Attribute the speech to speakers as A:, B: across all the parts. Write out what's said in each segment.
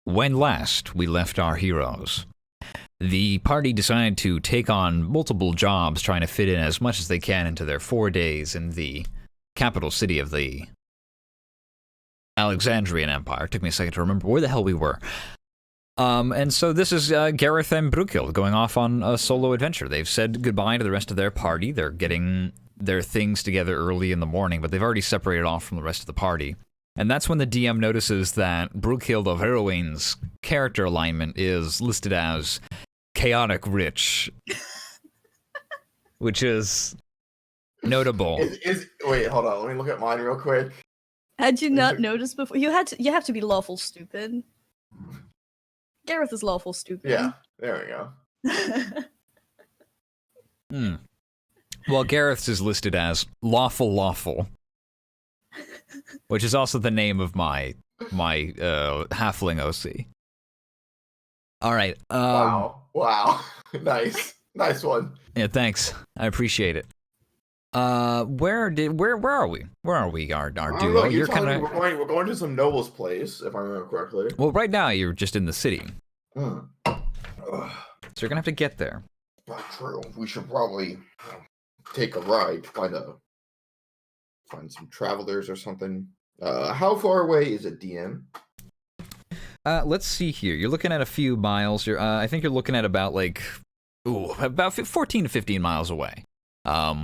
A: When last we left our heroes, the party decided to take on multiple jobs, trying to fit in as much as they can into their 4 days in the capital city of the Alexandrian Empire. It took me a second to remember where the hell we were. And so this is Gareth and Brookild going off on a solo adventure. They've said goodbye to the rest of their party. They're getting their things together early in the morning, but they've already separated off from the rest of the party. And that's when the DM notices that Brookild of Heroine's character alignment is listed as chaotic rich, which is notable.
B: Wait, hold on. Let me look at mine real quick.
C: Had you not noticed before? You have to be lawful stupid. Gareth is lawful stupid.
B: Yeah, there we
A: go. Well, Gareth's is listed as lawful, which is also the name of my halfling OC. All right.
B: Wow. Nice one.
A: Yeah, thanks. I appreciate it. Where are we? Where are we? Our duo.
B: You're kind of. We're going to some noble's place, if I remember correctly.
A: Well, right now you're just in the city,
B: so
A: you're gonna have to get there.
B: Not true. We should probably take a ride, find some travelers or something. How far away is it, DM?
A: Let's see here. You're looking at a few miles. I think you're looking at about 14 to 15 miles away.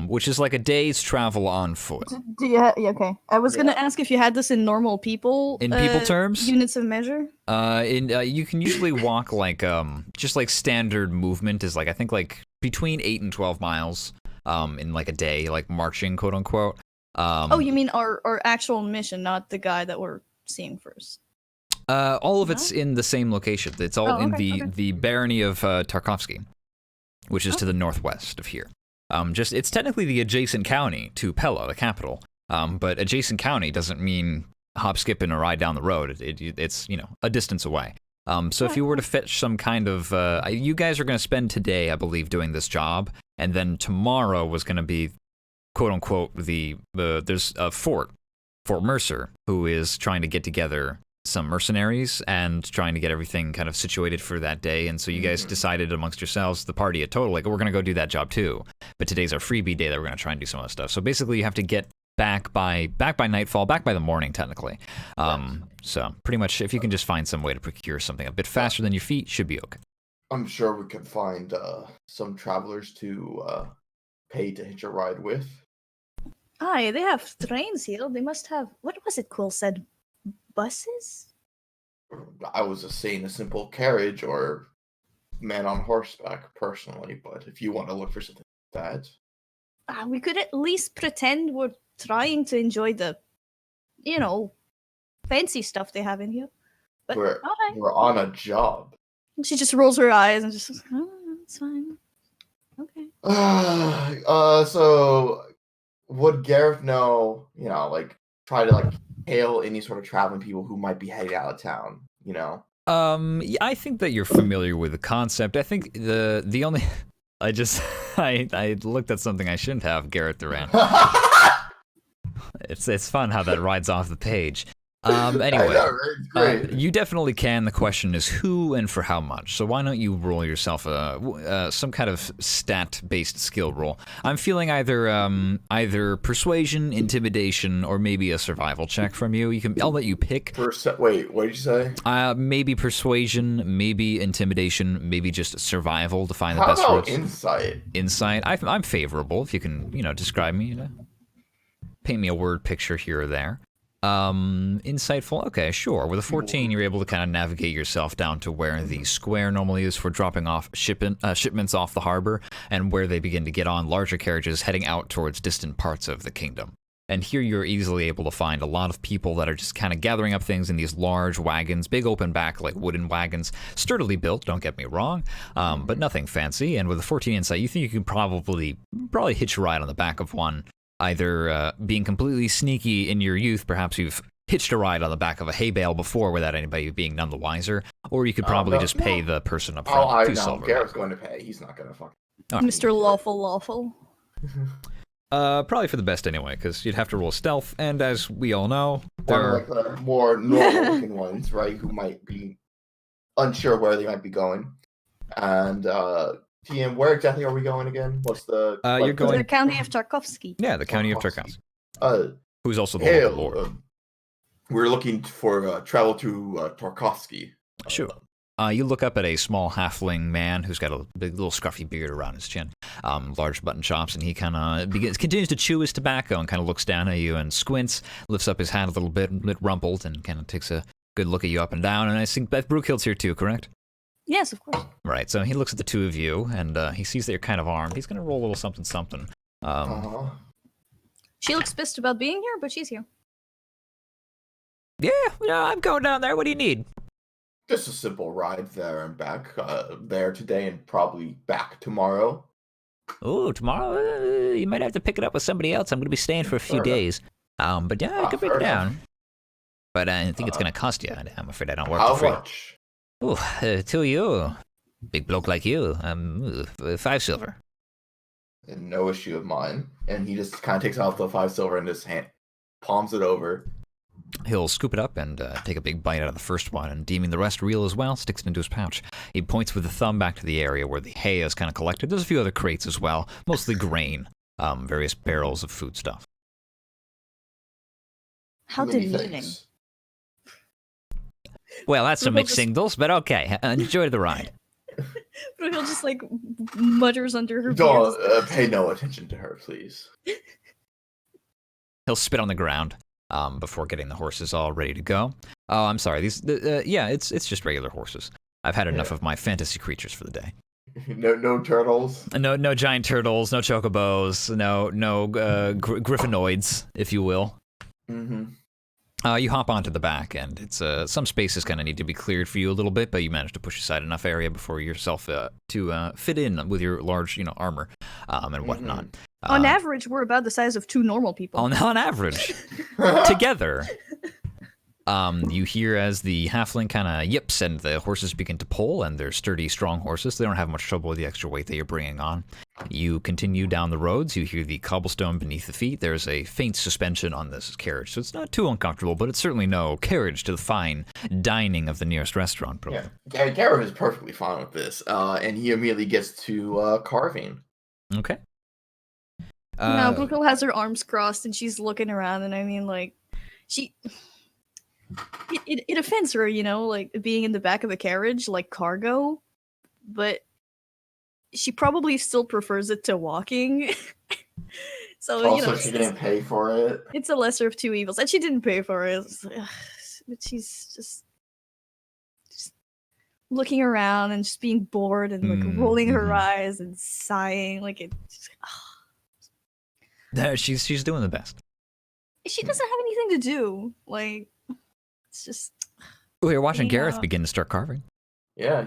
A: Which is like a day's travel on foot.
C: Okay. I was gonna ask if you had this in normal people.
A: In people terms?
C: Units of measure?
A: You can usually walk just like standard movement is I think between 8 and 12 miles, in a day, marching, quote unquote.
C: Oh, you mean our actual mission, not the guy that we're seeing first?
A: All of it's in the same location. It's all in the barony of Tarkovsky, which is to the northwest of here. It's technically the adjacent county to Pella, the capital. But adjacent county doesn't mean hop, skip, and a ride down the road. It's a distance away. So if you were to fetch some kind of, you guys are going to spend today, I believe, doing this job, and then tomorrow was going to be, quote unquote, there's a Fort Mercer, who is trying to get together some mercenaries and trying to get everything kind of situated for that day. And so you guys decided amongst yourselves, the party at total, we're going to go do that job too. But today's our freebie day that we're going to try and do some of the stuff. So basically you have to get back by nightfall, back by the morning technically. So pretty much if you can just find some way to procure something a bit faster than your feet, should be okay.
B: I'm sure we could find some travelers to pay to hitch a ride with.
C: Aye, they have trains here. They must have, what was it Quill said? Buses?
B: I was just saying a simple carriage or man on horseback personally, but if you want to look for something like
C: that. We could at least pretend we're trying to enjoy the, fancy stuff they have in here. But
B: we're on a job.
C: She just rolls her eyes and just, it's fine. Okay.
B: So would Gareth know, try to hail any sort of traveling people who might be heading out of town,
A: I think that you're familiar with the concept. I think the only I looked at something I shouldn't have, Gareth Duran. It's fun how that rides off the page. Anyway,
B: great.
A: You definitely can. The question is who and for how much. So why don't you roll yourself some kind of stat-based skill roll? I'm feeling either persuasion, intimidation, or maybe a survival check from you. I'll let you pick.
B: Wait, what did you say?
A: Maybe persuasion, maybe intimidation, maybe just survival to find the best
B: route.
A: routes.
B: Insight?
A: Insight. I'm favorable. If you can, describe me, paint me a word picture here or there. Insightful. Okay, sure. With a 14, you're able to kind of navigate yourself down to where the square normally is for dropping off shipments off the harbor, and where they begin to get on larger carriages heading out towards distant parts of the kingdom. And here you're easily able to find a lot of people that are just kind of gathering up things in these large wagons, big open back, wooden wagons, sturdily built, don't get me wrong, but nothing fancy. And with a 14 insight, you think you can probably hitch a ride on the back of one. Either being completely sneaky in your youth, perhaps you've hitched a ride on the back of a hay bale before without anybody being none the wiser, or you could probably pay the person up front.
B: Garrett's going to pay. He's not going to fuck.
C: Right. Mr. Lawful.
A: Probably for the best anyway, because you'd have to roll stealth, and as we all know,
B: there are the more normal-looking ones, right, who might be unsure where they might be going. And TM, where exactly are we going again? What's the
A: you're going
C: the county of Tarkovsky.
A: Yeah, the county of Tarkovsky. Who's also the
B: hey,
A: local lord.
B: We're looking for travel to Tarkovsky.
A: Sure. You look up at a small halfling man who's got a big little scruffy beard around his chin, large button chops, and he kind of continues to chew his tobacco and kind of looks down at you and squints, lifts up his hat a little bit rumpled, and kind of takes a good look at you up and down. And I think Beth Brookhill's here too, correct?
C: Yes, of course.
A: Right, so he looks at the two of you, and he sees that you're kind of armed. He's going to roll a little something.
C: She looks pissed about being here, but she's here.
A: Yeah, I'm going down there. What do you need?
B: Just a simple ride there and back. There today and probably back tomorrow.
A: Oh, tomorrow? You might have to pick it up with somebody else. I'm going to be staying for a few days. But yeah, I could break it down. But I think it's going to cost you. I'm afraid I don't work for free.
B: How much?
A: Oh, to you. Big bloke like you. 5 silver.
B: No issue of mine. And he just kind of takes out the 5 silver and just palms it over.
A: He'll scoop it up and take a big bite out of the first one, and deeming the rest real as well, sticks it into his pouch. He points with the thumb back to the area where the hay is kind of collected. There's a few other crates as well, mostly grain, various barrels of food stuff.
C: How demeaning.
A: Well, that's some mixed signals, but okay. Enjoy the ride.
C: But he'll just like mutters under her
B: Don't pay no attention to her, please.
A: He'll spit on the ground. Before getting the horses all ready to go. Oh, I'm sorry. It's just regular horses. I've had enough of my fantasy creatures for the day.
B: No turtles.
A: No giant turtles. No chocobos. No griffinoids, if you will.
B: Mm-hmm.
A: You hop onto the back, and it's some spaces kind of need to be cleared for you a little bit, but you manage to push aside enough area before yourself to fit in with your large, armor and whatnot.
B: Mm-hmm.
C: On average, we're about the size of 2 normal people.
A: On average, together. You hear as the halfling kind of yips and the horses begin to pull, and they're sturdy, strong horses. They don't have much trouble with the extra weight that you're bringing on. You continue down the roads. You hear the cobblestone beneath the feet. There's a faint suspension on this carriage, so it's not too uncomfortable, but it's certainly no carriage to the fine dining of the nearest restaurant.
B: Yeah, Garrett is perfectly fine with this, and he immediately gets to carving.
A: Okay.
C: Now, Brooke has her arms crossed, and she's looking around, and I mean, like, it offends her, like being in the back of a carriage, like cargo, but she probably still prefers it to walking. So
B: also, she didn't pay for it.
C: It's a lesser of 2 evils, and she didn't pay for it. But she's just looking around and just being bored and like rolling her eyes and sighing, like it.
A: She's doing the best.
C: She doesn't have anything to do. Like, it's just.
A: You're watching Gareth begin to start carving.
B: Yeah,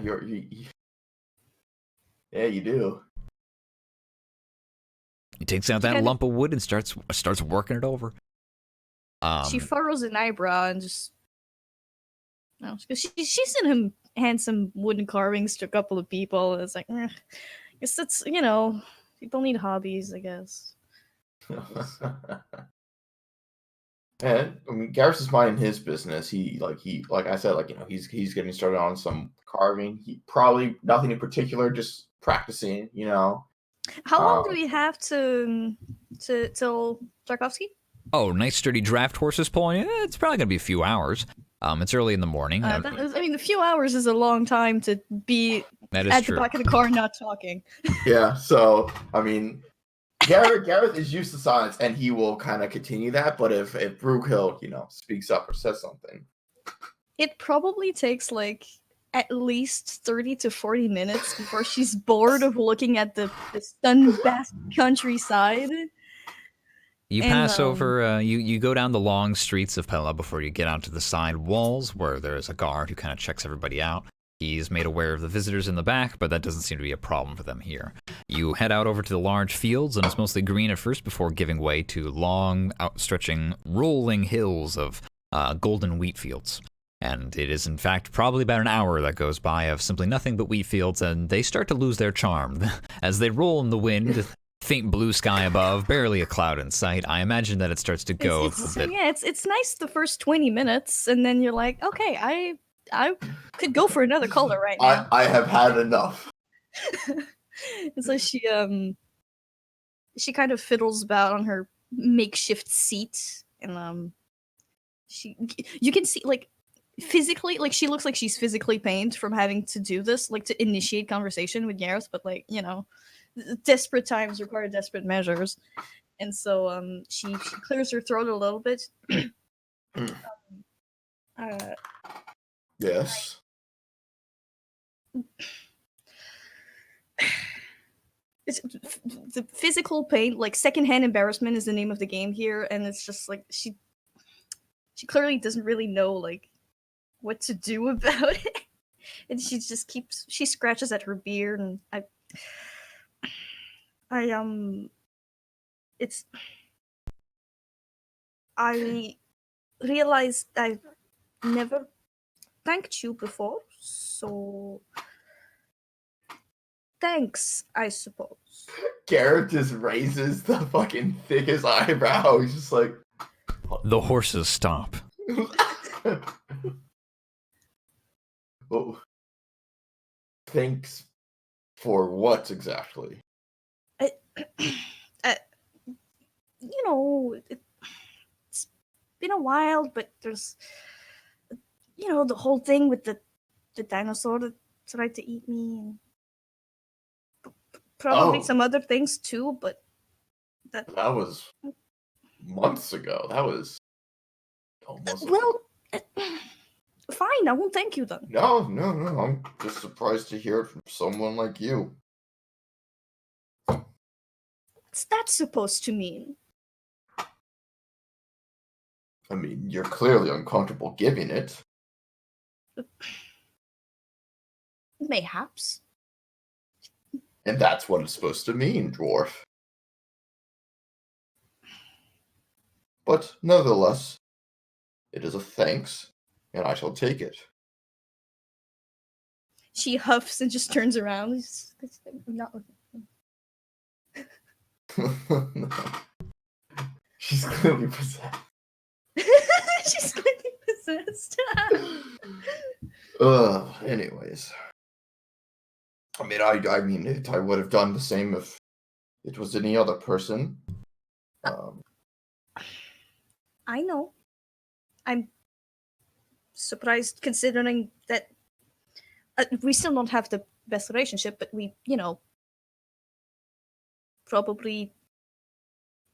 B: yeah, you do.
A: He takes out that lump of wood and starts working it over.
C: She furrows an eyebrow and just. No, because she's sent him handsome wooden carvings to a couple of people. And it's like, I guess that's people need hobbies, I guess.
B: And I mean, Garrus is minding his business. He like I said, he's getting started on some carving. He probably nothing in particular, just practicing.
C: How long do we have till Tarkovsky?
A: Oh, nice sturdy draft horses pulling. It's probably gonna be a few hours. It's early in the morning.
C: I mean, a few hours is a long time to be at the back of the car not talking.
B: Yeah. So I mean. Gareth is used to silence, and he will kind of continue that. But if Brookhill, speaks up or says something,
C: it probably takes like at least 30 to 40 minutes before she's bored of looking at the sun-vast countryside.
A: You pass over. You go down the long streets of Pella before you get onto the side walls, where there's a guard who kind of checks everybody out. He's made aware of the visitors in the back, but that doesn't seem to be a problem for them here. You head out over to the large fields, and it's mostly green at first before giving way to long, outstretching, rolling hills of golden wheat fields. And it is, in fact, probably about an hour that goes by of simply nothing but wheat fields, and they start to lose their charm. As they roll in the wind, faint blue sky above, barely a cloud in sight, I imagine that it starts to go a bit.
C: Yeah, it's nice the first 20 minutes, and then you're like, okay, I could go for another color right now.
B: I have had enough.
C: And so she kind of fiddles about on her makeshift seat, and you can see, like, physically, like, she looks like she's physically pained from having to do this, like, to initiate conversation with Gareth, but, like, you know, desperate times require desperate measures. And so she clears her throat a little bit.
B: Yes.
C: It's the physical pain, like secondhand embarrassment is the name of the game here, and it's just like she clearly doesn't really know like what to do about it. And she just she scratches at her beard, and I realized I've never thanked you before, so thanks, I suppose.
B: Garrett just raises the fucking thickest eyebrow. He's just like,
A: the horses stop.
B: Oh, thanks for what exactly?
C: You know, it's been a while, but there's, you know, the whole thing with the dinosaur that tried to eat me, and probably some other things too, but that
B: was months ago. That was almost...
C: Well, fine, I won't thank you then.
B: No. I'm just surprised to hear it from someone like you.
C: What's that supposed to mean?
B: I mean, you're clearly uncomfortable giving it.
C: Mayhaps.
B: And that's what it's supposed to mean, dwarf. But nevertheless, it is a thanks, and I shall take it.
C: She huffs and just turns around.
B: She's clearly possessed.
C: She's clearly possessed.
B: Anyways. I mean, I would have done the same if it was any other person.
C: I know. I'm surprised considering that we still don't have the best relationship, but we, you know, probably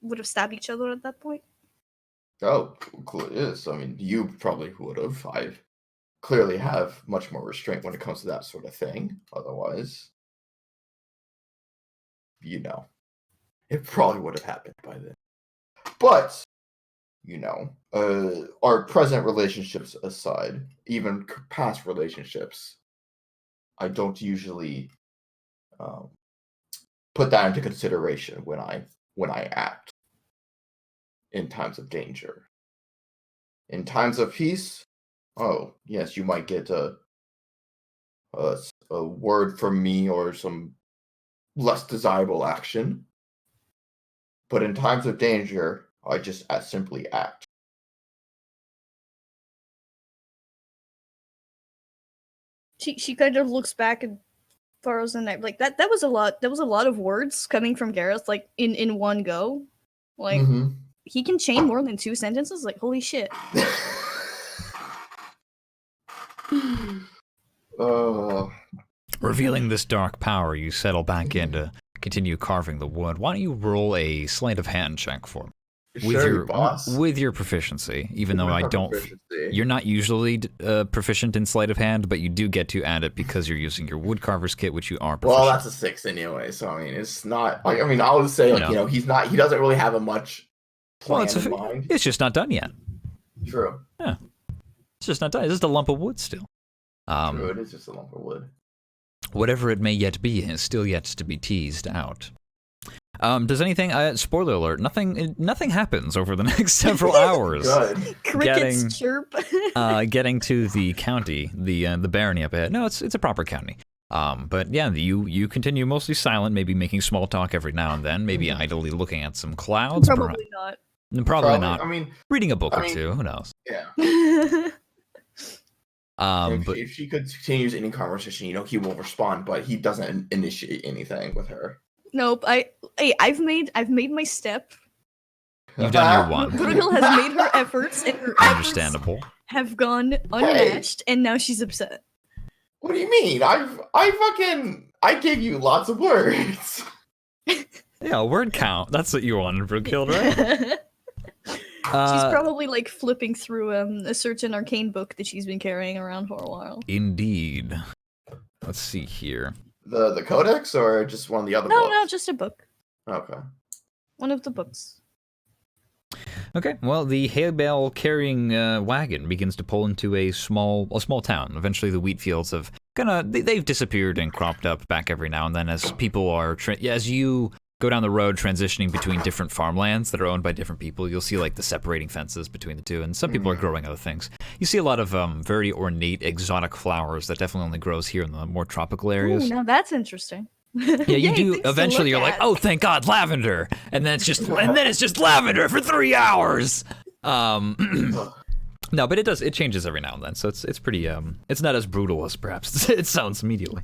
C: would have stabbed each other at that point.
B: Oh, yes. I mean, you probably would have. I clearly have much more restraint when it comes to that sort of thing. Otherwise, you know, it probably would have happened by then. But, you know, our present relationships aside, even past relationships, I don't usually put that into consideration when I act in times of danger. In times of peace, oh yes, you might get a word from me or some less desirable action. But in times of danger, I just simply act.
C: She kind of looks back and furrows the neck. Like that was a lot. That was a lot of words coming from Gareth, like in one go. Like he can chain more than 2 sentences. Like holy shit.
A: Revealing this dark power, you settle back in to continue carving the wood. Why don't you roll a sleight of hand check for me? With your proficiency, even though I don't, you're not usually proficient in sleight of hand, but you do get to add it because you're using your woodcarver's kit, which you are proficient.
B: Well, that's a 6 anyway, so I mean, it's not like, I mean, I'll just say, like, you know, he doesn't really have a much plan in mind.
A: It's just not done yet.
B: True.
A: Yeah, it's just not done. It's just a lump of wood still.
B: True, it is just a lump of wood.
A: Whatever it may yet be is still yet to be teased out. Does anything? Spoiler alert! Nothing happens over the next several hours.
B: Good.
C: Crickets chirp.
A: Getting to the county, the barony up ahead. No, it's a proper county. But yeah, you continue mostly silent, maybe making small talk every now and then, maybe idly looking at some clouds.
C: Probably not.
A: Probably not.
B: I mean,
A: reading a book or two. Who knows?
B: Yeah.
A: But
B: if she continues any conversation, he will respond, but he doesn't initiate anything with her.
C: Nope. I've made my step.
A: You've done your one.
C: Bruegel has made her efforts, and her
A: Understandable.
C: efforts have gone unmatched, and now she's upset.
B: What do you mean? I gave you lots of words.
A: Yeah, word count. That's what you wanted, Bruegel, right?
C: She's probably like flipping through a certain arcane book that she's been carrying around for a while.
A: Indeed. Let's see here.
B: The codex or just one of the other books?
C: No, just a book.
B: Okay.
C: One of the books.
A: Okay, well, the hay bale carrying wagon begins to pull into a small town. Eventually, the wheat fields have they've disappeared and cropped up back every now and then as people are as you go down the road transitioning between different farmlands that are owned by different people. You'll see like the separating fences between the two, and some people are growing other things. You see a lot of very ornate, exotic flowers that definitely only grows here in the more tropical areas.
C: Ooh, now that's interesting.
A: Yeah, you do. Eventually, you're like, oh, thank God, lavender, and then it's just lavender for 3 hours. No, but it changes every now and then, so it's pretty it's not as brutal as perhaps it sounds immediately.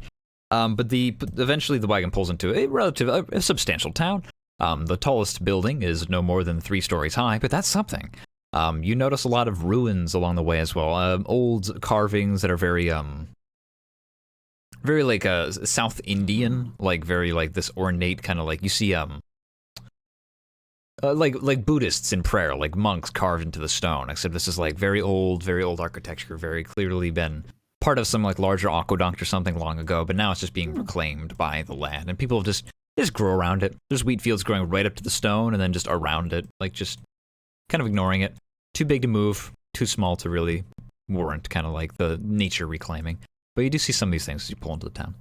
A: But eventually the wagon pulls into a substantial town. The tallest building is no more than 3 stories high, but that's something. You notice a lot of ruins along the way as well. Old carvings that are very like South Indian, like very like this ornate kind of like you see like Buddhists in prayer, like monks carved into the stone. Except this is like very old architecture, very clearly been part of some like larger aqueduct or something long ago, but now it's just being reclaimed by the land, and people just grow around it. There's wheat fields growing right up to the stone, and then just around it, like just kind of ignoring it. Too big to move, too small to really warrant kind of like the nature reclaiming. But you do see some of these things as you pull into the town.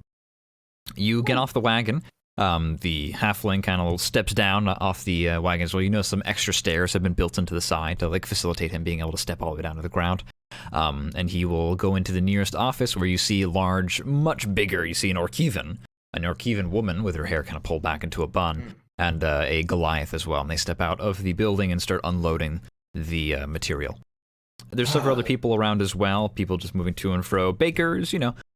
A: You get off the wagon. The halfling kind of steps down off the wagon as well. You know some extra stairs have been built into the side to like facilitate him being able to step all the way down to the ground. And he will go into the nearest office where you see large, much bigger, you see an Orkevan woman with her hair kind of pulled back into a bun, and a Goliath as well. And they step out of the building and start unloading the material. There's several other people around as well, people just moving to and fro. Bakers,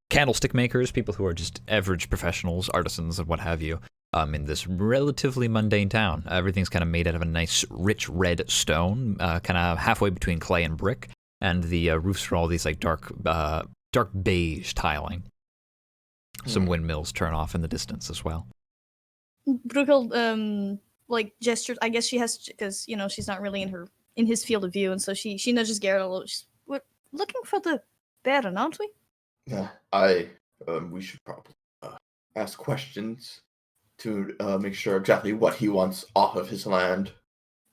A: candlestick makers, people who are just average professionals, artisans, and what have you, in this relatively mundane town. Everything's kind of made out of a nice, rich red stone, kind of halfway between clay and brick, and the roofs are all these like dark beige tiling. Some windmills turn off in the distance as well.
C: Bruegel, like gestured. I guess she has, because she's not really in his field of view, and so she nudges Garrett a little. We're looking for the Baron, aren't we?
B: Yeah, we should probably ask questions to make sure exactly what he wants off of his land.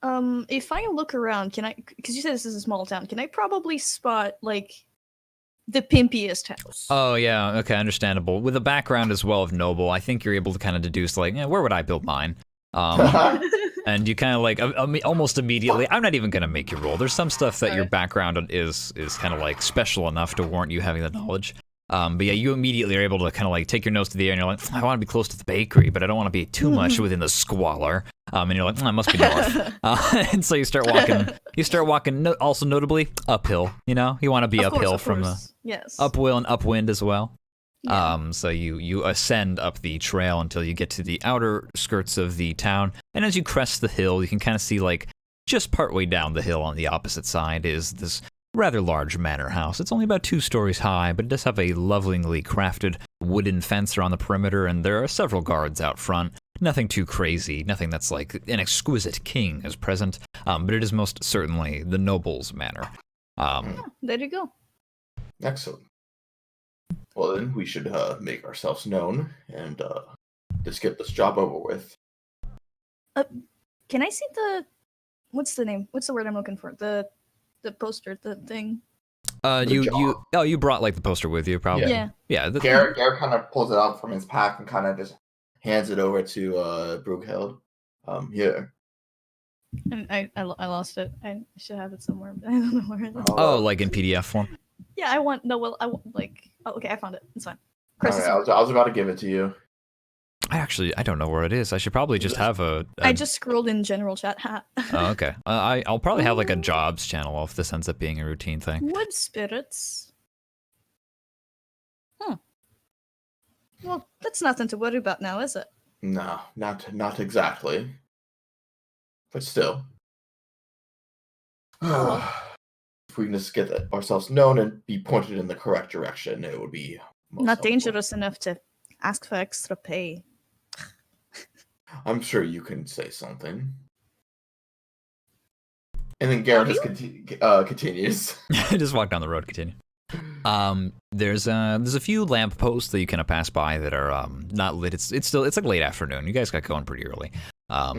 C: If I look around, can I? Because you said this is a small town. Can I probably spot like the pimpiest house?
A: Oh yeah, okay, understandable. With a background as well of noble, I think you're able to kind of deduce like, where would I build mine? And you kind of like almost immediately. I'm not even gonna make you roll. There's some stuff that your background is kind of like special enough to warrant you having the knowledge. But yeah, you immediately are able to kind of like take your nose to the air, and you're like, I want to be close to the bakery, but I don't want to be too much within the squalor. And you're like, I must be north. And so you start walking. You start walking. Also notably uphill. You want to be uphill from the uphill and upwind as well. Yeah. So you ascend up the trail until you get to the outer skirts of the town, and as you crest the hill, you can kind of see like just partway down the hill on the opposite side is this rather large manor house. It's only about 2 stories high, but it does have a lovingly crafted wooden fence around the perimeter, and there are several guards out front. Nothing too crazy, nothing that's like an exquisite king is present, but it is most certainly the noble's manor.
C: There you go.
B: Excellent. Well, then we should make ourselves known and just get this job over with.
C: Can I see what's the name? What's the word I'm looking for? The poster, the thing.
A: You brought like the poster with you, probably. Yeah.
B: Garrett kind of pulls it out from his pack and kind of just hands it over to Bruegel. Here.
C: And I lost it. I should have it somewhere, but I don't know where it is.
A: Oh, like in PDF form.
C: Yeah, I want like. Oh, okay, I found it. It's fine.
B: Right, I was about to give it to you.
A: I don't know where it is. I should probably just have
C: I just scrolled in general chat.
A: Oh, okay. I'll probably have like a jobs channel if this ends up being a routine thing.
C: Wood spirits. Well, that's nothing to worry about now, is it?
B: No, not exactly. But still. If we can just get ourselves known and be pointed in the correct direction, it would be
C: not dangerous enough to ask for extra pay.
B: I'm sure you can say something. And then Garrett just continues.
A: Just walk down the road, continue. There's a few lamp posts that you kind of pass by that are not lit. It's like late afternoon. You guys got going pretty early.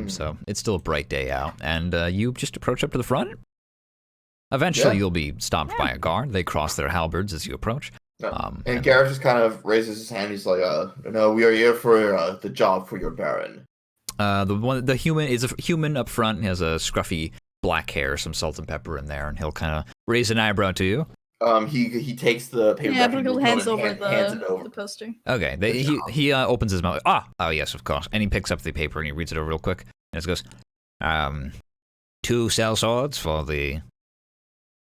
A: So it's still a bright day out, and you just approach up to the front. Eventually, you'll be stopped by a guard. They cross their halberds as you approach.
B: And Garrett just kind of raises his hand. He's like, "No, we are here for the job for your baron."
A: The human is a human up front. He has a scruffy black hair, some salt and pepper in there, and he'll kind of raise an eyebrow to you.
B: He takes the paper.
C: Yeah, Brooke hands over the poster.
A: Okay, he opens his mouth. Oh yes, of course. And he picks up the paper and he reads it over real quick. And it goes, 2 cell swords for the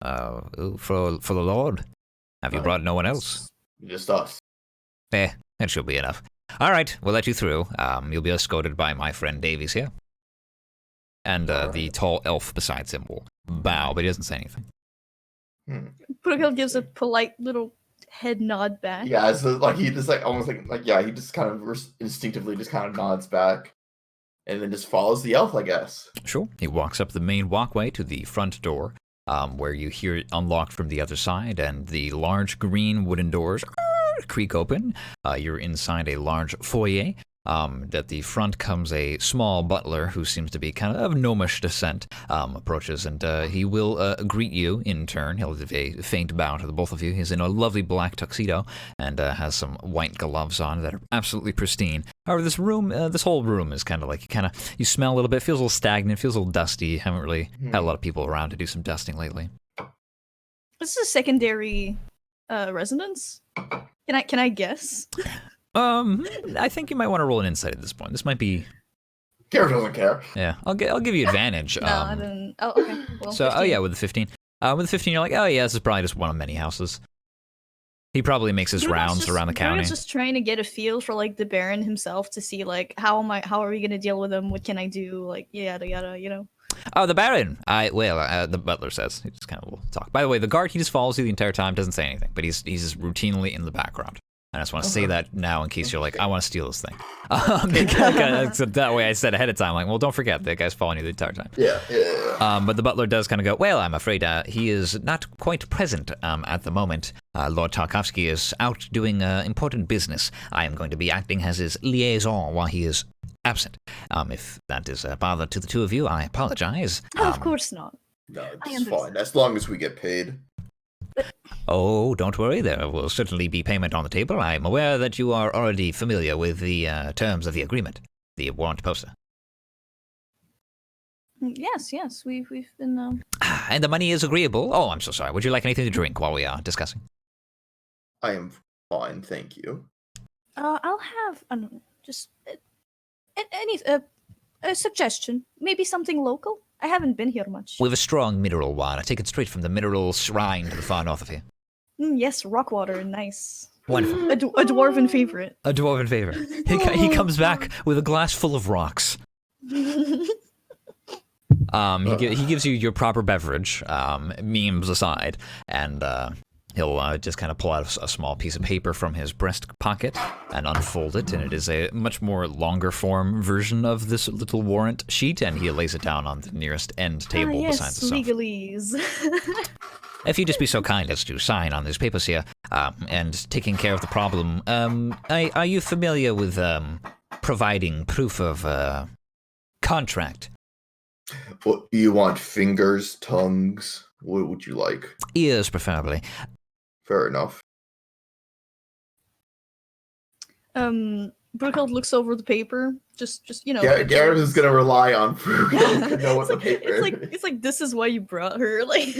A: Lord. Have you brought no one else?
B: Just us.
A: That should be enough. All right, we'll let you through. You'll be escorted by my friend Davies here. And the tall elf beside him will bow, but he doesn't say anything.
C: Brooke gives a polite little head nod back.
B: Yeah, so he just he just kind of instinctively just kind of nods back. And then just follows the elf, I guess.
A: Sure. He walks up the main walkway to the front door, where you hear it unlocked from the other side, and the large green wooden doors creak open. You're inside a large foyer. At the front comes a small butler who seems to be kind of gnomish descent, approaches, and he will greet you in turn. He'll give a faint bow to the both of you. He's in a lovely black tuxedo and has some white gloves on that are absolutely pristine. However, this whole room is kind of like, you smell a little bit, feels a little stagnant, feels a little dusty. You haven't really had a lot of people around to do some dusting lately.
C: This is a secondary residence? Can I guess?
A: I think you might want to roll an insight at this point. This might be.
B: Garrett doesn't care.
A: Yeah, I'll give you advantage.
C: No, I didn't. Oh, okay. Well,
A: so,
C: 15.
A: With the 15. With the 15, you're like, oh yeah, this is probably just one of many houses. He probably makes his rounds around the county.
C: Bruno's just trying to get a feel for like the Baron himself to see like how are we gonna deal with him? What can I do? Like yada yada, you know.
A: Oh, the Baron. The butler says. He just kind of will talk. By the way, the guard, he just follows you the entire time, doesn't say anything, but he's just routinely in the background. I just want to say that now in case you're like, I want to steal this thing. So that way I said ahead of time, like, well, don't forget, that guy's following you the entire time.
B: Yeah.
A: But the butler does kind of go, well, I'm afraid he is not quite present at the moment. Lord Tarkovsky is out doing important business. I am going to be acting as his liaison while he is absent. If that is a bother to the two of you, I apologize.
C: Of course not.
B: No, it's fine, as long as we get paid.
A: Oh, don't worry. There will certainly be payment on the table. I'm aware that you are already familiar with the terms of the agreement, the warrant poster.
C: Yes, we've been.
A: And the money is agreeable. Oh, I'm so sorry. Would you like anything to drink while we are discussing?
B: I am fine, thank you.
C: I'll have just a suggestion. Maybe something local. I haven't been here much.
A: We have a strong mineral wine. I take it straight from the mineral shrine to the far north of here.
C: Yes, rock water, nice.
A: Wonderful.
C: A dwarven favorite.
A: A dwarven favorite. He comes back with a glass full of rocks. He gives you your proper beverage, memes aside, and he'll just kind of pull out a small piece of paper from his breast pocket and unfold it, and it is a much more longer form version of this little warrant sheet, and he lays it down on the nearest end table beside the sofa.
C: Legalese.
A: If you just be so kind as to sign on these papers here, and taking care of the problem, are you familiar with providing proof of contract?
B: What do you want? Fingers, tongues? What would you like?
A: Ears, preferably.
B: Fair enough.
C: Brooke looks over the paper. Just you know.
B: Garrett is gonna rely on Brooke to know what the paper.
C: It's like this is why you brought her. Like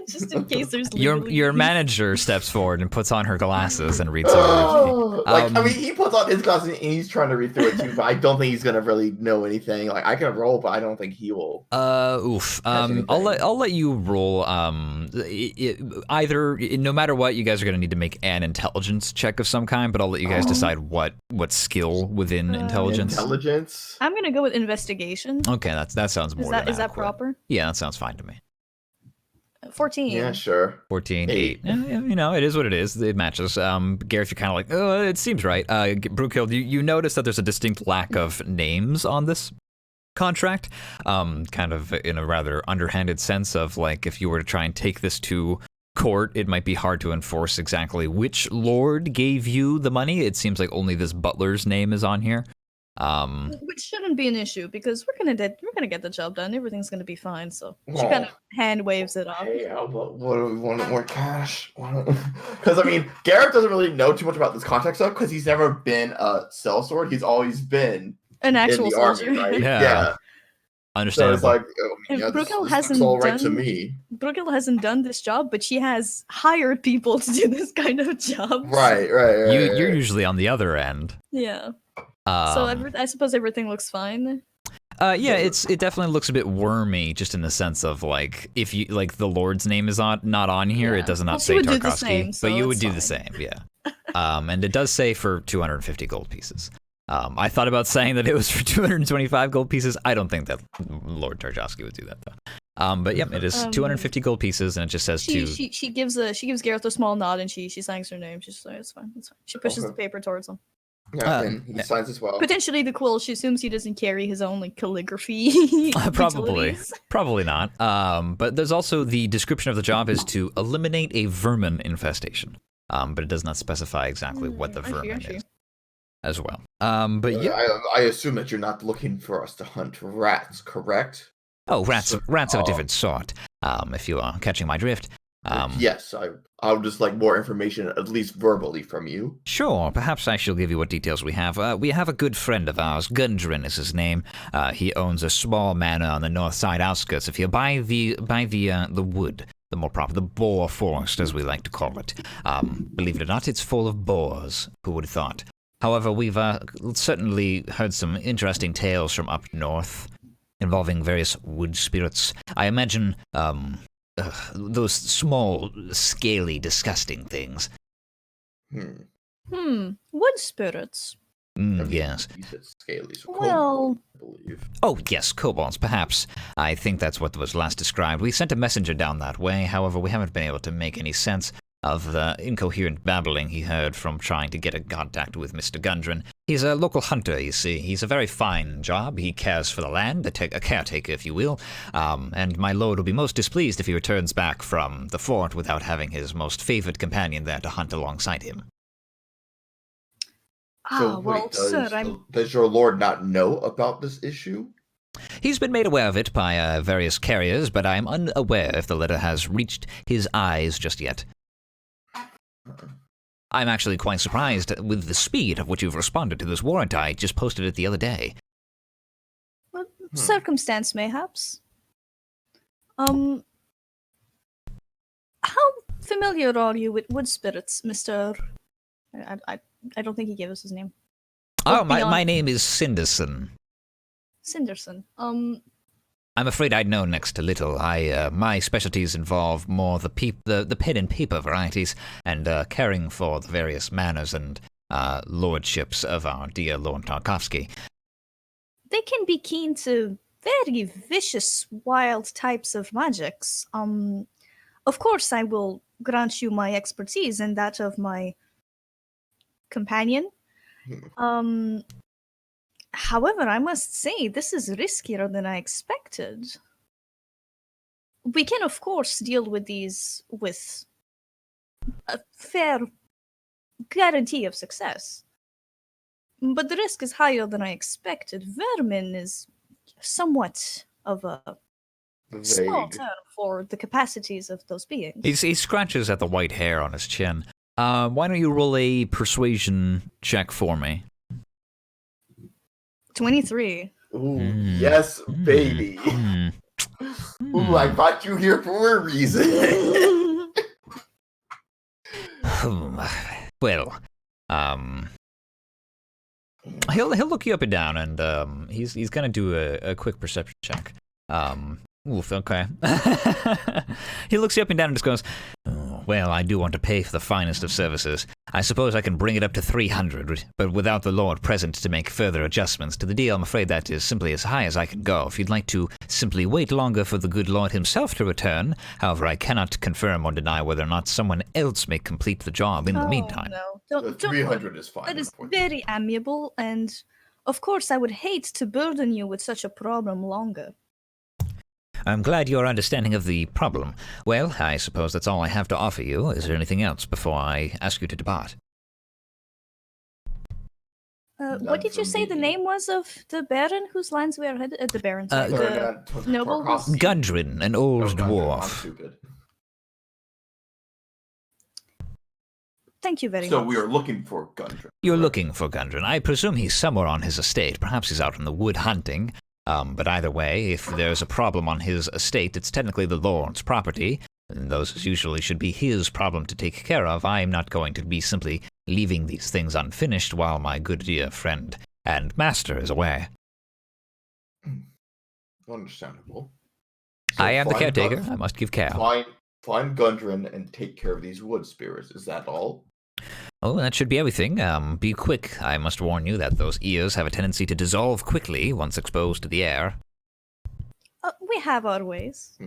C: Just in case there's
A: your manager steps forward and puts on her glasses and reads over.
B: I mean, he puts on his glasses and he's trying to read through it too, but I don't think he's gonna really know anything. Like, I can roll, but I don't think he will.
A: I'll let you roll. Either, no matter what, you guys are gonna need to make an intelligence check of some kind, but I'll let you guys decide what skill within intelligence.
B: Intelligence.
C: I'm gonna go with investigation.
A: Okay, that sounds more than adequate.
C: Is that proper?
A: Yeah, that sounds fine to me.
C: 14.
B: Yeah, sure.
A: 14, 8. It is what it is. It matches. Gareth, you're kind of like, oh, it seems right. Brookhill, you notice that there's a distinct lack of names on this contract, kind of in a rather underhanded sense of, like, if you were to try and take this to court, it might be hard to enforce exactly which lord gave you the money. It seems like only this butler's name is on here.
C: Which shouldn't be an issue because we're gonna get the job done. Everything's gonna be fine. So she kind of hand waves it off.
B: Hey, what do we want? More cash? Because I mean, Garrett doesn't really know too much about this contract stuff because he's never been a sellsword. He's always been
C: an actual soldier,
B: army, right?
A: Yeah. Understandable.
B: So it's like,
C: Brookhill hasn't done this job, but she has hired people to do this kind of job.
B: Right.
A: You're usually on the other end.
C: Yeah. So I suppose everything looks fine.
A: It definitely looks a bit wormy, just in the sense of, like, if you, like, the Lord's name is not on here, it does not say Tarkovsky, but you would do the same, yeah. And it does say for 250 gold pieces. I thought about saying that it was for 225 gold pieces. I don't think that Lord Tarkovsky would do that, though. But yeah, it is 250 gold pieces, and it just says
C: she gives Gareth a small nod, and she signs her name. She's like, it's fine. She pushes the paper towards him.
B: Yeah, and he signs as well.
C: Potentially the quill. She assumes he doesn't carry his own, like, calligraphy.
A: Probably not. But there's also the description of the job is to eliminate a vermin infestation. But it does not specify exactly what the vermin is as well. But yeah,
B: I assume that you're not looking for us to hunt rats, correct?
A: Oh, rats of a different sort. If you are catching my drift.
B: Yes, I would just like more information, at least verbally, from you.
A: Sure, perhaps I shall give you what details we have. We have a good friend of ours, Gundren is his name. He owns a small manor on the north side outskirts of here, by the wood, the more proper, the boar forest, as we like to call it. Believe it or not, it's full of boars. Who would have thought? However, we've certainly heard some interesting tales from up north involving various wood spirits. I imagine those small, scaly, disgusting things.
C: Wood spirits.
A: Yes.
B: You said scaly, so
C: well,
B: I believe.
A: Oh, yes, kobolds, perhaps. I think that's what was last described. We sent a messenger down that way, however, we haven't been able to make any sense of the incoherent babbling he heard from trying to get in contact with Mr. Gundren. He's a local hunter, you see. He's a very fine job. He cares for the land, a caretaker, if you will. And my lord will be most displeased if he returns back from the fort without having his most favored companion there to hunt alongside him.
B: Does your lord not know about this issue?
A: He's been made aware of it by various carriers, but I am unaware if the letter has reached his eyes just yet. I'm actually quite surprised with the speed of which you've responded to this warrant. I just posted it the other day.
C: Well, circumstance, mayhaps. How familiar are you with wood spirits, Mr. I don't think he gave us his name.
A: Oh, my name is Cinderson.
C: Cinderson.
A: I'm afraid I know next to little. My specialties involve more the pen and paper varieties, and caring for the various manors and lordships of our dear Lord Tarkovsky.
C: They can be keen to very vicious, wild types of magics. Of course, I will grant you my expertise and that of my companion. However, I must say, this is riskier than I expected. We can, of course, deal with these with a fair guarantee of success. But the risk is higher than I expected. Vermin is somewhat of a small term for the capacities of those beings.
A: He scratches at the white hair on his chin. Why don't you roll a persuasion check for me?
C: 23.
B: Ooh, yes, baby. Ooh, I brought you here for a reason.
A: Well, he'll look you up and down, and he's gonna do a quick perception check. Oof, okay. He looks you up and down and just goes, oh, well, I do want to pay for the finest of services. I suppose I can bring it up to 300, but without the Lord present to make further adjustments to the deal, I'm afraid that is simply as high as I can go. If you'd like to simply wait longer for the good Lord himself to return, however, I cannot confirm or deny whether or not someone else may complete the job in the meantime.
C: No, don't
B: 300 is fine.
C: That is very amiable, and of course I would hate to burden you with such a problem longer.
A: I'm glad you're understanding of the problem. Well, I suppose that's all I have to offer you. Is there anything else before I ask you to depart?
C: What did you say the name was of the Baron whose lands we are headed? The Baron, sorry, the noble?
A: Gundren, an old dwarf.
B: I'm stupid.
C: Thank you very much.
B: So we are looking for Gundren.
A: You're looking for Gundren. I presume he's somewhere on his estate. Perhaps he's out in the wood hunting. But either way, if there's a problem on his estate, it's technically the Lord's property, and those usually should be his problem to take care of. I am not going to be simply leaving these things unfinished while my good dear friend and master is away.
B: Understandable. So
A: I am the caretaker. I must give care.
B: Find Gundren and take care of these wood spirits. Is that all?
A: Oh, that should be everything. Be quick. I must warn you that those ears have a tendency to dissolve quickly once exposed to the air.
C: We have our ways.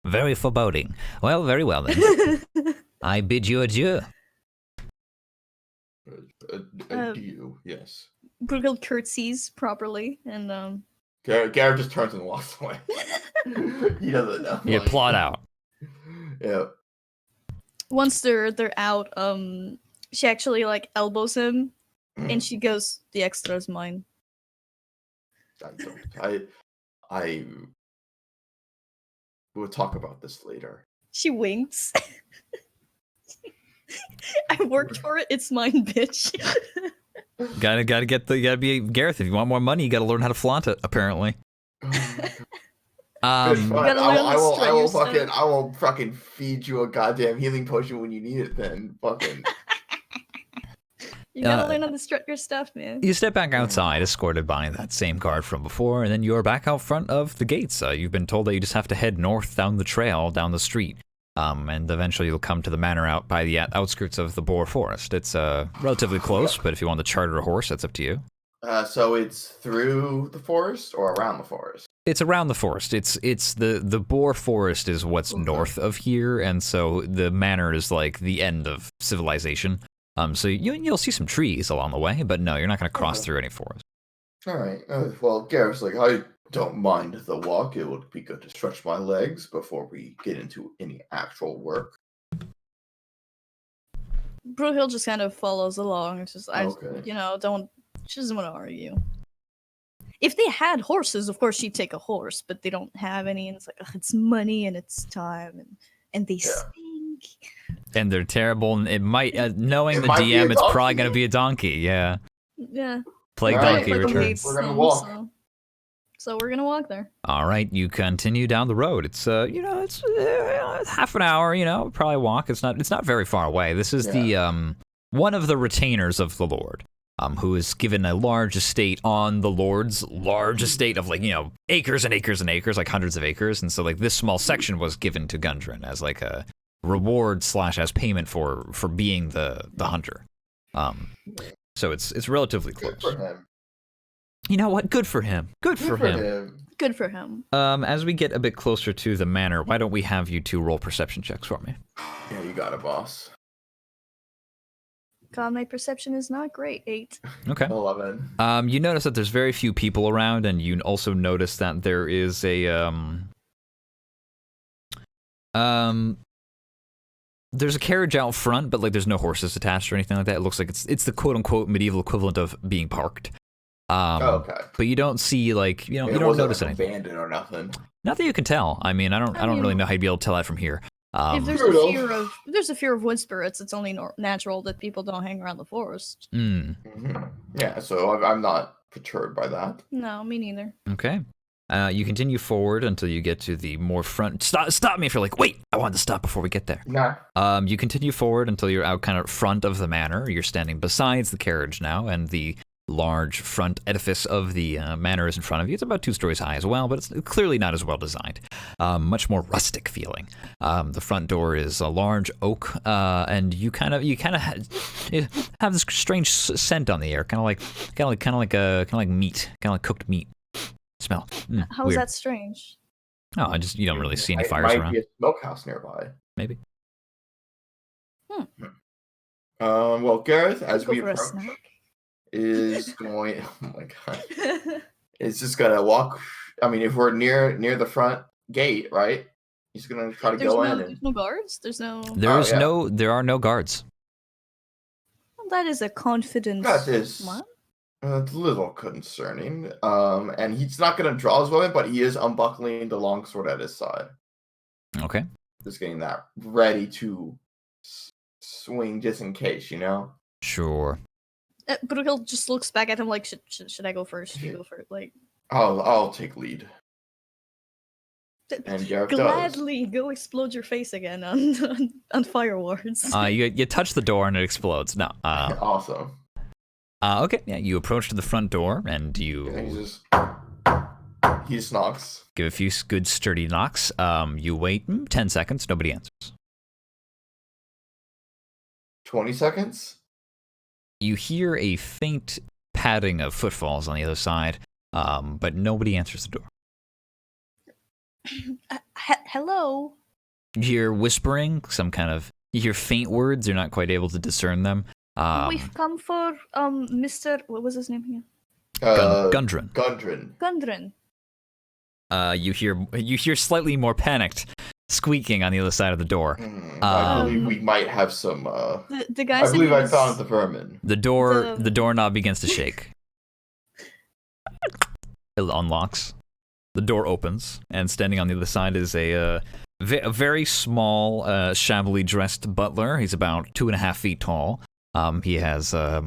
A: Very foreboding. Well, very well then. I bid you adieu.
B: Adieu, yes.
C: Brugel curtsies properly, and
B: Garrett just turns and walks away. He doesn't know.
A: You plot out.
B: Yeah.
C: Once they're out, she actually like elbows him, and she goes, "The extra is mine."
B: I we'll talk about this later.
C: She winks. I worked for it. It's mine, bitch.
A: gotta be Gareth. If you want more money, you gotta learn how to flaunt it. Apparently.
B: I will fucking feed you a goddamn healing potion when you need it. Then fucking.
C: You gotta learn how to strut your stuff, man.
A: You step back outside, escorted by that same guard from before, and then you're back out front of the gates. You've been told that you just have to head north down the trail, down the street, and eventually you'll come to the manor out by the outskirts of the Boar Forest. It's relatively close, but if you want to charter a horse, that's up to you.
B: So it's through the forest or around the forest?
A: It's around the forest. It's the Boar Forest is what's north of here, and so the manor is like the end of civilization. So you'll see some trees along the way, but no, you're not going to cross through any forest.
B: All right. Well, Garrett's like, I don't mind the walk. It would be good to stretch my legs before we get into any actual work.
C: Brewhill just kind of follows along. It's just,
B: Okay.
C: She doesn't want to argue. If they had horses, of course she'd take a horse, but they don't have any, and it's like, it's money and it's time, and they stink.
A: And they're terrible, and it might, knowing the DM, it's probably going to be a donkey, yeah.
C: Yeah.
A: Plague donkey returns.
B: We're going to walk.
C: So we're going to walk there.
A: All right, you continue down the road. It's, it's half an hour, probably walk. It's not very far away. This is the, one of the retainers of the Lord. Who is given a large estate on the Lord's large estate of acres and acres and acres, like hundreds of acres. And so this small section was given to Gundren as like a reward / as payment for being the hunter. So it's relatively close.
B: Good for him.
A: You know what? Good for him. Good for him.
C: Good for him.
A: As we get a bit closer to the manor, why don't we have you two roll perception checks for me?
B: Yeah, you got it, boss.
C: God, my perception is not great. 8.
A: Okay.
B: 11.
A: You notice that there's very few people around, and you also notice that there is a there's a carriage out front, but there's no horses attached or anything like that. It looks like it's the quote unquote medieval equivalent of being parked.
B: Okay.
A: But you don't see you don't notice anything.
B: Abandoned or nothing.
A: Not that you can tell. I mean, I don't really know how you'd be able to tell that from here.
C: If there's a fear of wood spirits, it's only natural that people don't hang around the forest.
A: Mm.
B: Mm-hmm. Yeah, so I'm not perturbed by that.
C: No, me neither.
A: Okay. You continue forward until you get to the more front. Stop me if you're like, wait, I wanted to stop before we get there.
B: Nah.
A: You continue forward until you're out kind of front of the manor. You're standing besides the carriage now, and the large front edifice of the manor is in front of you. It's about 2 stories high as well, but it's clearly not as well designed. Much more rustic feeling. The front door is a large oak, and you kind of have this strange scent on the air, kind of like meat, kind of like cooked meat smell.
C: How is that strange?
A: Oh, you don't really see any fires
B: around.
A: Might
B: be a smokehouse nearby.
A: Maybe.
B: Well, Gareth, as we
C: for a
B: approach,
C: snack.
B: is going. Oh my god! It's just gonna walk. I mean, if we're near the front gate, right? He's gonna try to go in.
C: There's no guards.
A: There are no guards.
C: Well, that is a confident
B: That is
C: man.
B: It's a little concerning. And he's not gonna draw his weapon, but he is unbuckling the longsword at his side.
A: Okay.
B: Just getting that ready to swing just in case, you know.
A: Sure.
C: Brugel just looks back at him like, should I go first? Should you go first? Like,
B: I'll take lead. And Gareth
C: gladly go explode your face again on fireworks.
A: You touch the door and it explodes. No.
B: Awesome.
A: Okay. Yeah. You approach to the front door and you.
B: He just knocks.
A: Give a few good sturdy knocks. You wait 10 seconds. Nobody answers.
B: 20 seconds.
A: You hear a faint padding of footfalls on the other side, but nobody answers the door.
C: Hello?
A: You hear whispering, you hear faint words, you're not quite able to discern them.
C: We've come for, Mr. What was his name again?
A: Gundren.
C: Gundren.
A: You hear slightly more panicked squeaking on the other side of the door.
B: I believe we might have some.
C: The guy.
B: I believe I found the vermin.
A: The doorknob begins to shake. It unlocks. The door opens, and standing on the other side is a very small, shabbily dressed butler. He's about 2.5 feet tall. He has a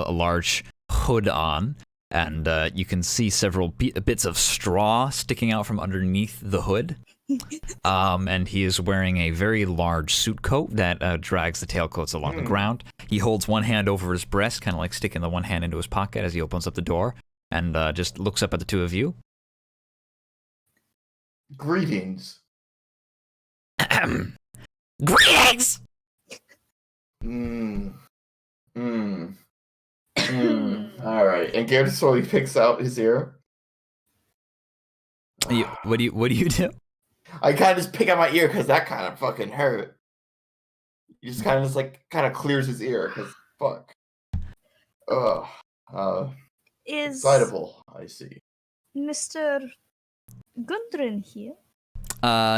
A: large hood on, and you can see several bits of straw sticking out from underneath the hood. And he is wearing a very large suit coat that drags the tailcoats along the ground. He holds one hand over his breast, kind of like sticking the one hand into his pocket as he opens up the door, and just looks up at the two of you.
B: Greetings.
A: Greetings!
B: All right. And Garrett slowly picks out his ear.
A: What do you do?
B: I kind of just pick out my ear because that kind of fucking hurt. He just kind of clears his ear because fuck.
C: Is
B: excitable, I see.
C: Mr. Gundren here?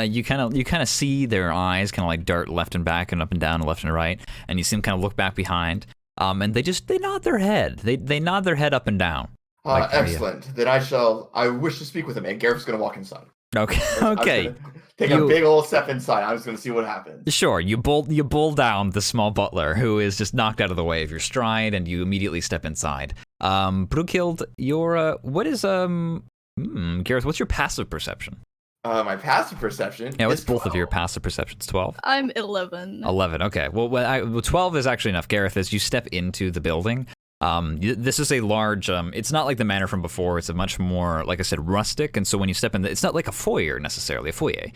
A: You kind of see their eyes kind of like dart left and back and up and down and left and right, and you see them kind of look back behind. And they nod their head. They nod their head up and down.
B: Excellent. Then I wish to speak with him, and Gareth's gonna walk inside.
A: Okay. Okay.
B: Take a big old step inside. I'm just gonna see what happens.
A: Sure. You bull down the small butler who is just knocked out of the way of your stride, and you immediately step inside. Brughild, your what is Gareth? What's your passive perception?
B: My passive perception.
A: Yeah, what's both
B: 12.
A: of your passive perceptions? 12.
C: I'm 11.
A: 11. Okay. Well, 12 is actually enough. Gareth, as you step into the building, this is a large. It's not like the manor from before. It's a much more, like I said, rustic. And so when you step in, it's not like a foyer necessarily. A foyer.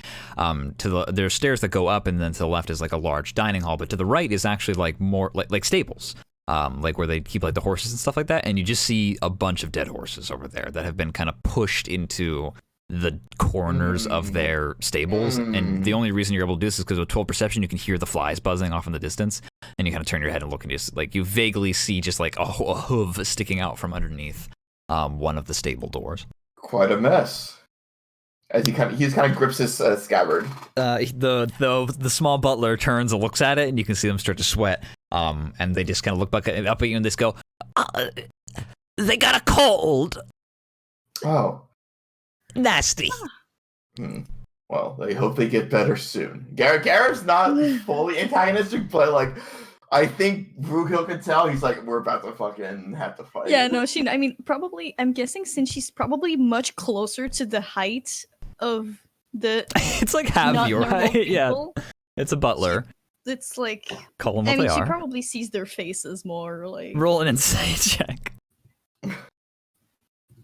A: There's stairs that go up, and then to the left is like a large dining hall. But to the right is actually like more like stables. Like where they keep like the horses and stuff like that. And you just see a bunch of dead horses over there that have been kind of pushed into the corners of their stables, and the only reason you're able to do this is because with 12 perception you can hear the flies buzzing off in the distance, and you kind of turn your head and look, and just like you vaguely see just like a hoof sticking out from underneath one of the stable doors.
B: Quite a mess. As he kind of grips his scabbard.
A: The small butler turns and looks at it, and you can see them start to sweat, and they just kind of look back up at you and just go, they got a cold.
B: Oh.
A: Nasty.
B: Well, I hope they get better soon. Garrett's not fully antagonistic, but like, I think Brughill could tell. He's like, we're about to fucking have to fight.
C: Yeah, no, I mean, probably, I'm guessing since she's probably much closer to the height of the
A: It's like half your height.
C: people,
A: Yeah. It's a butler.
C: It's like,
A: Call them what
C: I mean,
A: they
C: she
A: are.
C: probably sees their faces more, like...
A: Roll an insight check.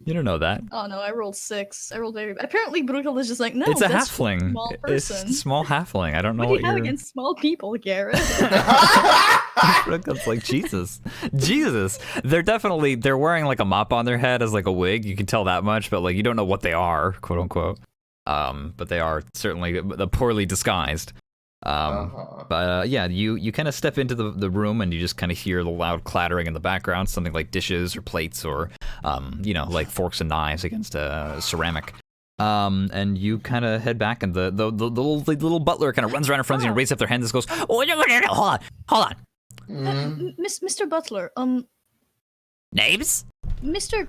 A: You don't know that.
C: Oh no, I rolled 6. I rolled very bad. Apparently Brutal is just like, no,
A: It's a
C: that's
A: halfling.
C: a small
A: It's
C: person.
A: a small halfling. I don't know
C: What do
A: what
C: you have
A: you're...
C: against small people, Garrett?
A: Brooklyn's like, Jesus. Jesus. They're wearing like a mop on their head as like a wig. You can tell that much, but like you don't know what they are, quote unquote. But they are certainly poorly disguised. But yeah, you kind of step into the room and you just kind of hear the loud clattering in the background, something like dishes or plates or, like forks and knives against ceramic. And you kind of head back, and the little butler kind of runs around in front of you and raises up their hands and goes, "Oh, no, hold on.
C: Mr. Butler,
A: Names?
C: Mr.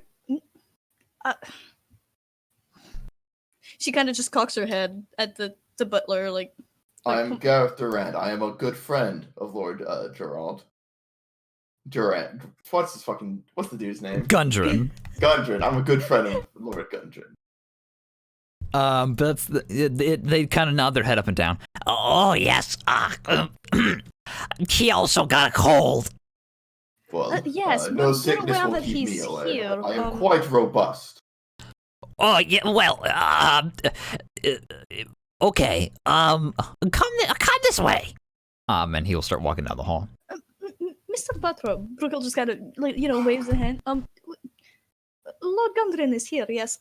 C: She kind of just cocks her head at the butler, like
B: I'm Gareth Durand. I am a good friend of Lord Gerald. Durand. What's the dude's name?
A: Gundren.
B: Gundren. I'm a good friend of Lord Gundren.
A: But they kind of nod their head up and down. Oh, yes. He also got a cold.
B: Well,
C: yes,
B: no sickness will keep me away.
C: Here,
B: I am quite robust.
A: Oh, yeah, well, okay, come this way. And he'll start walking down the hall.
C: Mr. Butler, Brookel just kind of, waves a hand. Lord Gundren is here, yes.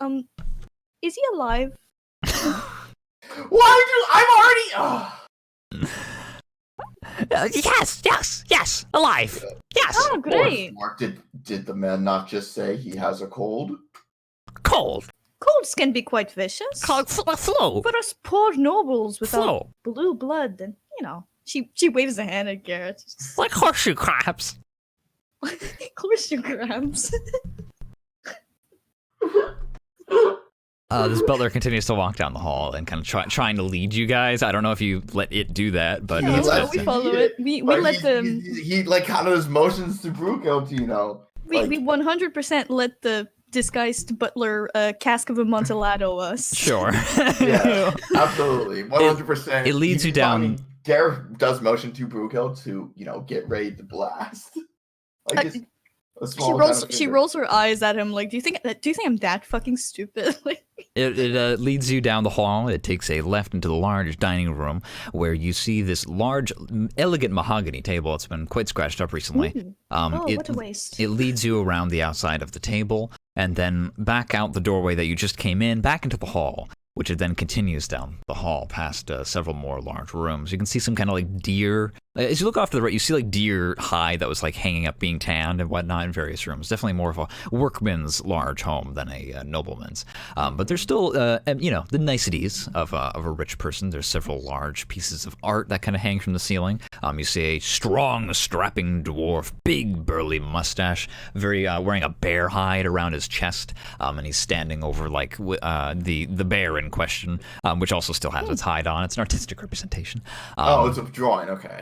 C: Is he alive?
B: I'm already...
A: Yes, alive. Yes.
C: Oh, great.
B: Mark, did the man not just say he has a cold?
A: Cold.
C: Colds can be quite vicious.
A: Flu.
C: For us poor nobles without blue blood, and she waves a hand at Garrett.
A: Like horseshoe crabs.
C: Horseshoe crabs.
A: This butler continues to walk down the hall and kind of trying to lead you guys. I don't know if you let it do that, but
C: we follow it. We let them.
B: He like kind of motions to Bruco to
C: We 100% let the disguised butler cask of Amontillado us.
A: Sure.
B: Yeah, absolutely, 100%.
A: It leads you down.
B: Gareth does motion to Bruco to get ready to blast.
C: She rolls her eyes at him like, do you think I'm that fucking stupid? Like,
A: it leads you down the hall. It takes a left into the large dining room where you see this large, elegant mahogany table. It's been quite scratched up recently.
C: What a waste.
A: It leads you around the outside of the table and then back out the doorway that you just came in, back into the hall, which it then continues down the hall past several more large rooms. You can see some kind of like deer. As you look off to the right, you see like deer hide that was like hanging up being tanned and whatnot in various rooms. Definitely more of a workman's large home than a nobleman's. But there's still, the niceties of a rich person. There's several large pieces of art that kind of hang from the ceiling. You see a strong, strapping dwarf, big burly mustache, very wearing a bear hide around his chest, and he's standing over like the bear in question, which also still has its hide on. It's an artistic representation.
B: It's a drawing. Okay.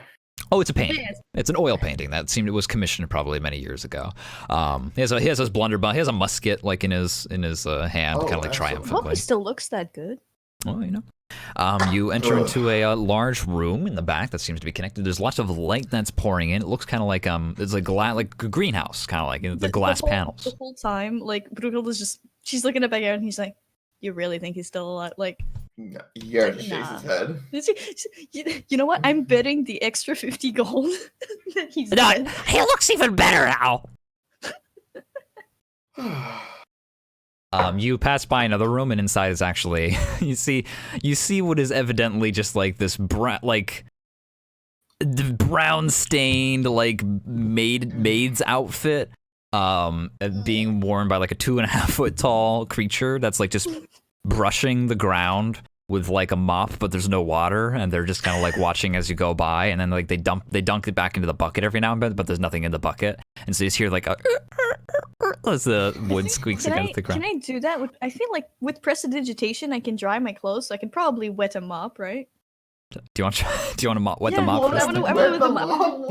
A: Oh, it's a painting. It's an oil painting that was commissioned probably many years ago. He has his blunderbuss. He has a musket like in his hand, kind of like triumphantly.
C: Hope he still looks that good.
A: Well, you enter into a large room in the back that seems to be connected. There's lots of light that's pouring in. It looks kind of like it's like like a greenhouse, kind of like the glass panels.
C: The whole time, like Brughild is just she's looking at Bagheera and he's like, "You really think he's still alive?" Like.
B: Yeah, just shakes his head.
C: You know what? I'm betting the extra 50 gold that he's dead.
A: He looks even better now. You pass by another room, and inside is actually you see what is evidently just like this brown stained like maid's outfit, being worn by like a 2.5 foot tall creature that's like just brushing the ground with like a mop, but there's no water, and they're just kind of like watching as you go by, and then like they dunk it back into the bucket every now and then, but there's nothing in the bucket, and so you just hear like as the wood squeaks against the ground.
C: Can I do that? I feel like with prestidigitation, I can dry my clothes, so I can probably wet a mop, right?
A: Do you want to wet the
C: Yeah,
A: mop?
C: well,
A: first?
C: I wanna wet the mop.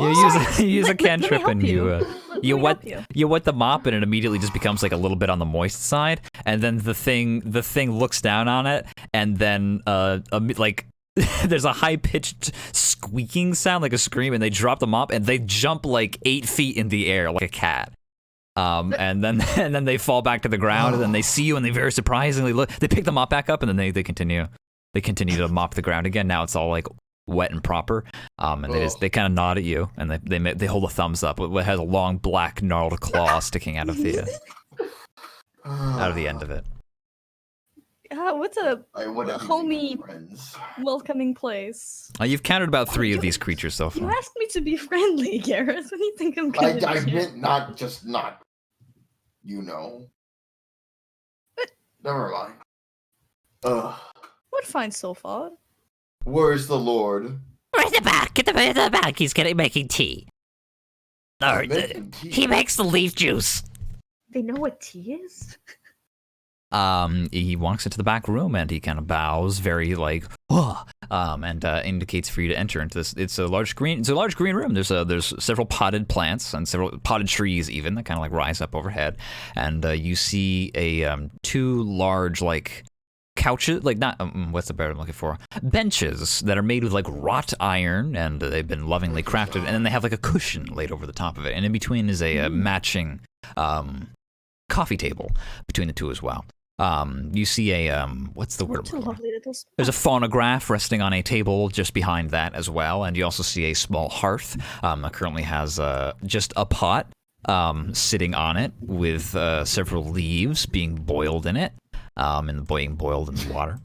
A: You use a cantrip and you
C: wet
A: wet the mop and it immediately just becomes like a little bit on the moist side, and then the thing looks down on it, and then like there's a high pitched squeaking sound like a scream, and they drop the mop and they jump like 8 feet in the air like a cat. And then they fall back to the ground, and then they see you, and they very surprisingly look. They pick the mop back up, and then they continue. They continue to mop the ground again. Now it's all like wet and proper. And they kind of nod at you, and they hold a thumbs up. It has a long black gnarled claw sticking out of the end of it.
C: What's a homey, welcoming place?
A: You've counted about 3 of these creatures so far.
C: You asked me to be friendly, Gareth. What do you think I'm gonna do?
B: I meant not. You know.
C: But,
B: never mind.
C: What fine so far?
B: Where's the Lord?
D: Where's the back? Get the back. He's making tea. He makes the leaf juice.
C: They know what tea is?
A: He walks into the back room and he kind of bows very like, and indicates for you to enter into this. It's a large green room. There's several potted plants and several potted trees even that kind of like rise up overhead, and you see a 2 large like couches, like not what's the better I'm looking for? Benches that are made with like wrought iron, and they've been lovingly crafted, and then they have like a cushion laid over the top of it, and in between is a matching coffee table between the 2 as well. You see a what's the word? There's a phonograph resting on a table just behind that as well, and you also see a small hearth that currently has just a pot sitting on it with several leaves being boiled in it, and being boiled in the water.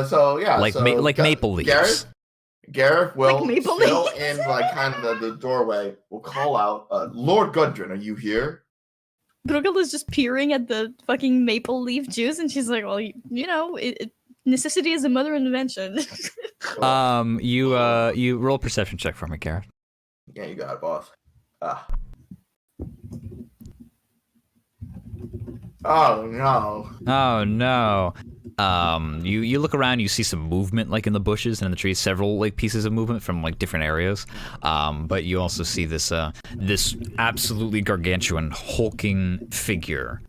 B: So yeah,
A: like maple leaves.
B: Gareth will
C: Like
B: still in like kind of the doorway. Will call out, Lord Gudrun, are you here?
C: Brugel is just peering at the fucking maple leaf juice, and she's like, well, necessity is a mother of invention.
A: You roll a perception check for me, Gareth.
B: Yeah, you got it, boss. Oh no.
A: Oh no. You look around, you see some movement like in the bushes and in the trees, several like pieces of movement from like different areas. But you also see this absolutely gargantuan hulking figure,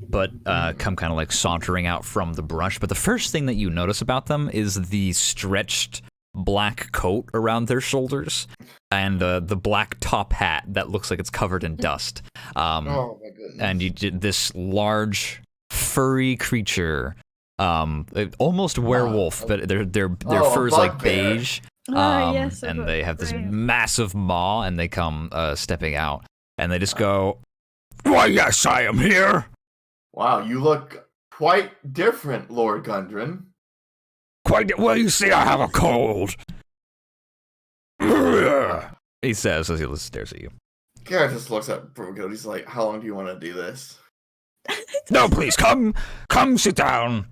A: but come kind of like sauntering out from the brush. But the first thing that you notice about them is the stretched black coat around their shoulders and the black top hat that looks like it's covered in dust.
B: Oh my goodness.
A: And you did this large furry creature, almost werewolf, but their fur is like beige.
C: Yes,
A: and they have this massive maw, and they come stepping out, and they just go, "Why, yes, I am here."
B: Wow, you look quite different, Lord Gundren.
A: Well, you see, I have a cold. He says as he stares at you.
B: Garrett just looks at Brugel. He's like, how long do you want to do this?
A: No, please, come sit down.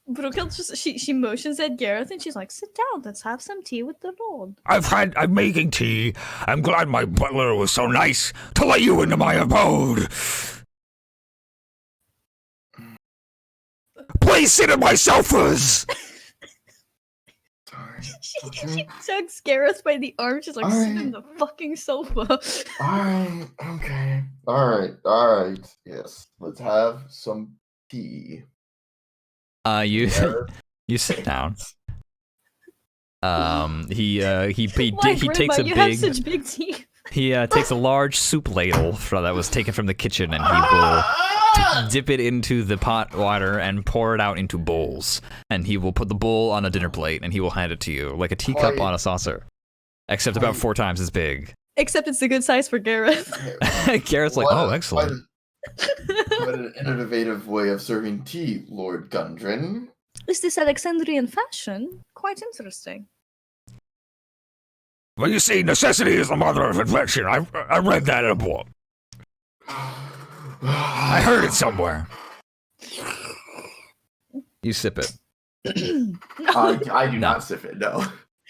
C: Brugel just she motions at Gareth, and she's like, sit down, let's have some tea with the Lord.
A: I'm making tea. I'm glad my butler was so nice to let you into my abode. Please sit at my sofas.
C: She tugs Gareth by the arm. She's like, sit in the fucking sofa.
B: Alright, okay. Alright. Yes, let's have some tea.
A: You sit down. He takes a
C: you
A: big.
C: have such big teeth.
A: He takes a large soup ladle that was taken from the kitchen, and he will dip it into the pot water and pour it out into bowls. And he will put the bowl on a dinner plate, and he will hand it to you like a teacup on a saucer, except about 4 times as big.
C: Except it's a good size for Gareth.
A: Gareth's like, oh, excellent.
B: What an innovative way of serving tea, Lord Gundren.
C: Is this Alexandrian fashion? Quite interesting.
A: Well, you see, necessity is the mother of invention. I read that in a book. I heard it somewhere. You sip it.
B: I do not sip it, no.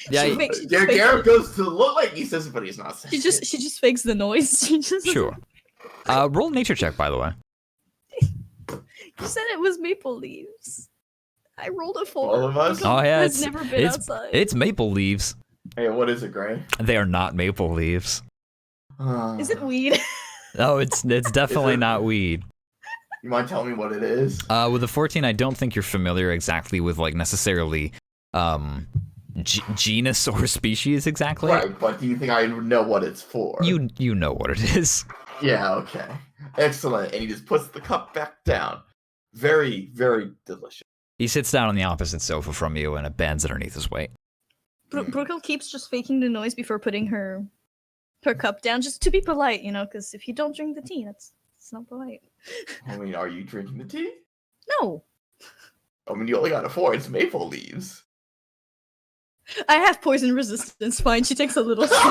A: Yeah,
B: Gareth goes to look like he says it, but he's not sipping it.
C: She just fakes the noise.
A: Sure. Roll a nature check, by the way.
C: You said it was maple leaves. I rolled a 4.
B: All of us?
A: Oh yeah,
C: Has never been outside.
A: it's maple leaves.
B: Hey, what is it, Gray?
A: They are not maple leaves.
C: Is it weed?
A: No, it's definitely not weed.
B: You mind telling me what it is?
A: With a 14, I don't think you're familiar exactly with like necessarily genus or species exactly.
B: Right, but do you think I know what it's for?
A: You know what it is.
B: Yeah, okay. Excellent. And he just puts the cup back down. Very, very delicious.
A: He sits down on the opposite sofa from you and it bends underneath his weight.
C: Brookel keeps just faking the noise before putting her cup down, just to be polite, you know, because if you don't drink the tea, it's not polite.
B: I mean, are you drinking the tea?
C: No.
B: I mean, you only got a 4. It's maple leaves.
C: I have poison resistance. Fine, she takes a little sip.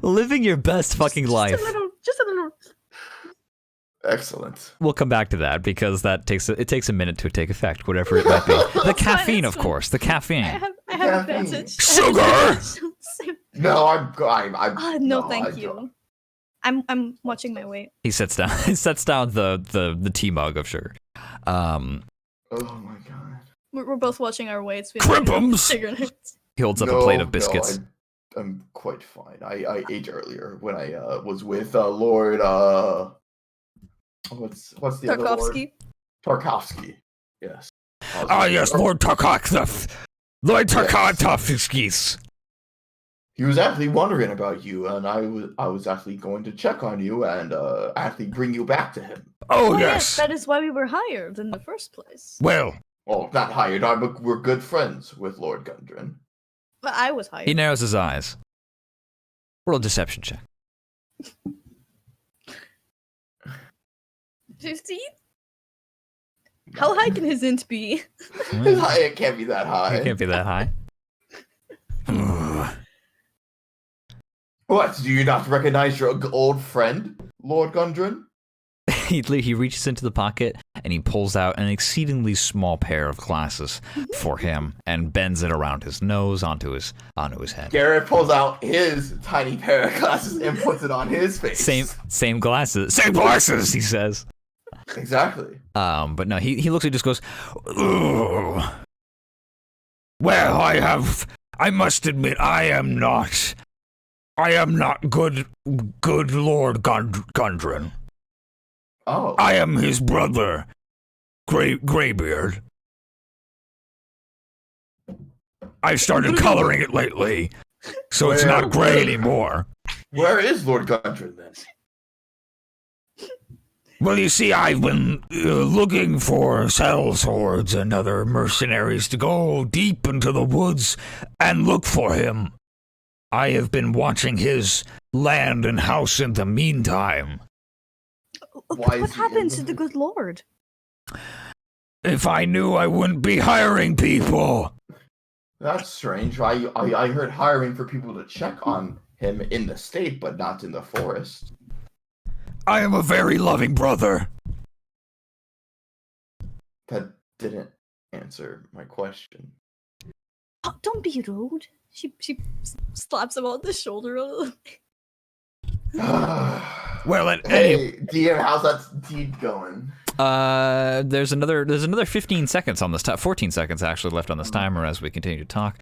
A: Living your best fucking life.
C: Just a little.
B: Excellent.
A: We'll come back to that because it takes a minute to take effect, whatever it might be. The caffeine, of course. The caffeine.
C: I have
B: Caffeine.
C: advantage.
A: Sugar!
B: No, I'm
C: no, thank you. I'm watching my weight.
A: He sets down. He sets down the tea mug of sugar.
B: Oh my god.
C: We're both watching our weights.
A: Crimpums! He holds up a plate of biscuits.
B: I'm quite fine. I ate earlier when I was with Lord what's the other Lord? Tarkovsky. Yes.
A: Yes, Lord Tarkovsky. Lord Tarkovsky.
B: He was actually wondering about you, and I was actually going to check on you and actually bring you back to him.
A: Oh yes.
C: That is why we were hired in the first place.
A: Well,
B: not hired. We're good friends with Lord Gundren.
C: But I was hired.
A: he narrows his eyes. Roll a deception check.
C: 15? How high can his int be?
B: It can't be that high.
A: It can't be that high.
B: What? Do you not recognize your old friend, Lord Gundren?
A: He reaches into the pocket and he pulls out an exceedingly small pair of glasses for him and bends it around his nose onto his head.
B: Garrett pulls out his tiny pair of glasses and puts it on his face.
A: Same glasses. Same glasses, he says.
B: Exactly.
A: But no, he looks and just goes, "Ugh. Well, I must admit, I am not good Lord Gundren.
B: Oh.
A: I am his brother, Greybeard. I've started coloring it lately, so it's not gray anymore.
B: Where is Lord Gundren then?
A: Well, you see, I've been looking for sellswords and other mercenaries to go deep into the woods and look for him. I have been watching his land and house in the meantime.
C: What happened to the good lord?
A: If I knew, I wouldn't be hiring people.
B: That's strange. I heard hiring for people to check on him in the state, but not in the forest.
A: I am a very loving brother.
B: That didn't answer my question.
C: Oh, don't be rude. She slaps him on the shoulder a little.
A: Well,
B: hey, DM, how's that deed going?
A: There's another 15 seconds on this 14 seconds actually left on this timer as we continue to talk.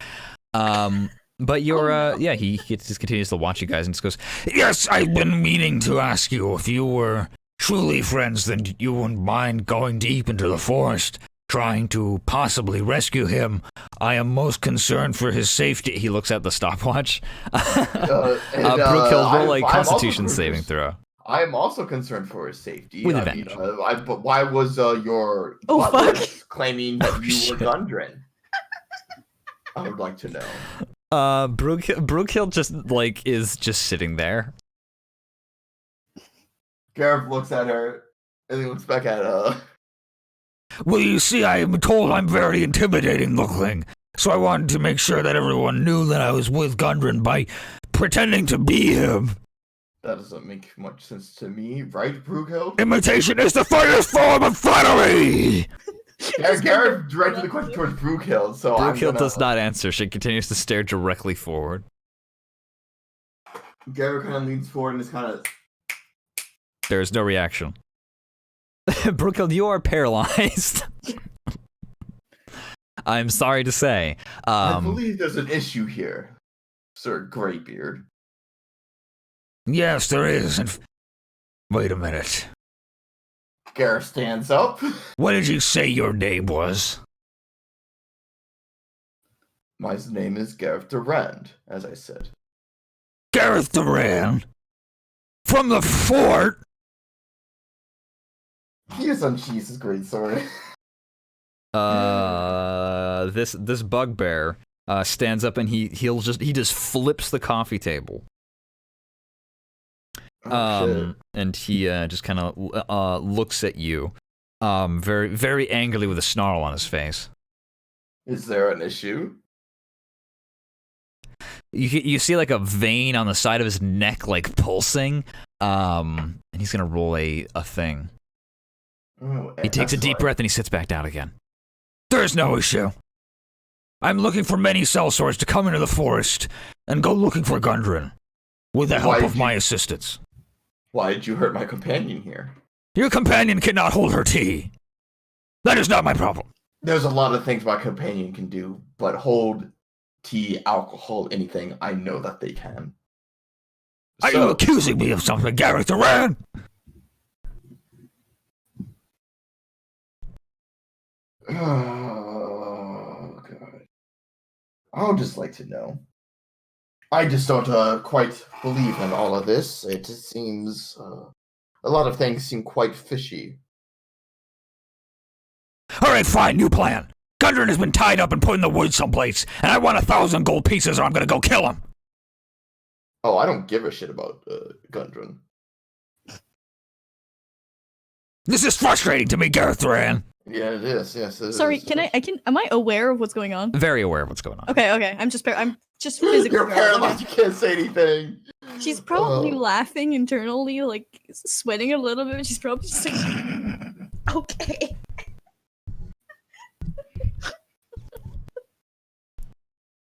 A: But you're he just continues to watch you guys and just goes, "Yes, I've been meaning to ask you if you were truly friends, then you wouldn't mind going deep into the forest, trying to possibly rescue him. I am most concerned for his safety." He looks at the stopwatch. Brookhill, roll a Constitution saving throw.
B: I am also concerned for his safety.
A: With advantage.
B: But why was your claiming that you were Gundren? I would like to know.
A: Brookhill just is just sitting there.
B: Gareth looks at her and he looks back at
A: Well, you see, I am told I'm very intimidating looking, so I wanted to make sure that everyone knew that I was with Gundren by pretending to be him.
B: That doesn't make much sense to me, right, Brookhill?
A: Imitation is the finest form of flattery!
B: Gareth directed the question towards Brookhill, so
A: Brookhill does not answer. She continues to stare directly forward.
B: Gareth kind of leans forward and is kind of...
A: There is no reaction. Brookhill, you are paralyzed. I'm sorry to say.
B: I believe there's an issue here, Sir Greybeard.
E: Yes, there is. And wait a minute.
B: Gareth stands up.
E: What did you say your name was?
B: My name is Gareth Durand, as I said.
E: Gareth Duran? From the fort?
B: He just unsheathes his greatsword.
A: This bugbear stands up and he just flips the coffee table. And he just kind of looks at you, very very angrily with a snarl on his face.
B: Is there an issue?
A: You see like a vein on the side of his neck like pulsing, and he's gonna roll a thing.
B: Oh,
A: He takes a deep breath and he sits back down again.
E: There's no issue. I'm looking for many sellswords to come into the forest and go looking for Gundren, with the help of my assistants.
B: Why did you hurt my companion here?
E: Your companion cannot hold her tea. That is not my problem.
B: There's a lot of things my companion can do, but hold tea, alcohol, anything, I know that they can.
E: Are you accusing me of something, Gareth Duran?
B: Oh, God. I would just like to know. I just don't quite believe in all of this. It just seems... a lot of things seem quite fishy.
E: Alright, fine, new plan. Gundren has been tied up and put in the woods someplace, and I want 1,000 gold pieces or I'm gonna go kill him.
B: Oh, I don't give a shit about Gundren.
E: This is frustrating to me, Gareth Duran.
B: Yeah, it is. Yes.
C: Sorry, am I aware of what's going on?
A: Very aware of what's going on.
C: Okay. I'm just physically.
B: You're paralyzed. You can't say anything.
C: She's probably laughing internally, like sweating a little bit. She's probably just like, okay.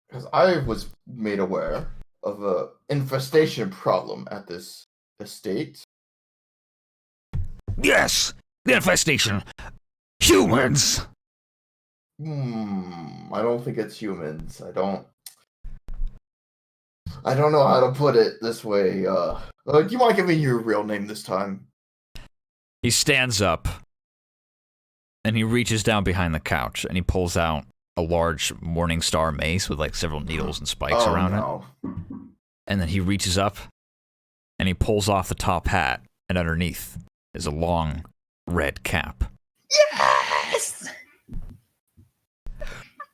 B: Because I was made aware of a infestation problem at this estate.
E: Yes, the infestation. Humans.
B: I don't think it's humans. I don't know how to put it this way. Do you mind giving me your real name this time?
A: He stands up and he reaches down behind the couch and he pulls out a large Morning Star mace with like several needles and spikes around it. And then he reaches up and he pulls off the top hat, and underneath is a long red cap.
C: Yes!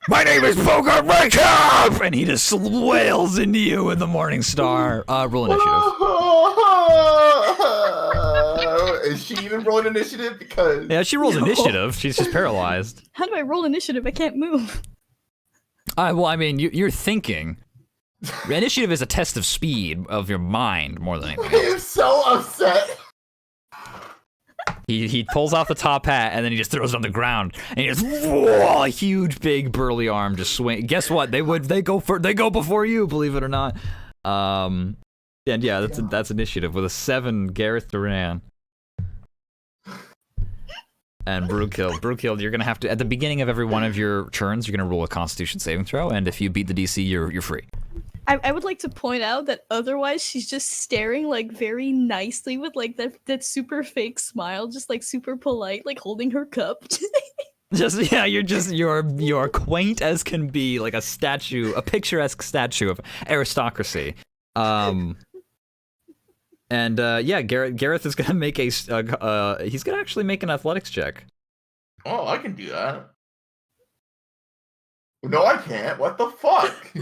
E: My name is Bogart Raycap!
A: And he just wails into you with the Morning Star. Roll initiative.
B: Is she even rolling initiative? Because
A: Yeah, she rolls initiative. She's just paralyzed.
C: How do I roll initiative? I can't move.
A: Well, I mean, you're thinking. Initiative is a test of speed of your mind more than anything else.
B: I'm so upset.
A: He pulls off the top hat and then he just throws it on the ground and he just a huge big burly arm just swing. Guess what? They go before you, believe it or not. And yeah, that's initiative with a 7. Gareth Duran and Brookhill, you're gonna have to at the beginning of every one of your turns, you're gonna roll a Constitution saving throw, and if you beat the DC, you're free.
C: I would like to point out that otherwise she's just staring like very nicely with like that super fake smile, just like super polite, like holding her cup.
A: You're quaint as can be, like a picturesque statue of aristocracy. And Gareth is gonna make he's gonna actually make an athletics check.
B: Oh, I can do that. No, I can't. What the fuck?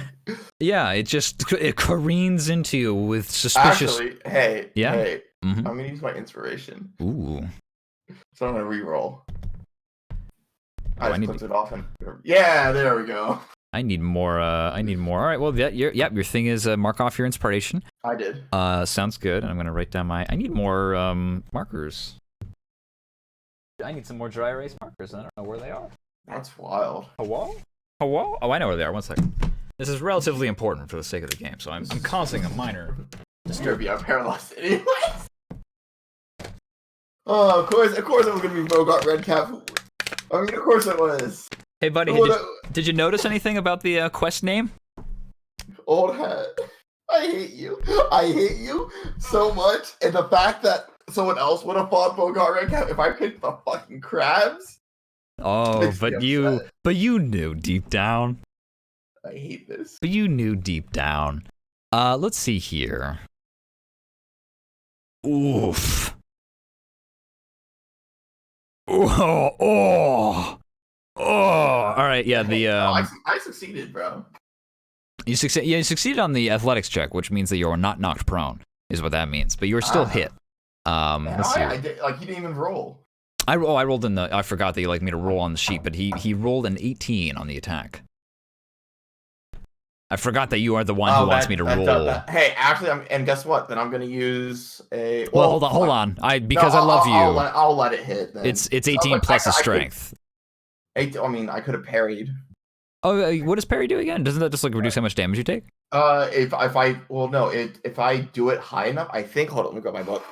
A: Yeah, it careens into you with suspicious.
B: Actually, hey,
A: Mm-hmm.
B: I'm gonna use my inspiration.
A: Ooh.
B: So I'm gonna re-roll. I
A: I
B: just clicked it off and yeah, there we go.
A: I need more. All right. Well, your thing is mark off your inspiration.
B: I did.
A: Sounds good. I'm gonna write down I need more markers. I need some more dry erase markers. I don't know where they are.
B: That's wild.
A: Hello? Oh, I know where they are. 1 second. This is relatively important for the sake of the game, so I'm causing a minor
B: Disturbia, I'm paralyzed anyways. Oh, of course it was gonna be Bogart Redcap. I mean, of course it was.
A: Hey, buddy, did you notice anything about the quest name?
B: Old hat. I hate you. I hate you so much. And the fact that someone else would have fought Bogart Redcap if I picked the fucking crabs.
A: Oh, but you knew deep down.
B: I hate this.
A: But you knew deep down. Let's see here. Oof. Oh. All right, yeah,
B: I succeeded, bro.
A: You succeeded on the athletics check, which means that you're not knocked prone, is what that means. But you were still hit. Let's see.
B: I did, he didn't even roll.
A: I rolled in the. I forgot that you like me to roll on the sheet, but he rolled an 18 on the attack. I forgot that you are the one who wants me to roll.
B: Hey, actually, and guess what? Then I'm gonna use a.
A: Well, hold on. I love you.
B: I'll let it hit. Then.
A: It's 18 plus a strength.
B: I mean, I could have parried.
A: Oh, what does parry do again? Doesn't that just reduce how much damage you take?
B: If I do it high enough, I think. Hold on, let me grab my book.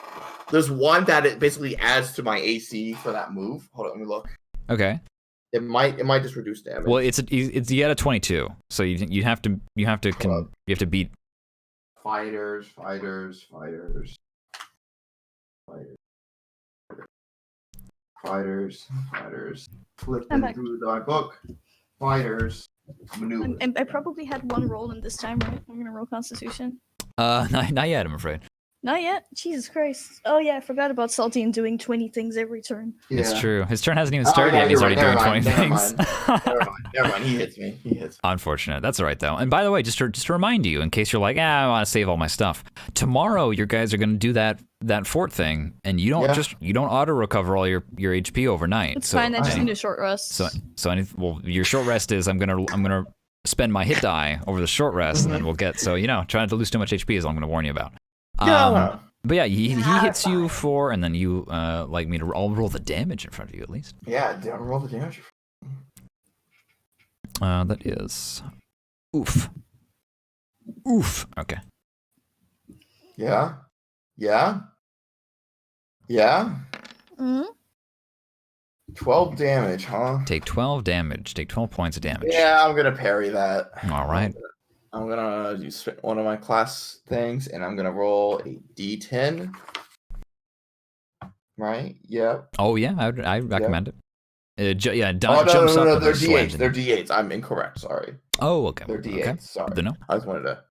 B: There's one that it basically adds to my AC for that move. Hold on, let me look.
A: Okay.
B: It might just reduce damage.
A: Well, it's you had a 22, so you have to beat.
B: Fighters. Flipping through my book. Fighters. Maneuver.
C: I probably had one roll in this time, right? I'm gonna roll Constitution.
A: Not yet, I'm afraid.
C: Not yet? Jesus Christ. Oh yeah, I forgot about Saltine doing 20 things every turn.
B: Yeah.
A: It's true. His turn hasn't even started yet, and he's already doing 20 things.
B: Never mind. He hits me.
A: Unfortunate. That's all right, though. And by the way, just to remind you, in case you're like, I want to save all my stuff, tomorrow your guys are going to do that fort thing, and you don't you don't auto recover all your HP overnight.
C: It's fine. I just need a short rest.
A: Your short rest is I'm gonna spend my hit die over the short rest, and then we'll get try not to lose too much HP is all I'm going to warn you about. But yeah, he hits you for, and then you like me to. I'll roll the damage in front of you at least.
B: Yeah, I'll roll the damage.
A: That is, oof. Okay.
B: Yeah.
C: Mm-hmm.
B: 12 damage, huh?
A: Take 12 damage. Take 12 points of damage.
B: Yeah, I'm gonna parry that.
A: All right.
B: I'm gonna use one of my class things, and I'm gonna roll a D10. Right? Yep.
A: Oh yeah, I recommend it.
B: No,
A: jumps up.
B: they're D8s. They're D8s. I'm incorrect. Sorry.
A: Oh, okay.
B: They're D8s.
A: Okay.
B: Sorry.
A: Good to know.
B: I just wanted to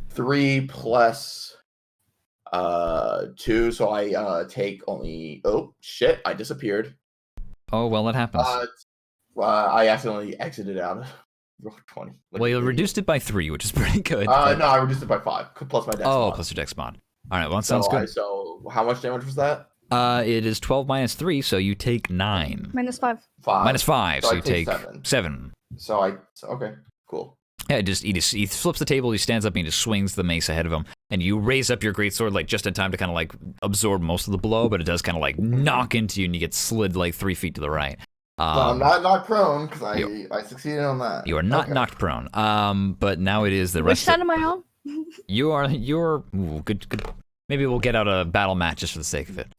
B: 3 plus 2, so I take only. Oh shit! I disappeared.
A: Oh well, that happens.
B: I accidentally exited out of roll 20.
A: Well, you reduced it by 3, which is pretty good.
B: No, I reduced it by 5 plus my dex.
A: Plus your dex mod. All right, well that sounds good.
B: So how much damage was that?
A: It is 12 minus 3, so you take 9.
C: -5.
B: 5.
A: Minus 5, so you take
B: 7.
A: 7.
B: Okay, cool.
A: Yeah, he flips the table, he stands up, and he just swings the mace ahead of him, and you raise up your greatsword just in time to kind of absorb most of the blow, but it does kind of knock into you, and you get slid 3 feet to the right.
B: I'm not knocked prone because I succeeded on that.
A: You are not knocked prone. But now it is the rest.
C: Which side am I on?
A: You're good. Maybe we'll get out a battle match just for the sake of it.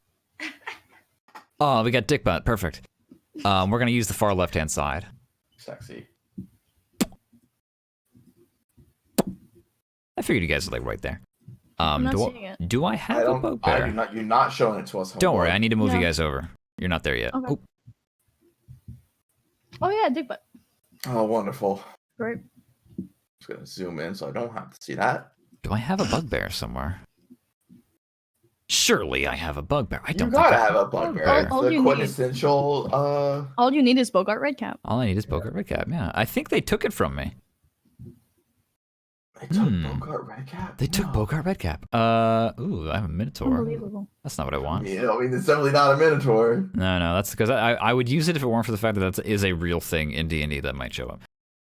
A: Oh, we got dick butt. Perfect. We're gonna use the far left-hand side.
B: Sexy.
A: I figured you guys were right there.
C: I'm not seeing it.
A: Do I have a bugbear?
B: You're not showing it to us.
A: Don't worry, I need to move you guys over. You're not there yet.
C: Okay. Oh yeah, dick butt.
B: Oh, wonderful.
C: Great.
B: Just gonna zoom in so I don't have to see that.
A: Do I have a bugbear somewhere? Surely I have a bugbear. I don't.
B: You gotta have a bugbear. It's
C: all
B: the
C: you
B: quintessential.
C: All you need is Bogart Redcap.
A: All I need is Bogart Redcap. Yeah, I think they took it from me.
B: They took Bogart Redcap.
A: They took Bogart Redcap. Ooh, I have a Minotaur.
C: Unbelievable.
A: That's not what I want.
B: Yeah, I mean it's definitely not a Minotaur.
A: No, that's because I would use it if it weren't for the fact that that is a real thing in D&D that might show up.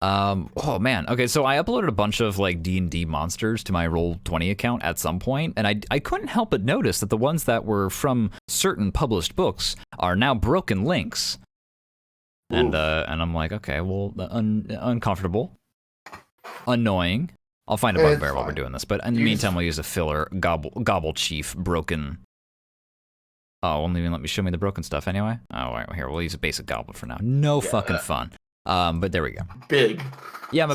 A: Oh man. Okay, so I uploaded a bunch of D&D monsters to my Roll20 account at some point, and I couldn't help but notice that the ones that were from certain published books are now broken links. And I'm like, okay, well, uncomfortable, annoying. I'll find a bugbear while we're doing this, but in the meantime, we'll use a filler Gobble Chief broken Oh, won't even let me show me the broken stuff anyway. Oh, all right, well, here, we'll use a basic goblin for now. No fucking fun. But there we go.
B: Big.
A: Yeah,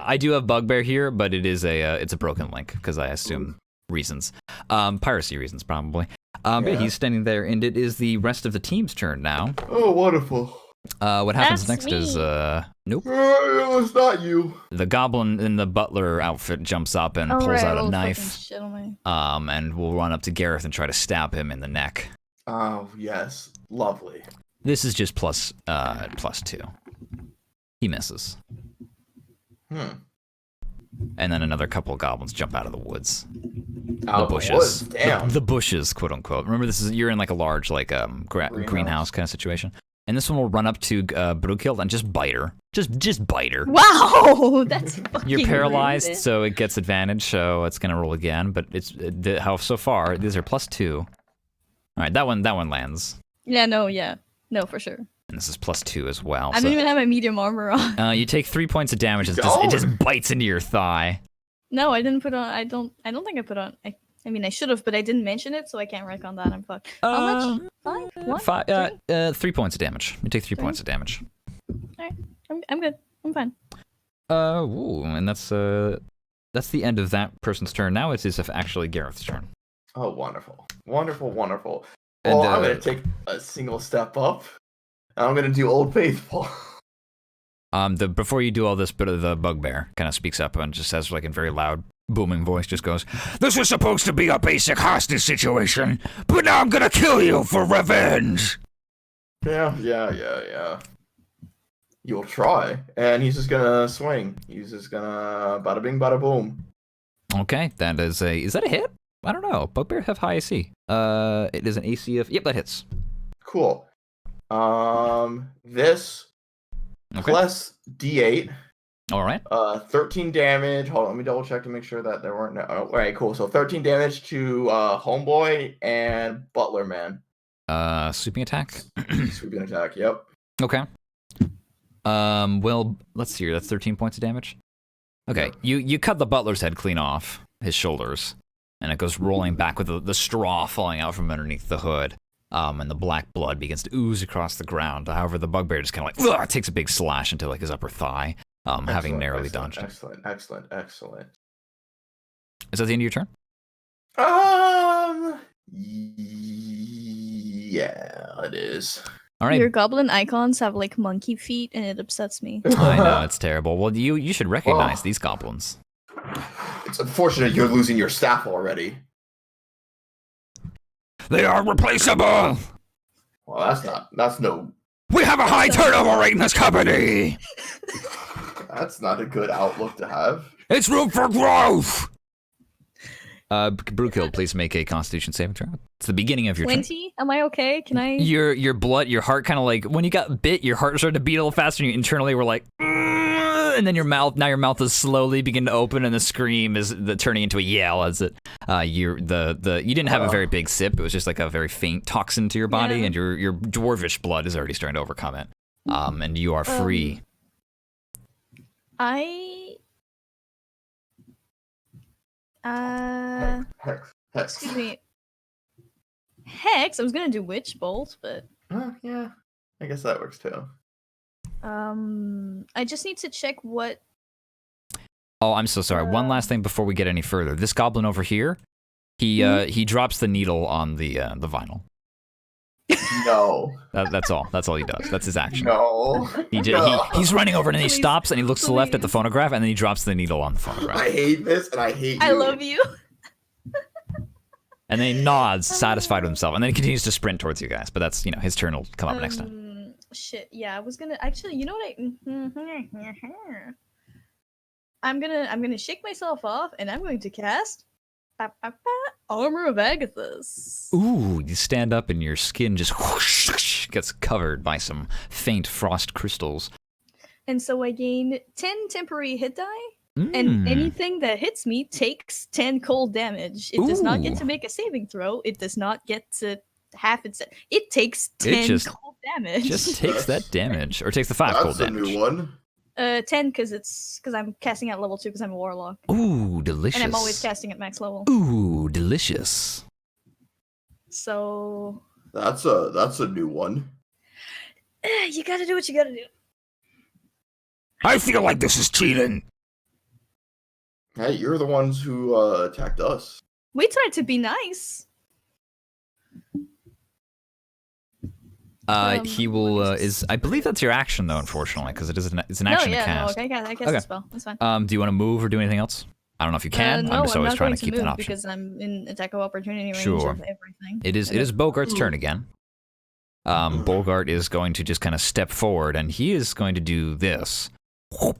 A: I do have bugbear here, but it is it's a broken link because I assume reasons, piracy reasons probably. But he's standing there, and it is the rest of the team's turn now.
B: Oh, wonderful.
A: What happens
C: That's
A: next is nope.
B: It's not you.
A: The goblin in the butler outfit jumps up and pulls out a knife. And will run up to Gareth and try to stab him in the neck.
B: Oh yes, lovely.
A: This is just plus 2. He misses. And then another couple of goblins jump out of the woods.
B: Out
A: the bushes.
B: The woods. Damn.
A: The bushes, quote unquote. Remember, you're in like a large greenhouse kind of situation. And this one will run up to Brughild and just bite her. Just bite her.
C: Wow, that's fucking
A: You're paralyzed,
C: rude.
A: so it gets advantage. So it's gonna roll again. But how so far these are plus 2. All right, that one lands.
C: Yeah, no, for sure.
A: And this is plus 2 as well.
C: I don't even have my medium armor on.
A: You take 3 points of damage. It just bites into your thigh.
C: No, I didn't put on. I don't think I put on. I mean, I should have, but I didn't mention it, so I can't rank on that. I'm fucked. How much? 5?
A: 3 points of damage. You take 3 points of damage.
C: Alright, I'm good. I'm fine.
A: And that's the end of that person's turn. Now it is actually Gareth's turn.
B: Oh, wonderful. Wonderful, wonderful.
A: And,
B: Well, I'm going to take a single step up. And I'm going to do Old Faithful.
A: Before you do all this, bit of the bugbear kind of speaks up and just says, like in very loud, booming voice, just goes,
E: This was supposed to be a basic hostage situation, but now I'm gonna kill you for revenge.
B: Yeah. You'll try. And he's just going to swing. He's just going to bada bing, bada boom.
A: Okay, is that a hit? I don't know. Bugbear have high AC. It is an AC of, yep, that hits.
B: Cool. This plus D8.
A: All right.
B: 13 damage. Hold on, let me double check to make sure that there weren't. All right, cool. So 13 damage to Homeboy and Butler Man.
A: Sweeping attack.
B: Sweeping attack. Yep.
A: Okay. Well, let's see here. That's 13 points of damage. Okay, you cut the butler's head clean off his shoulders, and it goes rolling back with the straw falling out from underneath the hood. And the black blood begins to ooze across the ground. However, the bugbear just kind of like takes a big slash into like his upper thigh, having narrowly dodged.
B: Excellent.
A: Is that the end of your turn?
B: Yeah, it is.
A: All right.
C: Your goblin icons have like monkey feet, and it upsets me.
A: I know, it's terrible. Well, you should recognize these goblins.
B: It's unfortunate you're losing your staff already.
E: They are replaceable.
B: Well, that's no.
E: We have a high turnover rate in this company.
B: That's not a good outlook to have.
E: It's room for growth.
A: Brughild, please make a Constitution saving throw. It's the beginning of your
C: 20? Am I okay? Can I?
A: Your heart kind of like, when you got bit, your heart started to beat a little faster, and you internally were like, and then your mouth is slowly begin to open, and the scream is turning into a yell as it, you didn't have a very big sip, it was just like a very faint toxin to your body, and your dwarvish blood is already starting to overcome it. And you are free.
B: Hex.
C: Excuse me. Hex? I was gonna do Witch Bolt, but...
B: Yeah. I guess that works too.
C: I just need to check what...
A: Oh, I'm so sorry. One last thing before we get any further. This goblin over here, he drops the needle on the vinyl.
B: No.
A: That's all. That's all he does. That's his action.
B: No.
A: He's running over and then he stops and he looks to the left at the phonograph and then he drops the needle on the phonograph.
B: I hate this and I hate you.
C: I love you.
A: And then he nods, satisfied with himself, and then he continues to sprint towards you guys. But that's, his turn will come up next time.
C: Shit. Yeah, I was gonna actually. You know what I'm gonna shake myself off, and I'm going to cast Armor of Agathis.
A: Ooh, you stand up and your skin just whoosh, gets covered by some faint frost crystals.
C: And so I gain 10 temporary hit die, and anything that hits me takes 10 cold damage. It does not get to make a saving throw. It does not get to half its... It takes 10 cold damage.
A: Just takes that damage. Or takes the 5 cold damage.
B: That's a new one.
C: 10 because I'm casting at level 2 because I'm a warlock.
A: Ooh, delicious.
C: And I'm always casting at max level.
A: Ooh, delicious.
C: So
B: That's a new one.
C: You gotta do what you gotta do.
E: I feel like this is cheating.
B: Hey, you're the ones who attacked us.
C: We tried to be nice.
A: He will I believe that's your action though, unfortunately, because it's an action to cast.
C: No, I cast a spell. That's fine.
A: Do you want to move or do anything else? I don't know if you can.
C: No,
A: I'm just always
C: not
A: trying
C: going
A: to keep that
C: move
A: option.
C: because I'm in attack of opportunity range
A: Sure.
C: of everything.
A: It is Bogart's turn again. Bogart is going to just kind of step forward, and he is going to do this.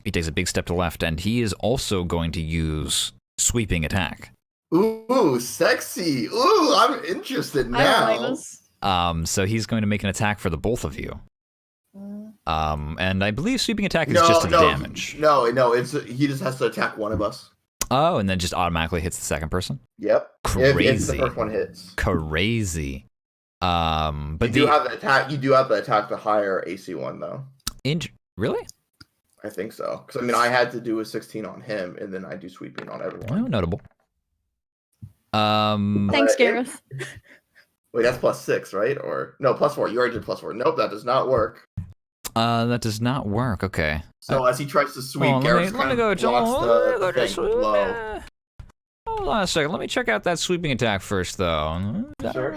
A: He takes a big step to the left, and he is also going to use sweeping attack.
B: Ooh, sexy. Ooh, I'm interested now.
C: I don't like this.
A: So he's going to make an attack for the both of you. And I believe sweeping attack is just a damage.
B: No, he just has to attack one of us.
A: Oh, and then just automatically hits the second person?
B: Yep.
A: Crazy.
B: If the first one hits.
A: Crazy. But
B: you do have to attack the higher AC one though.
A: Really?
B: I think so. Because I had to do a 16 on him, and then I do sweeping on everyone.
A: Oh, notable.
C: Thanks, Gareth.
B: Wait, that's +6, right? Or no, +4. You already did +4. Nope, that does not work.
A: That does not work. Okay.
B: So as he tries to sweep,
A: Gareth
B: let me go, Joan.
A: Hold on a second. Let me check out that sweeping attack first, though.
B: Sure.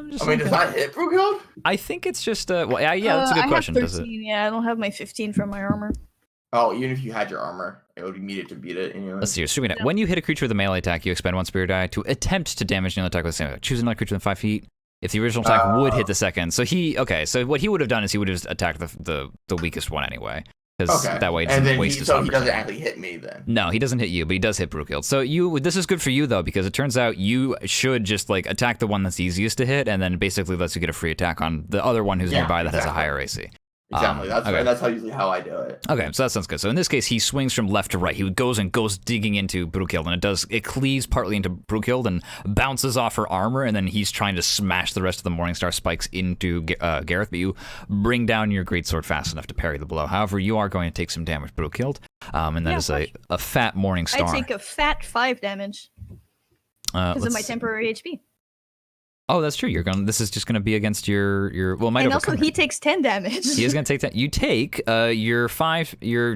B: Does that hit Brughild?
A: I think it's just yeah, that's a good question.
C: I have 13, does it? Yeah, I don't have my 15 from my armor.
B: Oh, even if you had your armor, it would be needed to beat it anyway.
A: Let's see. Sweeping attack. When you hit a creature with a melee attack, you expend 1 spirit die to attempt to damage another attack with the same attack. Choose another creature within 5 feet. If the original attack would hit the second, so what he would have done is he would have just attacked the weakest one anyway, because that way it doesn't waste his numbers.
B: He doesn't actually hit me then.
A: No, he doesn't hit you, but he does hit Brughild. So this is good for you though, because it turns out you should just like attack the one that's easiest to hit, and then basically lets you get a free attack on the other one who's nearby that has a higher AC.
B: Exactly. That's usually how I do it.
A: Okay, so that sounds good. So in this case, he swings from left to right. He goes digging into Brughild, and it cleaves partly into Brughild and bounces off her armor, and then he's trying to smash the rest of the Morningstar spikes into Gareth, but you bring down your greatsword fast enough to parry the blow. However, you are going to take some damage, Brughild, and that is a fat Morningstar.
C: I take a fat 5 damage because of my temporary HP.
A: Oh, that's true. This is just gonna be against your
C: and also he takes 10 damage.
A: He is gonna take that. You take your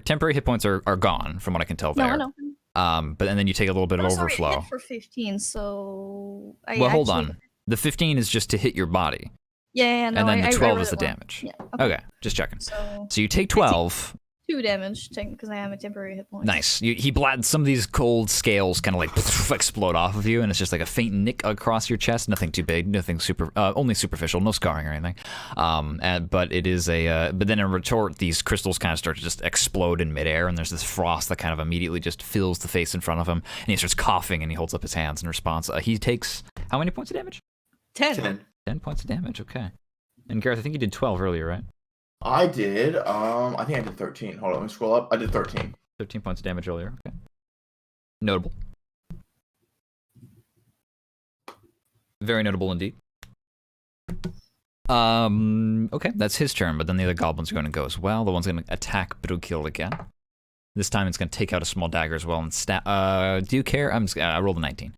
A: temporary hit points are gone from what I can tell there.
C: No.
A: But then you take a little bit of overflow.
C: Hit for 15, so
A: hold on. The 15 is just to hit your body.
C: Yeah, no,
A: and then the 12 is the damage.
C: Yeah.
A: Okay, just checking. So you take 12.
C: 2 damage because I have a temporary hit point.
A: Nice. Some of these cold scales kind of like explode off of you, and it's just like a faint nick across your chest. Nothing too big, nothing only superficial, no scarring or anything. But it is but then in retort, these crystals kind of start to just explode in midair, and there's this frost that kind of immediately just fills the face in front of him, and he starts coughing, and he holds up his hands in response. He takes how many points of damage?
C: 10.
A: 10 points of damage. Okay. And Gareth, I think you did 12 earlier, right?
B: I did. I think I did 13. Hold on, let me scroll up. I did 13.
A: 13 points of damage earlier. Okay. Notable. Very notable indeed. Okay, that's his turn, but then the other goblins are going to go as well. The one's going to attack Brughild again. This time it's going to take out a small dagger as well and do you care? I rolled a 19.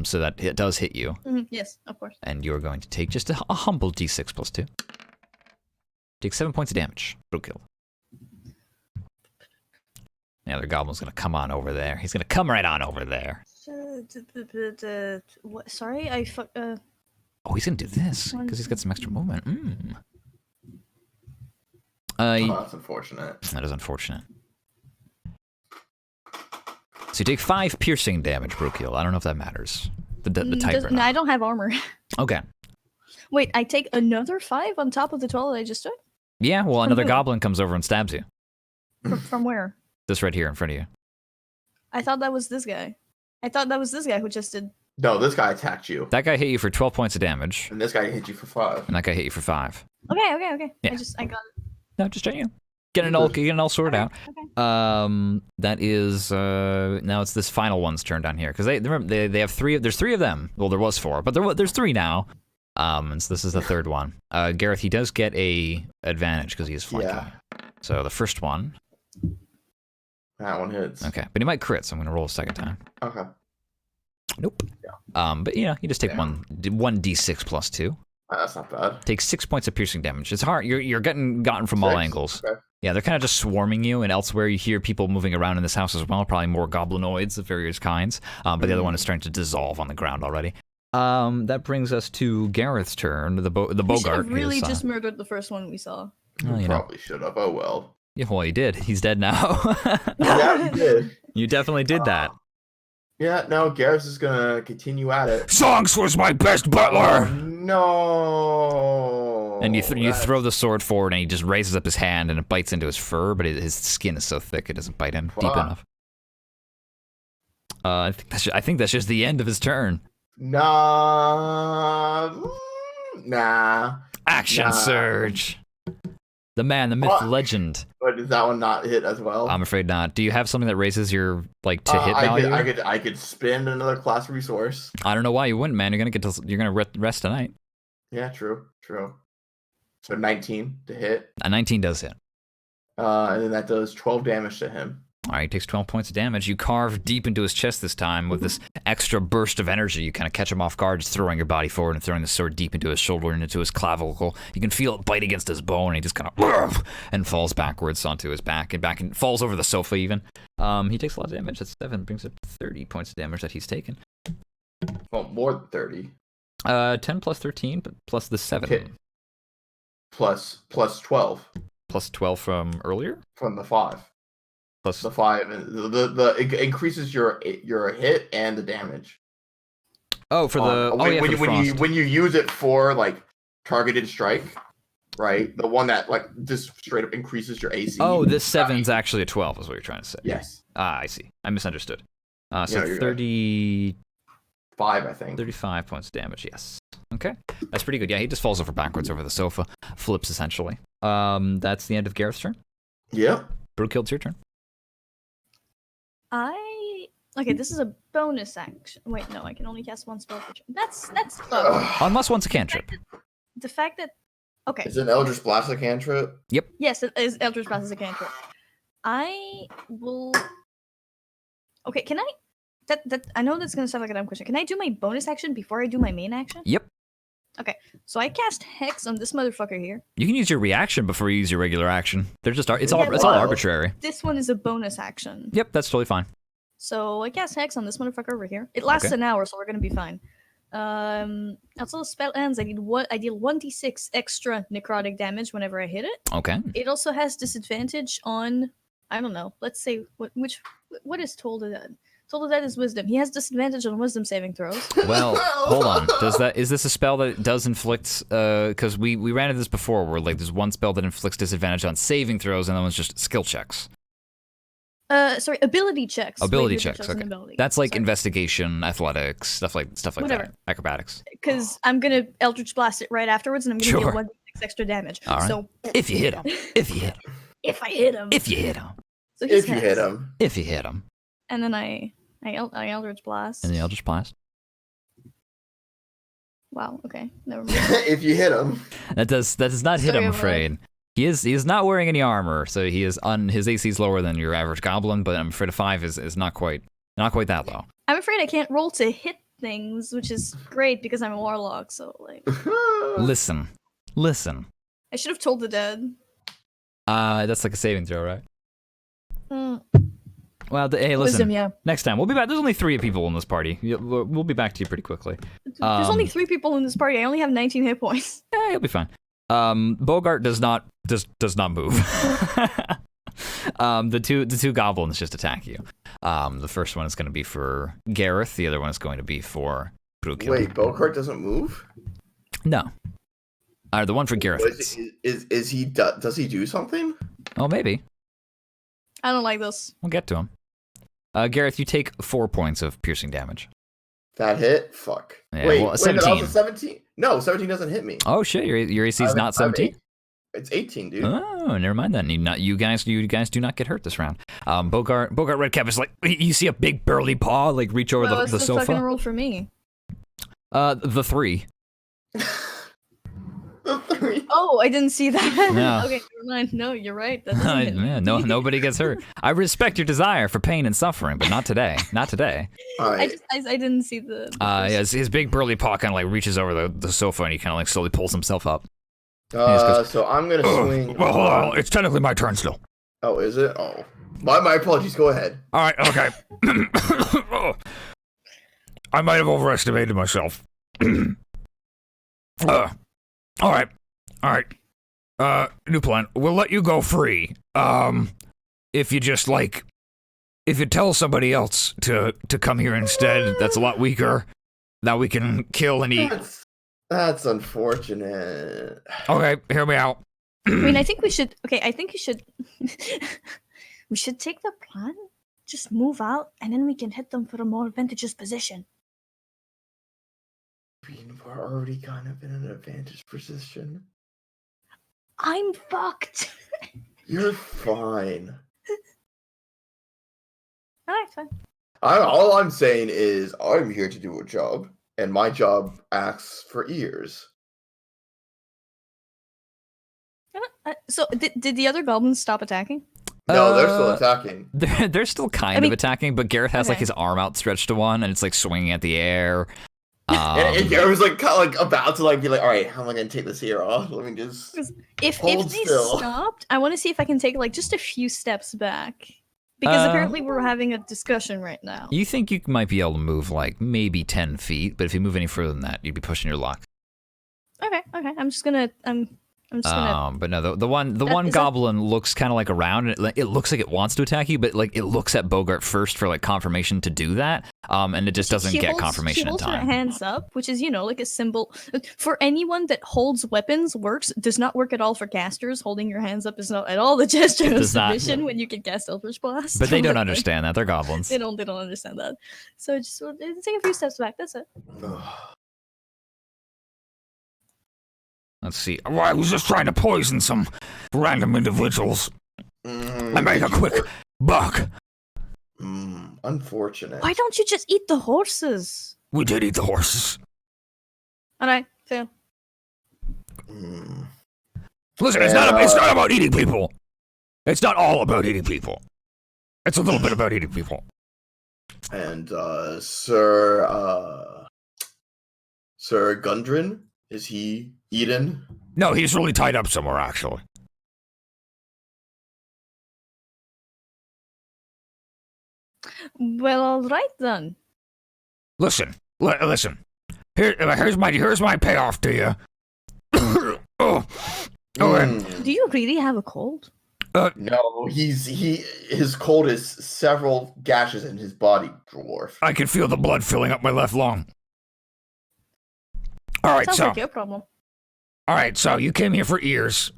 A: So that it does hit you.
C: Mm-hmm. Yes, of course.
A: And you're going to take just a humble d6 plus 2. Take 7 points of damage. Brughild. The other goblin's gonna come on over there. He's gonna come right on over there.
C: What? Sorry, I fuck.
A: Oh, he's gonna do this because he's got some extra movement.
B: That's unfortunate.
A: That is unfortunate. So you take 5 piercing damage, Brughild. I don't know if that matters. The type.
C: No, I don't have armor.
A: Okay.
C: Wait, I take another 5 on top of the 12 that I just took?
A: Yeah, well, another goblin comes over and stabs you.
C: From where?
A: This right here in front of you.
C: I thought that was this guy. I thought that was this guy who just did.
B: No, this guy attacked you.
A: That guy hit you for 12 points of damage.
B: And this guy hit you for 5.
A: And that guy hit you for 5.
C: Okay.
A: Yeah.
C: I got it.
A: No, just checking you. Getting it all sorted out.
C: Okay.
A: That is now it's this final one's turn down here because they have 3. There's 3 of them. Well, there was 4, but there's 3 now. And so this is the third one. Gareth, he does get a advantage because he is flanking. Yeah. So the first one.
B: That one hits.
A: Okay, but he might crit, so I'm gonna roll a second time.
B: Okay.
A: Nope. Yeah. But you just take one d6 plus 2.
B: That's not bad.
A: Takes 6 points of piercing damage. It's hard. You're getting gotten from all
B: 6?
A: angles.
B: Okay.
A: Yeah, they're kind of just swarming you, and elsewhere you hear people moving around in this house as well, probably more goblinoids of various kinds, but the other one is starting to dissolve on the ground already. That brings us to Gareth's turn, the Bogart.
C: We should have really just murdered the first one we saw.
A: Well, you
B: Probably should have. Oh, well.
A: Yeah, well, he did. He's dead now.
B: Yeah, you did.
A: You definitely did that.
B: Yeah, no, Garrus is gonna continue at it.
E: Songs was my best butler.
B: No.
A: And you throw the sword forward, and he just raises up his hand, and it bites into his fur, but his skin is so thick it doesn't bite in deep enough. I think that's just the end of his turn.
B: Nah.
A: Action surge. The man, the myth, the legend.
B: But does that one not hit as well?
A: I'm afraid not. Do you have something that raises your hit value?
B: I could spend another class resource.
A: I don't know why you wouldn't, man. You're gonna rest tonight.
B: Yeah, true. So 19 to hit.
A: A 19 does hit.
B: And then that does 12 damage to him.
A: All right, he takes 12 points of damage. You carve deep into his chest this time with this extra burst of energy. You kind of catch him off guard, just throwing your body forward and throwing the sword deep into his shoulder and into his clavicle. You can feel it bite against his bone, and he just kind of and falls backwards onto his back and falls over the sofa even. He takes a lot of damage. That's 7, brings up 30 points of damage that he's taken.
B: Well, more than 30.
A: 10 plus 13, but plus the 7.
B: Okay. Plus 12.
A: Plus 12 from earlier?
B: From the 5.
A: Plus
B: the 5, and it increases your hit and the damage.
A: Oh, for the
B: when you use it for like targeted strike, right? The one that like just straight up increases your AC.
A: Oh, this 7's actually a 12, is what you're trying to say.
B: Yes.
A: Ah, I see. I misunderstood. So
B: you're
A: 35,
B: I think.
A: 35 points of damage. Yes. Okay, that's pretty good. Yeah, he just falls over backwards over the sofa, flips essentially. That's the end of Gareth's turn.
B: Yep.
A: Brooke, it's your turn.
C: Okay, this is a bonus action. Wait, no, I can only cast one spell per turn. That's
A: Unless one's a cantrip.
C: The fact that okay.
B: Is an Eldritch Blast a cantrip?
A: Yep.
C: Yes, it is Eldritch Blast is a cantrip. I will. Okay, can I? That I know that's gonna sound like a dumb question. Can I do my bonus action before I do my main action?
A: Yep.
C: Okay, so I cast Hex on this motherfucker here.
A: You can use your reaction before you use your regular action. They're just it's all arbitrary.
C: This one is a bonus action.
A: Yep, that's totally fine.
C: So I cast Hex on this motherfucker over here. It lasts an hour, so we're gonna be fine. Until the spell ends, I deal 1d6 extra necrotic damage whenever I hit it.
A: Okay.
C: It also has disadvantage on, I don't know. Let's say what is Toll the Dead? Toll the Dead is Wisdom. He has disadvantage on Wisdom saving throws.
A: Well, hold on. Is this a spell that does inflict? Because we ran into this before, where like there's one spell that inflicts disadvantage on saving throws, and that one's just skill checks.
C: Sorry, ability checks.
A: Ability checks. Okay. That's like
C: Sorry.
A: Investigation, athletics, stuff like
C: Whatever.
A: that. Acrobatics.
C: Because I'm gonna Eldritch Blast it right afterwards, and I'm gonna deal 1d6 extra damage.
A: All right.
C: So
A: if you hit him,
C: if I hit him,
A: if you hit him,
C: so
B: If you hit him.
C: and then I Eldritch Blast.
A: and the Eldritch Blast.
C: Wow. Okay. Never mind.
B: If you hit him.
A: That does not hit
C: Sorry,
A: him, I'm
C: I'm
A: afraid. He is not wearing any armor, so he is his AC is lower than your average goblin, but I'm afraid a 5 is not quite that low.
C: I'm afraid I can't roll to hit things, which is great because I'm a warlock. So like,
A: Listen.
C: I should have told the dead.
A: That's like a saving throw, right?
C: Mm.
A: Well, hey, listen.
C: Wisdom, yeah.
A: Next time we'll be back. There's only 3 people in this party. We'll be back to you pretty quickly.
C: There's only 3 people in this party. I only have 19 hit points.
A: Yeah, you'll be fine. Bogart does not move. The two goblins just attack you. The first one is going to be for Gareth. The other one is going to be for Brooke.
B: Wait, Bogart doesn't move?
A: No. The one for Gareth.
B: Is he? Does he do something?
A: Oh, maybe.
C: I don't like this.
A: We'll get to him. Gareth, you take 4 points of piercing damage.
B: That hit? Fuck.
A: Yeah,
B: wait,
A: well, 17.
B: Wait, 17? No, 17 doesn't hit me.
A: Oh shit, your AC is not 17.
B: It's 18, dude.
A: Oh, never mind then. You guys do not get hurt this round. Bogart Redcap is like, you see a big burly paw like reach over
C: Well,
A: the
C: what's
A: sofa.
C: fucking roll for me?
A: The 3.
B: The 3.
C: Oh, I didn't see that.
A: No.
C: Okay, never mind. No, you're right. That doesn't hit me.
A: Yeah, nobody gets hurt. I respect your desire for pain and suffering, but not today. Not today.
B: All right.
C: I didn't see the
A: His big burly paw kind of like reaches over the sofa and he kind of like slowly pulls himself up.
B: So I'm gonna swing.
E: Well, hold on. It's technically my turn still.
B: Oh, is it? Oh, my apologies. Go ahead.
E: All right. Okay. I might have overestimated myself. All right. New plan. We'll let you go free. If you just if you tell somebody else to come here instead, that's a lot weaker. That we can kill and eat.
B: That's unfortunate.
E: Okay, hear me out.
C: I mean, I think we should. Okay, I think you should. We should take the plan, just move out, and then we can hit them for a more advantageous position.
B: We're already kind of in an advantage position.
C: I'm fucked.
B: You're fine.
C: Alright, fine.
B: All I'm saying is I'm here to do a job, and my job asks for ears.
C: So, did the other goblins stop attacking?
B: No, they're still attacking.
A: They're still kind of attacking, but Gareth has like his arm outstretched to one, and it's like swinging at the air.
B: And Gareth was like kind of like about to like be like, all right, how am I gonna take this ear off? Let me just
C: if
B: hold
C: they
B: still.
C: stopped, I want to see if I can take like just a few steps back, because apparently we're having a discussion right now.
A: You think you might be able to move like maybe 10 feet, but if you move any further than that, you'd be pushing your luck.
C: Okay. I'm just gonna.
A: But no, the one goblin looks kind of like around, and it looks like it wants to attack you, but like it looks at Bogart first for like confirmation to do that, and it just doesn't get confirmation in time.
C: She holds her hands up, which is like a symbol for anyone that holds weapons. Does not work at all for casters. Holding your hands up is not at all the gesture of submission when you can cast Eldritch Blast.
A: But they don't understand that. They're goblins.
C: They don't understand that. So just take a few steps back. That's it.
E: Let's see. Well, I was just trying to poison some random individuals. I made a quick buck.
B: Unfortunate.
C: Why don't you just eat the horses?
E: We did eat the horses.
C: Alright, fair.
E: Listen, it's not about eating people. It's not all about eating people. It's a little bit about eating people.
B: And Sir Gundren, is he eaten?
E: No, he's really tied up somewhere, actually.
C: Well, all right then.
E: Listen. Here's my payoff to you.
C: Do you really have a cold?
B: No, his cold is several gashes in his body, dwarf.
E: I can feel the blood filling up my left lung. All right,
C: Sounds like your problem.
E: All right, so you came here for ears.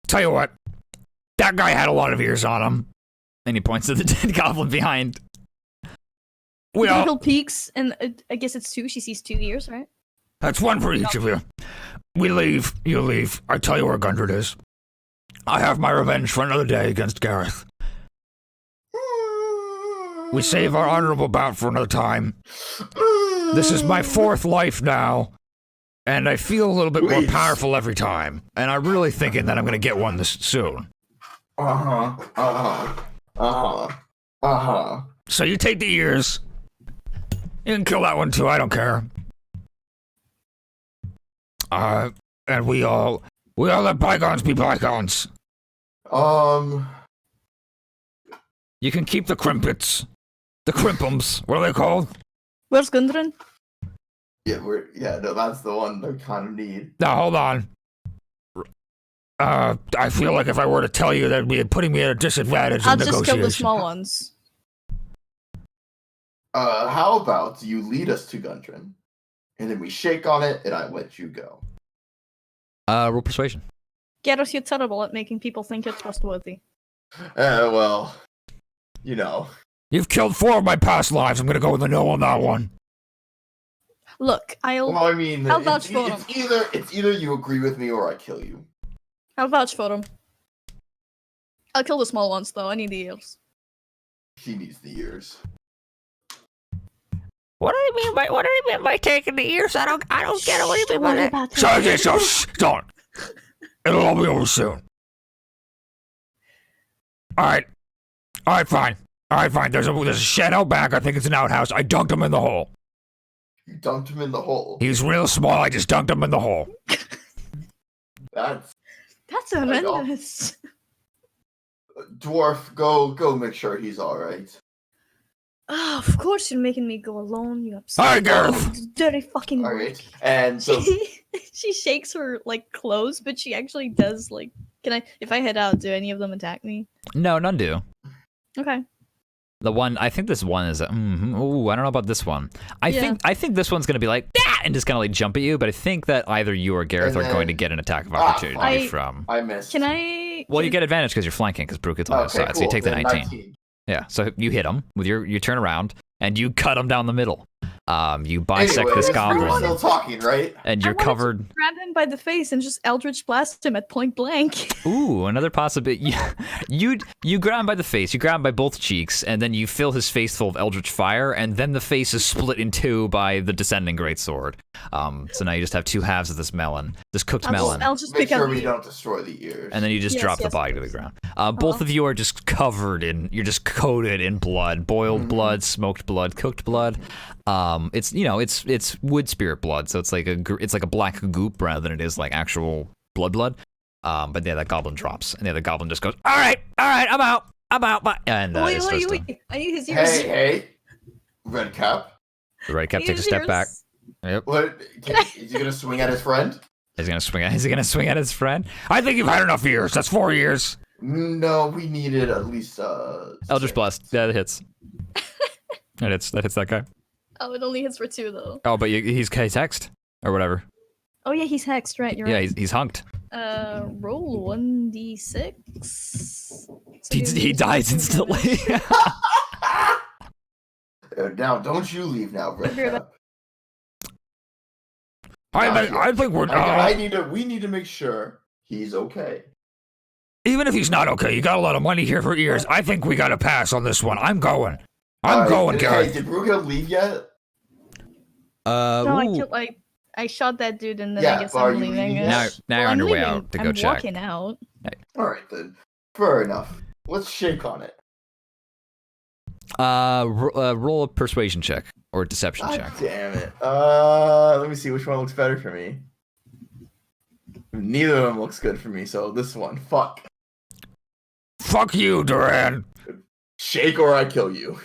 E: Tell you what, that guy had a lot of ears on him.
A: And he points to the dead goblin behind.
C: Little peeks, and I guess it's two. She sees 2 ears, right?
E: That's one for each of you. We leave, you leave. I tell you where Gundred is. I have my revenge for another day against Gareth. We save our honorable bout for another time. This is my 4th life now, and I feel a little bit more powerful every time. And I'm really thinking that I'm going to get one this soon. So you take the ears. You can kill that one too, I don't care. And we all let bygones be bygones. You can keep the crimpets. The crimpums. What are they called?
C: Where's Gundren?
B: Yeah, no, that's the one I kind of need.
E: Now, hold on. I feel like if I were to tell you, that'd be putting me at a disadvantage in negotiation.
C: I'll just kill the small ones.
B: How about you lead us to Gundren, and then we shake on it, and I let you go.
A: Roll persuasion.
C: Gareth, you're terrible at making people think you're trustworthy.
B: Well, you know.
E: You've killed 4 of my past lives. I'm gonna go with a no on that one.
C: Look, I'll vouch for him.
B: It's either you agree with me or I kill you.
C: I'll vouch for him. I'll kill the small ones, though. I need the ears.
B: He needs the ears.
D: What do you mean by taking the ears? I don't get it. What do you mean by that?
E: Don't. It'll all be over soon. All right, fine. All right, fine. There's a shed out back. I think it's an outhouse. I dunked him in the hole.
B: You dunked him in the hole.
E: He's real small. I just dunked him in the hole.
B: That's
C: horrendous.
B: Dwarf, go make sure he's all right.
C: Oh, of course you're making me go alone, you
E: Hi,
C: upset.
E: Gareth.
C: Dirty fucking
B: All
C: witch.
B: right, and so
C: She shakes her like clothes, but she actually does like. Can I? If I head out, do any of them attack me?
A: No, none do.
C: Okay.
A: The one, I think this one is, ooh, I don't know about this one. I think this one's gonna be like, ah! And just kind of like jump at you, but I think that either you or Gareth are going to get an attack of opportunity from.
B: I missed.
C: Can I?
A: Well, you get advantage because you're flanking, because Brooke is on the side, so you take the 19. Yeah, so you hit him with you turn around and you cut him down the middle. You bisect this goblin.
B: We're still talking, right?
A: And you're covered.
C: Grab him by the face and just eldritch blast him at point blank.
A: Ooh, another possibility. You grab him by the face, you grab him by both cheeks, and then you fill his face full of eldritch fire, and then the face is split in two by the descending greatsword. So now you just have two halves of this melon, this cooked melon.
C: I'll just
B: make sure we don't destroy the ears.
A: And then you just drop the body to the ground. Both of you are just you're just coated in blood, boiled blood, smoked blood, cooked blood. It's wood spirit blood, so it's like a black goop rather than it is like actual blood. But yeah, that goblin drops, and the other goblin just goes, all right, I'm out, bye. And
C: wait. I need his ears.
B: Hey, red cap.
A: The red cap takes a step back. Yep.
B: What? Is he gonna swing at his friend?
A: Is he gonna swing at his friend? I think you've had enough years. That's 4 years.
B: No, we needed at least
A: Eldritch Blast. Yeah, that hits. That hits that guy.
C: Oh, it only hits for 2 though.
A: Oh, but he's hexed or whatever.
C: Oh yeah, he's hexed, right? You're right.
A: Yeah, he's hunked.
C: Roll 1d6. So
A: He dies instantly.
B: Now, don't you leave now, red cap.
E: I think we're.
B: We need to make sure he's okay.
E: Even if he's not okay, you got a lot of money here for ears. I think we got to pass on this one. I'm going. Gareth.
B: Hey, did Ruka leave yet?
C: No, I shot that dude, and then I guess I'm leaving.
A: Now you're on your way out to go check.
C: I'm walking out.
B: All right then. Fair enough. Let's shake on it.
A: Roll a persuasion check or deception check.
B: Damn it. Let me see which one looks better for me. Neither of them looks good for me, so this one. Fuck.
E: Fuck you, Duran.
B: Shake or I kill you.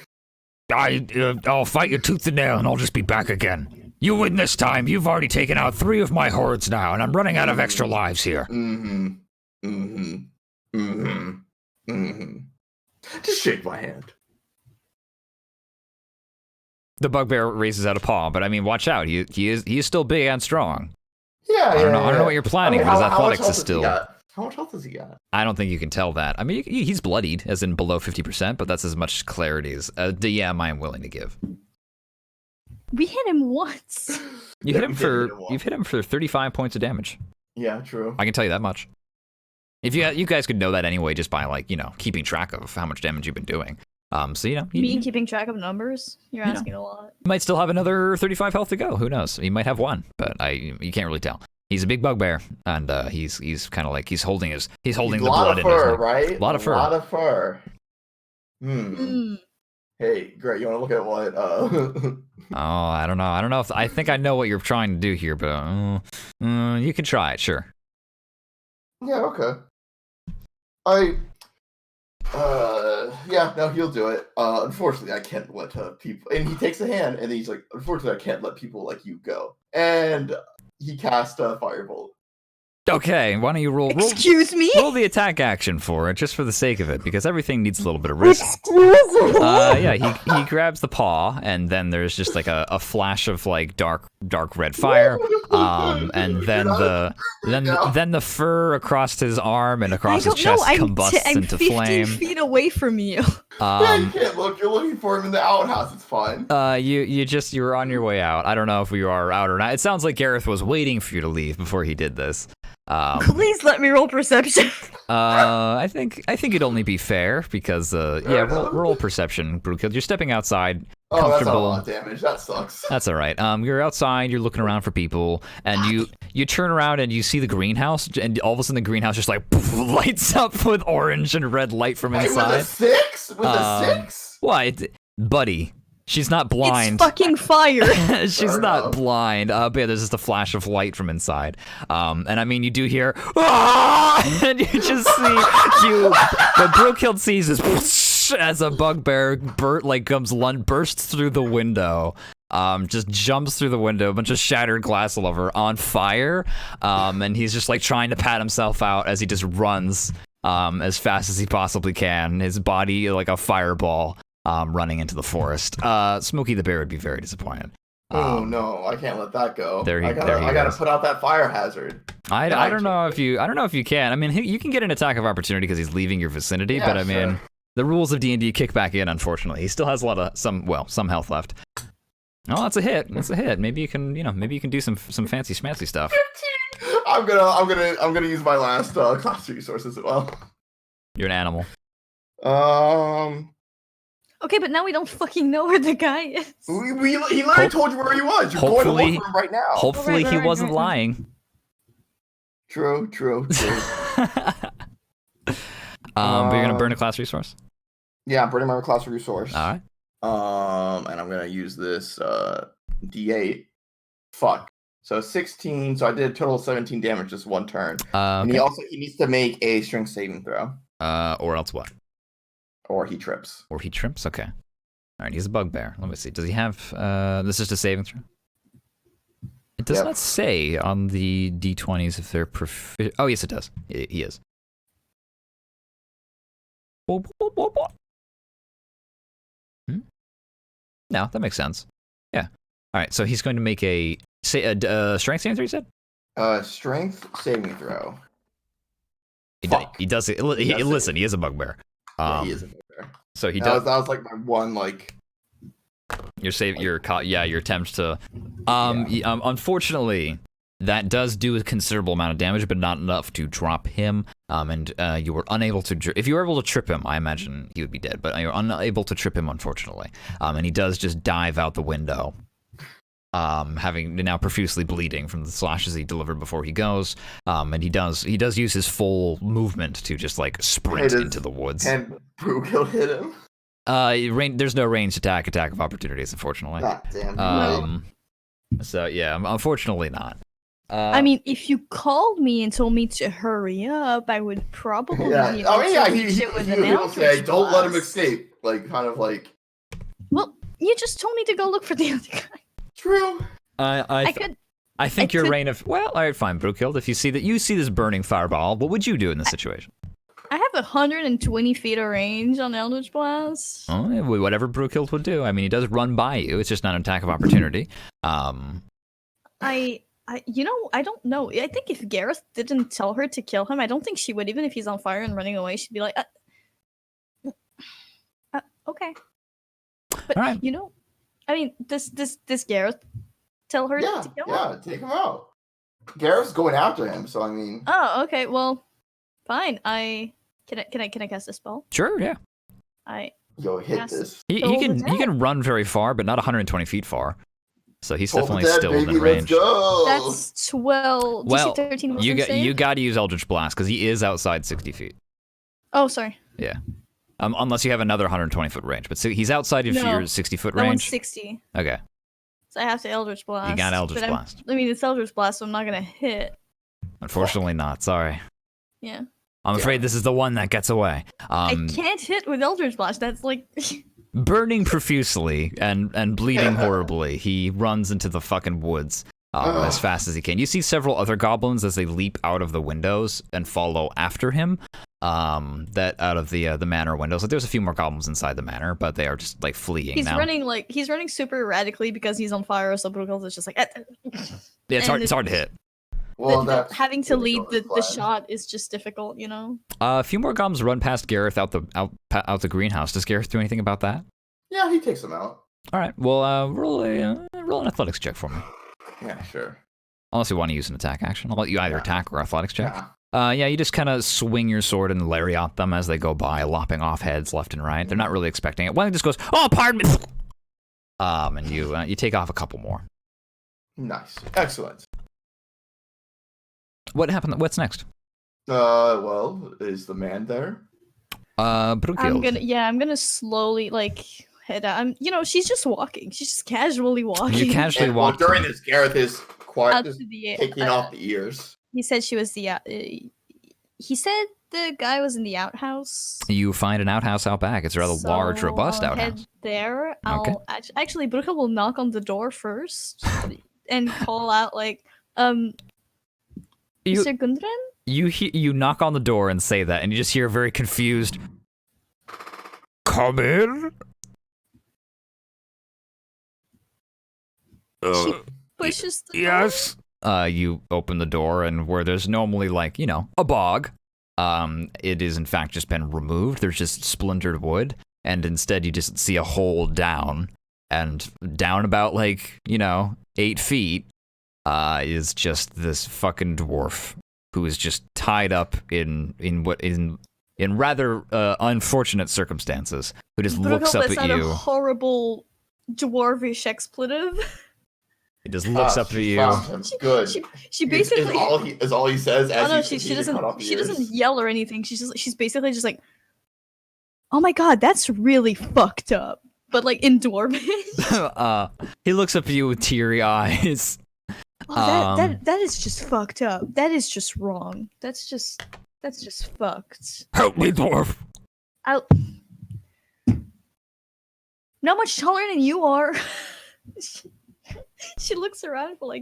E: I'll fight you tooth and nail, and I'll just be back again. You win this time. You've already taken out 3 of my hordes now, and I'm running out of extra lives here.
B: Just shake my hand.
A: The bugbear raises out a paw, but I mean, watch out. He is still big and strong.
B: Yeah,
A: I don't know what you're planning, but his athletics is still.
B: How much health does he got?
A: I don't think you can tell that. I mean, he's bloodied, as in below 50%, but that's as much clarity as a DM I am willing to give.
C: We hit him once.
A: You've hit him for 35 points of damage.
B: Yeah, true.
A: I can tell you that much. If you guys could know that anyway, just by keeping track of how much damage you've been doing. So
C: keeping track of numbers? You're asking a lot.
A: You might still have another 35 health to go. Who knows? He might have 1, but you can't really tell. He's a big bugbear, and he's kind of like he's holding the blood in his neck.
B: Right?
A: A lot of fur.
B: A lot of fur. Hey, Greg, you want to look at what? Oh,
A: I don't know. I think I know what you're trying to do here, but you can try it, sure.
B: Yeah. Okay. No, he'll do it. Unfortunately, I can't let people. And he takes a hand, and he's like, "Unfortunately, I can't let people like you go." And he cast a firebolt.
A: Okay, why don't you roll?
C: Excuse me.
A: Roll the attack action for it, just for the sake of it, because everything needs a little bit of risk.
C: Excuse me.
A: Yeah, he grabs the paw, and then there's just like a flash of like dark red fire, and then the fur across his arm and across his chest combusts into flame.
C: I'm 15 feet away from you.
B: You can't look. You're looking for him in the outhouse. It's fine.
A: You're on your way out. I don't know if you are out or not. It sounds like Gareth was waiting for you to leave before he did this.
C: Please let me roll perception.
A: I think it'd only be fair because roll perception, Brooke. You're stepping outside.
B: Oh, that's not a
A: comfortable.
B: lot of damage. That sucks.
A: That's all right. You're outside, you're looking around for people, and you turn around and you see the greenhouse, and all of a sudden the greenhouse just like lights up with orange and red light from inside.
B: With a 6? With a 6?
A: Why, buddy? She's not blind.
C: It's fucking fire.
A: She's not blind. But yeah, there's just a flash of light from inside. And I mean, you do hear, "Ah!" and you just see what Brookehild sees is as a bugbear bursts through the window. Just jumps through the window, a bunch of shattered glass all over, on fire. And he's just like trying to pat himself out as he just runs as fast as he possibly can. His body like a fireball. Running into the forest. Smokey the Bear would be very disappointed.
B: Oh no, I can't let that go.
A: I
B: gotta put out that fire hazard.
A: I don't know if you can. I mean, you can get an attack of opportunity because he's leaving your vicinity, but I mean, the rules of D&D kick back in. Unfortunately, he still has some health left. Oh, that's a hit. That's a hit. Maybe you can do some fancy schmancy stuff.
B: 15. I'm gonna use my last class resources as well.
A: You're an animal.
C: Okay, but now we don't fucking know where the guy is.
B: He literally told you where he was. You're going to look for him right now.
A: Hopefully he wasn't lying.
B: True.
A: But you're gonna burn a class resource?
B: Yeah, I'm burning my class resource.
A: All right.
B: And I'm gonna use this D8. Fuck. So 16. So I did a total of 17 damage just one turn. And he needs to make a strength saving throw.
A: Or else what?
B: Or he trips.
A: Okay. All right, he's a bugbear. Let me see. Does he have... this is just a saving throw? It does not say on the D20s if they're proficient. Oh, yes, it does. He is. No, that makes sense. Yeah. All right, so he's going to make a strength saving throw, you said?
B: Strength saving throw.
A: He does it. Listen, he is a bugbear.
B: He is a bugbear.
A: So he does.
B: That was like my one like.
A: Your attempt to. Unfortunately, that does do a considerable amount of damage, but not enough to drop him. And you were unable to. If you were able to trip him, I imagine he would be dead. But you're unable to trip him, unfortunately. And he does just dive out the window. Having now profusely bleeding from the slashes he delivered before he goes, and he does use his full movement to just like sprint into the woods.
B: And Brookehild hit him.
A: There's no ranged attack of opportunities, unfortunately.
B: God damn.
A: So yeah, unfortunately not.
C: I mean, if you called me and told me to hurry up, I would probably.
B: Yeah. He'll say, "Don't let him escape." Like kind of like.
C: Well, you just told me to go look for the other guy.
B: True.
A: I think your reign of all right, fine, Brookehild. If you see this burning fireball, what would you do in this situation?
C: I have 120 feet of range on Eldritch Blast.
A: Oh, whatever Brookehild would do. I mean, he does run by you. It's just not an attack of opportunity.
C: I don't know. I think if Gareth didn't tell her to kill him, I don't think she would. Even if he's on fire and running away, she'd be like, okay. But
A: all right.
C: I mean, does Gareth tell her to kill him?
B: Yeah, take him out. Gareth's going after him, so I mean.
C: Oh, okay. Well, fine. Can I cast a spell?
A: Sure, yeah.
B: Hit this.
A: He can run very far, but not 120 feet far. So he's definitely still
B: baby,
A: within range.
B: Let's go.
C: That's 12.
A: Well,
C: 13
A: you got to use Eldritch Blast because he is outside 60 feet.
C: Oh, sorry.
A: Yeah. Unless you have another 120-foot range. But he's outside of your 60-foot range.
C: That one's 60.
A: Okay.
C: So I have to Eldritch Blast.
A: You got Eldritch Blast.
C: I mean, it's Eldritch Blast, so I'm not going to hit.
A: Unfortunately not. Sorry.
C: Yeah.
A: I'm afraid this is the one that gets away.
C: I can't hit with Eldritch Blast. That's like...
A: Burning profusely and bleeding horribly, he runs into the fucking woods as fast as he can. You see several other goblins as they leap out of the windows and follow after him. That out of the manor windows. Like there's a few more goblins inside the manor, but they are just like fleeing
C: he's
A: now.
C: He's running super erratically because he's on fire. So Brookehild is just like.
A: Yeah, it's hard to hit.
B: Well,
C: having to lead the shot is just difficult,
A: A few more goblins run past Gareth out the greenhouse. Does Gareth do anything about that?
B: Yeah, he takes them out.
A: All right. Well, roll an athletics check for me.
B: Yeah, sure.
A: Unless you want to use an attack action, I'll let you either attack or athletics check.
B: Yeah.
A: You just kind of swing your sword and lariat them as they go by, lopping off heads left and right. They're not really expecting it. One just goes, "Oh, pardon me," And you take off a couple more.
B: Nice. Excellent.
A: What happened? What's next?
B: Well, is the man there?
A: Brunhild.
C: I'm gonna slowly like head out. She's just walking. She's just casually walking.
A: You casually
B: And,
A: walk.
B: during this, Gareth is quiet,
C: out
B: just
C: to the
B: taking off the ears.
C: He said she was the. He said the guy was in the outhouse.
A: You find an outhouse out back. It's a rather large, robust
C: I'll
A: outhouse.
C: Head there.
A: Okay.
C: Actually, Bruchel will knock on the door first and call out like, Mr. Gundren?
A: You knock on the door and say that, and you just hear a very confused,
E: Come in?
C: She pushes the door.
E: Yes?
A: you open the door, and where there's normally, like, a bog, it is in fact just been removed. There's just splintered wood, and instead you just see a hole down, and down about, 8 feet, is just this fucking dwarf who is just tied up in rather unfortunate circumstances, who just looks up at you.
C: A horrible dwarvish expletive.
A: He just looks up at you.
B: Good.
C: She basically
B: is all he says. As
C: she doesn't yell or anything. She's basically just like, oh my god, that's really fucked up. But like in dwarvish.
A: He looks up at you with teary eyes.
C: Oh, that is just fucked up. That is just wrong. That's just fucked.
E: Help me, dwarf.
C: Not much taller than you are. She looks around for a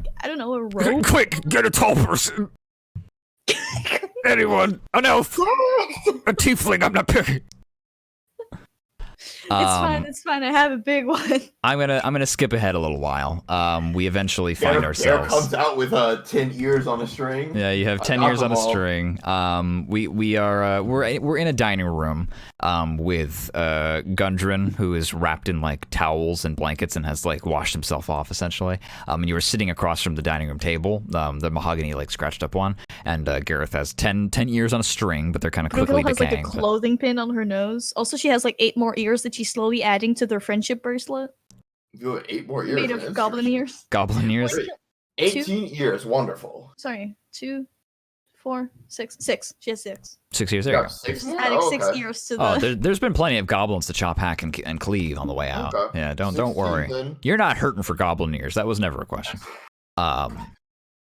C: rope.
E: Quick, get a tall person. Anyone, an elf, a tiefling. I'm not picky.
C: It's fine. I have a big one.
A: I'm gonna skip ahead a little while. We eventually find ourselves.
B: comes out with 10 ears on a string.
A: Yeah, you have 10 ears on a string. We're in a dining room with Gundren, who is wrapped in towels and blankets and has washed himself off essentially. And you were sitting across from the dining room table, the mahogany scratched up one, and Gareth has 10 ears on a string, but they're kind of quickly decaying.
C: Has a clothing pin on her nose. Also, she has 8 more ears that she's slowly adding to their friendship bracelet.
B: You have 8 more ears.
C: Made of goblin ears.
A: Goblin ears.
B: 18 ears. Wonderful.
C: Sorry, 2, 4, 6. 6. She has 6.
A: 6 ears. There you go.
B: 6.
C: Adding 6 ears to the.
A: Oh, there's been plenty of goblins to chop, hack, and cleave on the way out.
B: Okay.
A: Yeah, don't worry.
B: Then.
A: You're not hurting for goblin ears. That was never a question.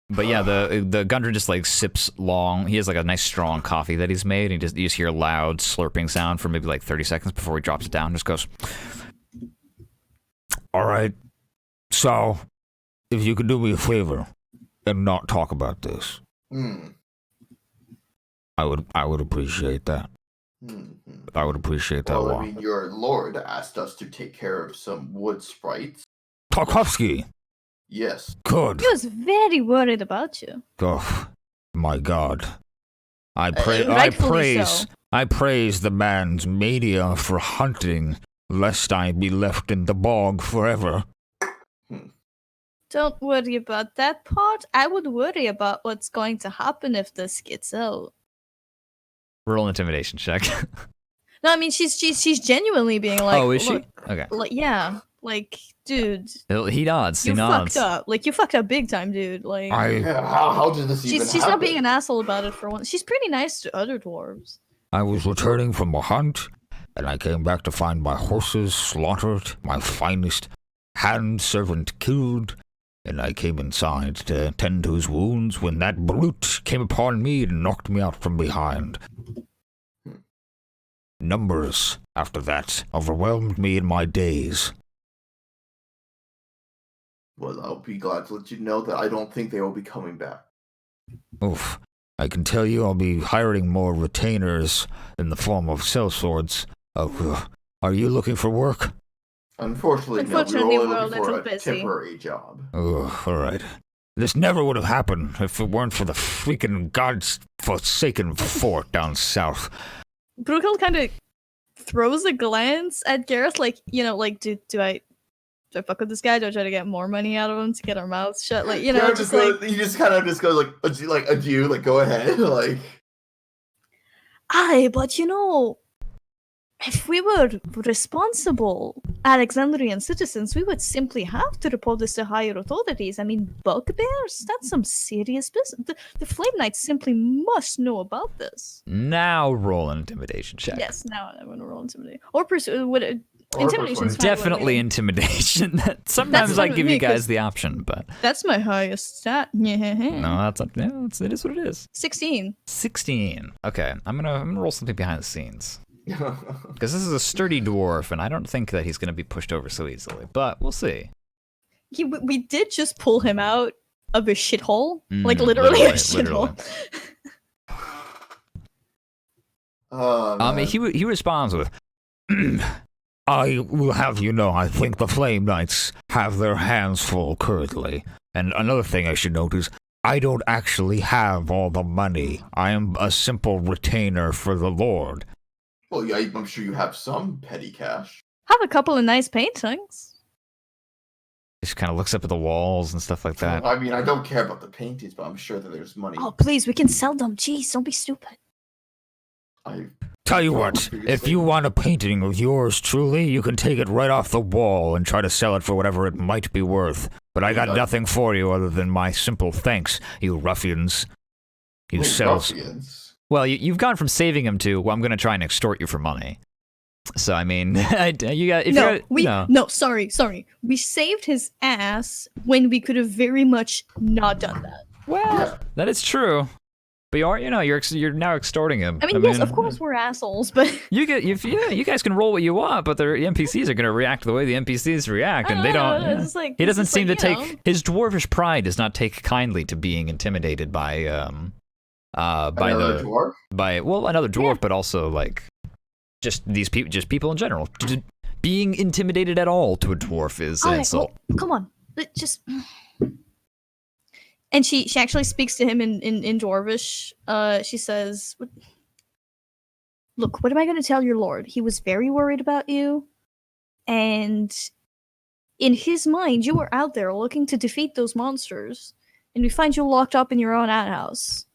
A: But yeah, the Gundren just sips long. He has a nice strong coffee that he's made. And you just hear a loud slurping sound for maybe 30 seconds before he drops it down. Just goes.
E: All right. So, if you could do me a favor and not talk about this, I would appreciate that. I would appreciate that a lot.
B: I mean, your lord asked us to take care of some wood sprites.
E: Tarkovsky.
B: Yes.
E: Good.
C: He was very worried about you.
E: Oh, my God. I praise the man's mania for hunting, lest I be left in the bog forever.
C: Don't worry about that part. I would worry about what's going to happen if this gets out.
A: Roll an intimidation check.
C: No, I mean she's genuinely being like.
A: Oh, is she?
C: Look,
A: Okay.
C: Yeah. Dude.
A: He nods.
C: You
A: He nods.
C: fucked up. You fucked up big time, dude.
B: How did this even happen?
C: She's not being an asshole about it for once. She's pretty nice to other dwarves.
E: I was returning from a hunt, and I came back to find my horses slaughtered, my finest hand servant killed, and I came inside to tend to his wounds when that brute came upon me and knocked me out from behind. Numbers, after that, overwhelmed me in my daze.
B: Well, I'll be glad to let you know that I don't think they will be coming back.
E: Oof. I can tell you I'll be hiring more retainers in the form of sellswords. Are you looking for work?
B: Unfortunately, no. We were looking for a temporary job.
E: Oh, all right. This never would have happened if it weren't for the freaking godforsaken fort down south.
C: Bruegel kind of throws a glance at Gareth, do I fuck with this guy? Do I try to get more money out of him to get our mouths shut?
B: He just kind of goes adieu, go ahead,
C: Aye, but if we were responsible Alexandrian citizens, we would simply have to report this to higher authorities. I mean, bugbears? That's some serious business. The Flame Knights simply must know about this.
A: Now roll an intimidation check.
C: Yes, now I'm going to roll intimidation. Or pursue.
B: Or
C: Intimidation is
A: Definitely intimidation. Sometimes I give you guys the option, but
C: that's my highest stat.
A: no, that's up. Yeah, it is what it is.
C: 16.
A: 16. Okay, I'm gonna roll something behind the scenes because this is a sturdy dwarf, and I don't think that he's gonna be pushed over so easily. But we'll see.
C: We did just pull him out of a shithole, like literally a shithole.
A: He responds with.
E: I will have you know, I think the Flame Knights have their hands full currently. And another thing I should note is, I don't actually have all the money. I am a simple retainer for the Lord.
B: Well, yeah, I'm sure you have some petty cash.
C: Have a couple of nice paintings.
A: He just kind of looks up at the walls and stuff like that.
B: I mean, I don't care about the paintings, but I'm sure that there's money.
C: Oh, please, we can sell them. Jeez, don't be stupid.
E: Tell you what, if you want a painting of yours truly, you can take it right off the wall and try to sell it for whatever it might be worth. But I got nothing for you other than my simple thanks, you ruffians. You
B: Ruffians?
A: Well, you've gone from saving him to, well, I'm going to try and extort you for money. So, I mean, you got...
C: No, sorry. We saved his ass when we could have very much not done that.
A: Well, that is true. But you're now extorting him.
C: I mean, yes, of course we're assholes, but
A: you guys can roll what you want, but the NPCs are going to react the way the NPCs react, and they don't.
C: It's like,
A: he doesn't seem to take his dwarvish pride does not take kindly to being intimidated by
B: another dwarf,
A: another dwarf, but also like just people in general. Just being intimidated at all to a dwarf is an insult.
C: Well, come on, just. And she actually speaks to him in Dwarvish. She says, "Look, what am I going to tell your lord? He was very worried about you, and in his mind, you were out there looking to defeat those monsters, and we find you locked up in your own outhouse."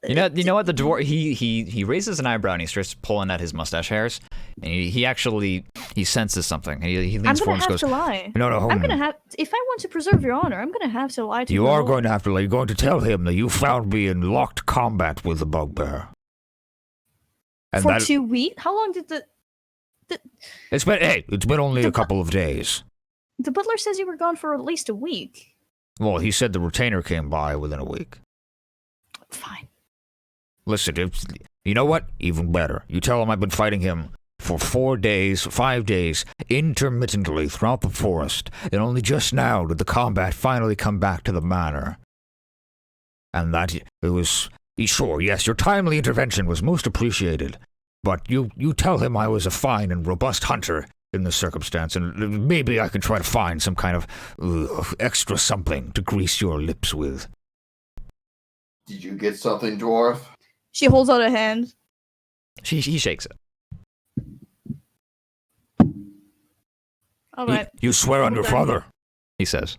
A: You know what? The dwarf he raises an eyebrow and he starts pulling at his mustache hairs, and he senses something. He leans forward and goes,
C: to lie.
E: No,
C: I'm gonna have, if I want to preserve your honor, I'm gonna have to lie to you.
E: You are going to have to lie. You're going to tell him that you found me in locked combat with the bugbear.
C: And for 2 weeks? How long did
E: It's been only a couple of days.
C: The butler says you were gone for at least a week.
E: Well, he said the retainer came by within a week.
C: Fine.
E: Listen, you know what? Even better. You tell him I've been fighting him for 5 days, intermittently throughout the forest, and only just now did the combat finally come back to the manor. And that it was... Sure, yes, your timely intervention was most appreciated, but you tell him I was a fine and robust hunter in this circumstance, and maybe I can try to find some kind of extra something to grease your lips with.
B: Did you get something, dwarf?
C: She holds out a hand.
A: He shakes it.
C: All right.
E: You swear on your father,
A: he says.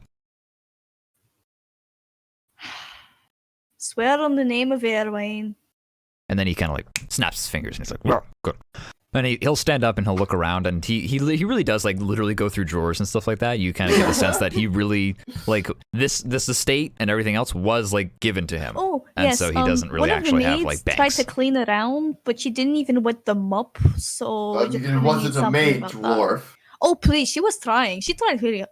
C: Swear on the name of Erwin.
A: And then he kind of like snaps his fingers and he's like, well, good. And he'll stand up and he'll look around, and he really does like literally go through drawers and stuff like that. You kind of get the sense that he really like this estate and everything else was like given to him.
C: Oh,
A: and
C: yes.
A: So he doesn't really actually have like banks.
C: Tried to clean it out, but she didn't even wet them up. So
B: it wasn't a maid, dwarf.
C: Oh please, she was trying. She tried really.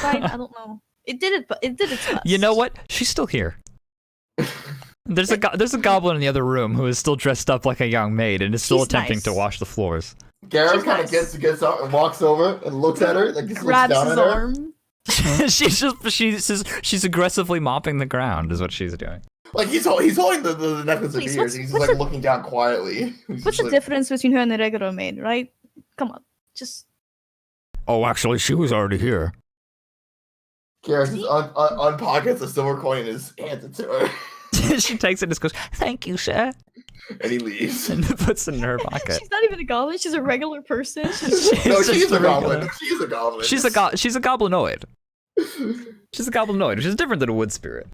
C: I don't know. It did it, but it did its best.
A: You know what? She's still here. There's a goblin in the other room who is still dressed up like a young maid and is still attempting to wash the floors.
B: Garrett kind of gets up and walks over and looks at her, like just looks down at her.
C: Arm.
A: she's aggressively mopping the ground is what she's doing.
B: Like he's holding the necklace of ears and he's just like looking down quietly.
C: What's the difference between her and the regular maid, right? Come on, just.
E: Oh, actually, she was already here.
B: Garrett just unpockets a silver coin and just hands it to her.
A: She takes it and just goes, "Thank you, sir."
B: And he leaves.
A: And puts it in her pocket.
C: She's not even a goblin. She's a regular person.
B: She's a goblin. She's a goblin.
A: She's a goblinoid. She's a goblinoid, which is different than a wood spirit.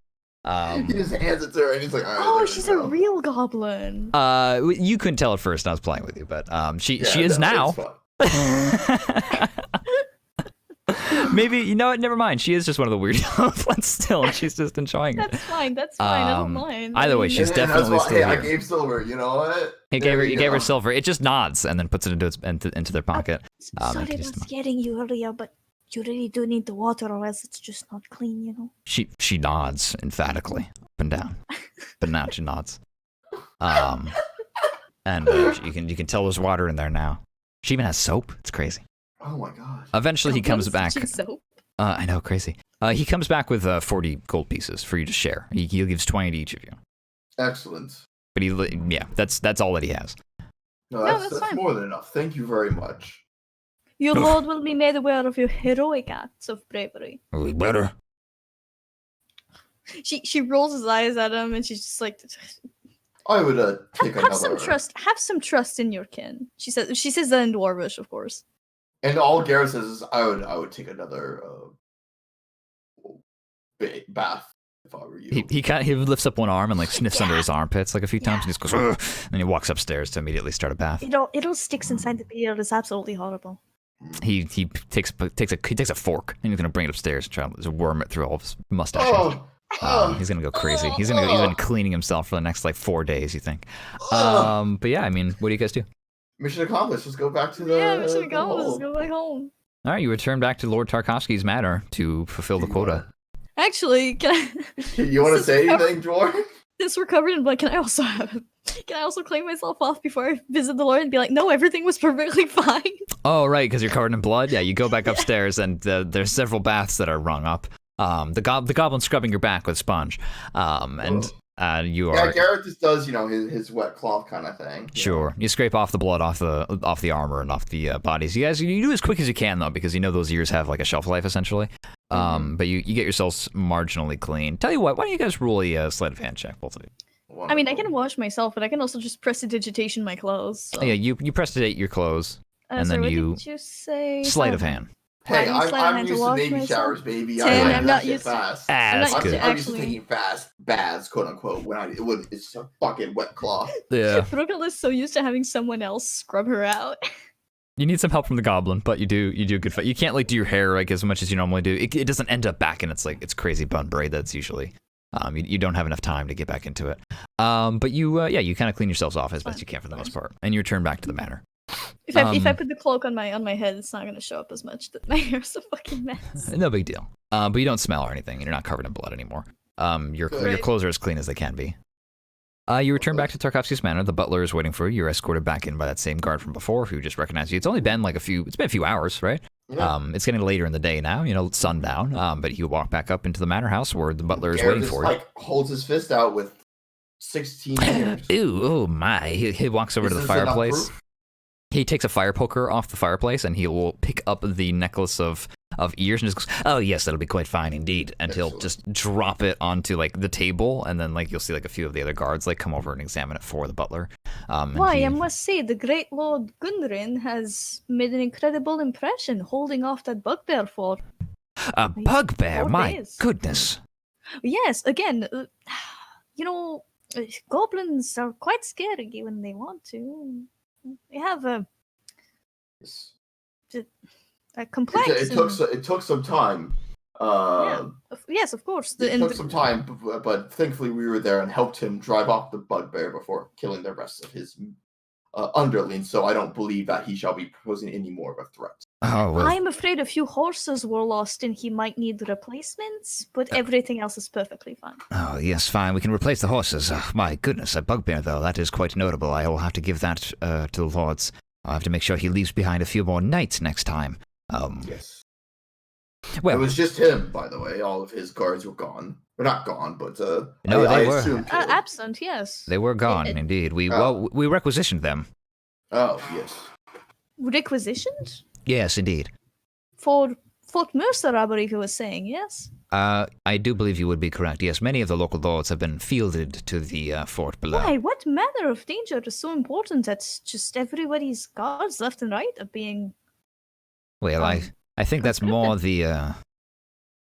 B: He just hands it to her, and he's like, "All right,
C: Oh,
B: there
C: she's
B: we
C: a
B: go."
C: real goblin.
A: You couldn't tell at first. I was playing with you, but she
B: Yeah,
A: is
B: no,
A: now.
B: it's fine.
A: Maybe you know what? Never mind. She is just one of the weird goblins still, and she's just enjoying it.
C: That's fine. That's fine. I don't mind.
A: Either way,
C: I mean,
A: she's
B: And that's
A: definitely
B: why,
A: still
B: hey, I
A: here.
B: gave Silver. You know what?
A: He
B: There
A: gave
B: you
A: her
B: go.
A: silver. It just nods and then puts it into their pocket.
C: Sorry
A: it can
C: about
A: just-
C: scaring you earlier, but you really do need the water, or else it's just not clean, you know.
A: She nods emphatically up and down, but now she nods. And you can tell there's water in there now. She even has soap. It's crazy.
B: Oh my god.
A: Eventually, he comes back.
C: Soap.
A: I know, crazy. He comes back with 40 gold pieces for you to share. He gives 20 to each of you.
B: Excellent.
A: But that's all that he has.
B: No,
C: that's
B: that's
C: fine.
B: more than enough. Thank you very much.
C: Your lord will be made aware of your heroic acts of bravery.
E: We better.
C: She rolls his eyes at him, and she's just like,
B: I would take
C: have some
B: another.
C: trust. Have some trust in your kin. She says that in Dwarvish, of course.
B: And all Garrett says is, I would take another bath if I were you.
A: He lifts up one arm and like sniffs under his armpits like a few times, and
C: Yeah.
A: just goes, "Ugh," and he walks upstairs to immediately start a bath.
C: It all sticks inside the beard. It's absolutely horrible.
A: He takes a fork and he's gonna bring it upstairs and try to worm it through all of his mustache. He's gonna go crazy. He's been cleaning himself for the next like 4 days, you think? But yeah, I mean, what do you guys do?
B: Mission accomplished. Let's go back to the.
C: Mission
B: the
C: accomplished. Let's
B: hole.
C: go back home.
A: All right, you return back to Lord Tarkovsky's manor to fulfill the quota.
C: Actually,
B: You want to say anything, Jordan?
C: since we're covered in blood, can I also clean myself off before I visit the Lord and be like, no, everything was perfectly fine.
A: Oh, right, because you're covered in blood. Yeah, you go back upstairs, and there's several baths that are rung up. The goblin's scrubbing your back with sponge, and you are.
B: Yeah, Garrett just does, his wet cloth kind of thing.
A: Sure, you scrape off the blood off the armor and off the bodies. You guys, you do as quick as you can though, because you know those ears have like a shelf life essentially. But you get yourselves marginally clean. Tell you what, why don't you guys roll a sleight of hand check, both of you?
C: I mean, I can wash myself, but I can also just prestidigitation my clothes. So.
A: Yeah, you prestiditate your clothes, and
C: sorry,
A: then
C: what
A: you
C: did you say?
A: sleight of hand.
B: Hey,
C: Why do you sleight of
B: I'm
C: hand to
B: used to
C: wash
B: Navy
C: myself?
B: showers, baby.
C: Tim,
B: I
C: I'm
B: like
C: not
B: that shit
C: used to-
B: fast.
A: That's
C: not
A: good.
B: I'm used to
C: actually-
B: taking fast baths, quote unquote, when it's a fucking wet cloth.
A: Yeah,
C: Brooklyn is so used to having someone else scrub her out.
A: you need some help from the goblin, but you do a good fight. You can't like do your hair like as much as you normally do. It doesn't end up back in its crazy bun braid that's usually. You don't have enough time to get back into it. But you kind of clean yourselves off as best you can for the most part, and you return back to the manor.
C: If I put the cloak on my head, it's not gonna show up as much. That my hair's a fucking mess.
A: No big deal. But you don't smell or anything. You're not covered in blood anymore. Your
B: Good.
A: clothes are as clean as they can be. You return back to Tarkovsky's manor. The butler is waiting for you. You're escorted back in by that same guard from before, who just recognized you. It's only been it's been a few hours, right?
B: Yeah.
A: It's getting later in the day now. Sundown. But you walk back up into the manor house where the butler is
B: Garrett
A: waiting
B: just,
A: for you.
B: holds his fist out with 16 years.
A: Ooh, oh my! He walks over to the fireplace. He takes a fire poker off the fireplace and he will pick up the necklace of ears and just goes, "Oh yes, that'll be quite fine indeed." And he'll just drop it onto like the table, and then like you'll see like a few of the other guards like come over and examine it for the butler. And
C: Why,
A: he-
C: I must say, the great Lord Gundren has made an incredible impression holding off that bugbear for.
A: a bugbear!
C: 4
A: My
C: days.
A: goodness!
C: Yes, again, goblins are quite scary when they want to. They have a complex.
B: It took some time.
C: Yes, of course.
B: It took some time, but thankfully we were there and helped him drive off the bugbear before killing the rest of his underlings. So I don't believe that he shall be posing any more of a threat.
A: Oh well.
C: I'm afraid a few horses were lost and he might need replacements, but everything else is perfectly fine.
E: Oh, yes, fine. We can replace the horses. Oh, my goodness, a bugbear, though. That is quite notable. I will have to give that to the lords. I'll have to make sure he leaves behind a few more knights next time.
B: Yes.
A: Well,
B: It was just him, by the way. All of his guards were gone. Well, not gone, but
E: No,
B: I
E: they were.
B: assumed killed.
C: Absent, yes.
E: They were gone, indeed. We requisitioned them.
B: Oh, yes.
C: Requisitioned?
E: Yes, indeed.
C: For Fort Mercer, I believe he was saying, yes?
E: I do believe you would be correct. Yes, many of the local lords have been fielded to the fort below.
C: Why? What manner of danger is so important that just everybody's guards left and right are being...
E: Well, I think that's
C: conscripted.
E: more the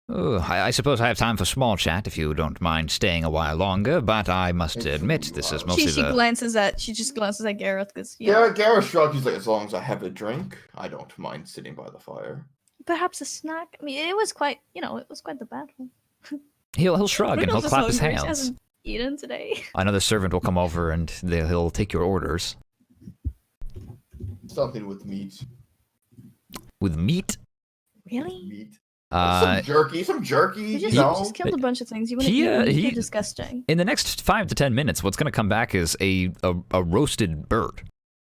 A: I suppose I have time for small chat if you don't mind staying a while longer, but I must admit this is mostly
C: She just glances at Gareth because yeah.
B: Gareth shrugs. He's like, as long as I have a drink, I don't mind sitting by the fire.
C: Perhaps a snack. I mean, it was quite the battle.
A: He'll shrug and he'll clap his hands.
C: He hasn't eaten today.
A: Another servant will come over and he'll take your orders.
B: Something with meat.
A: With meat?
C: Really?
B: Meat. Some jerky.
C: You just killed a bunch of things. You want to eat disgusting.
A: In the next 5 to 10 minutes, what's going to come back is a roasted bird,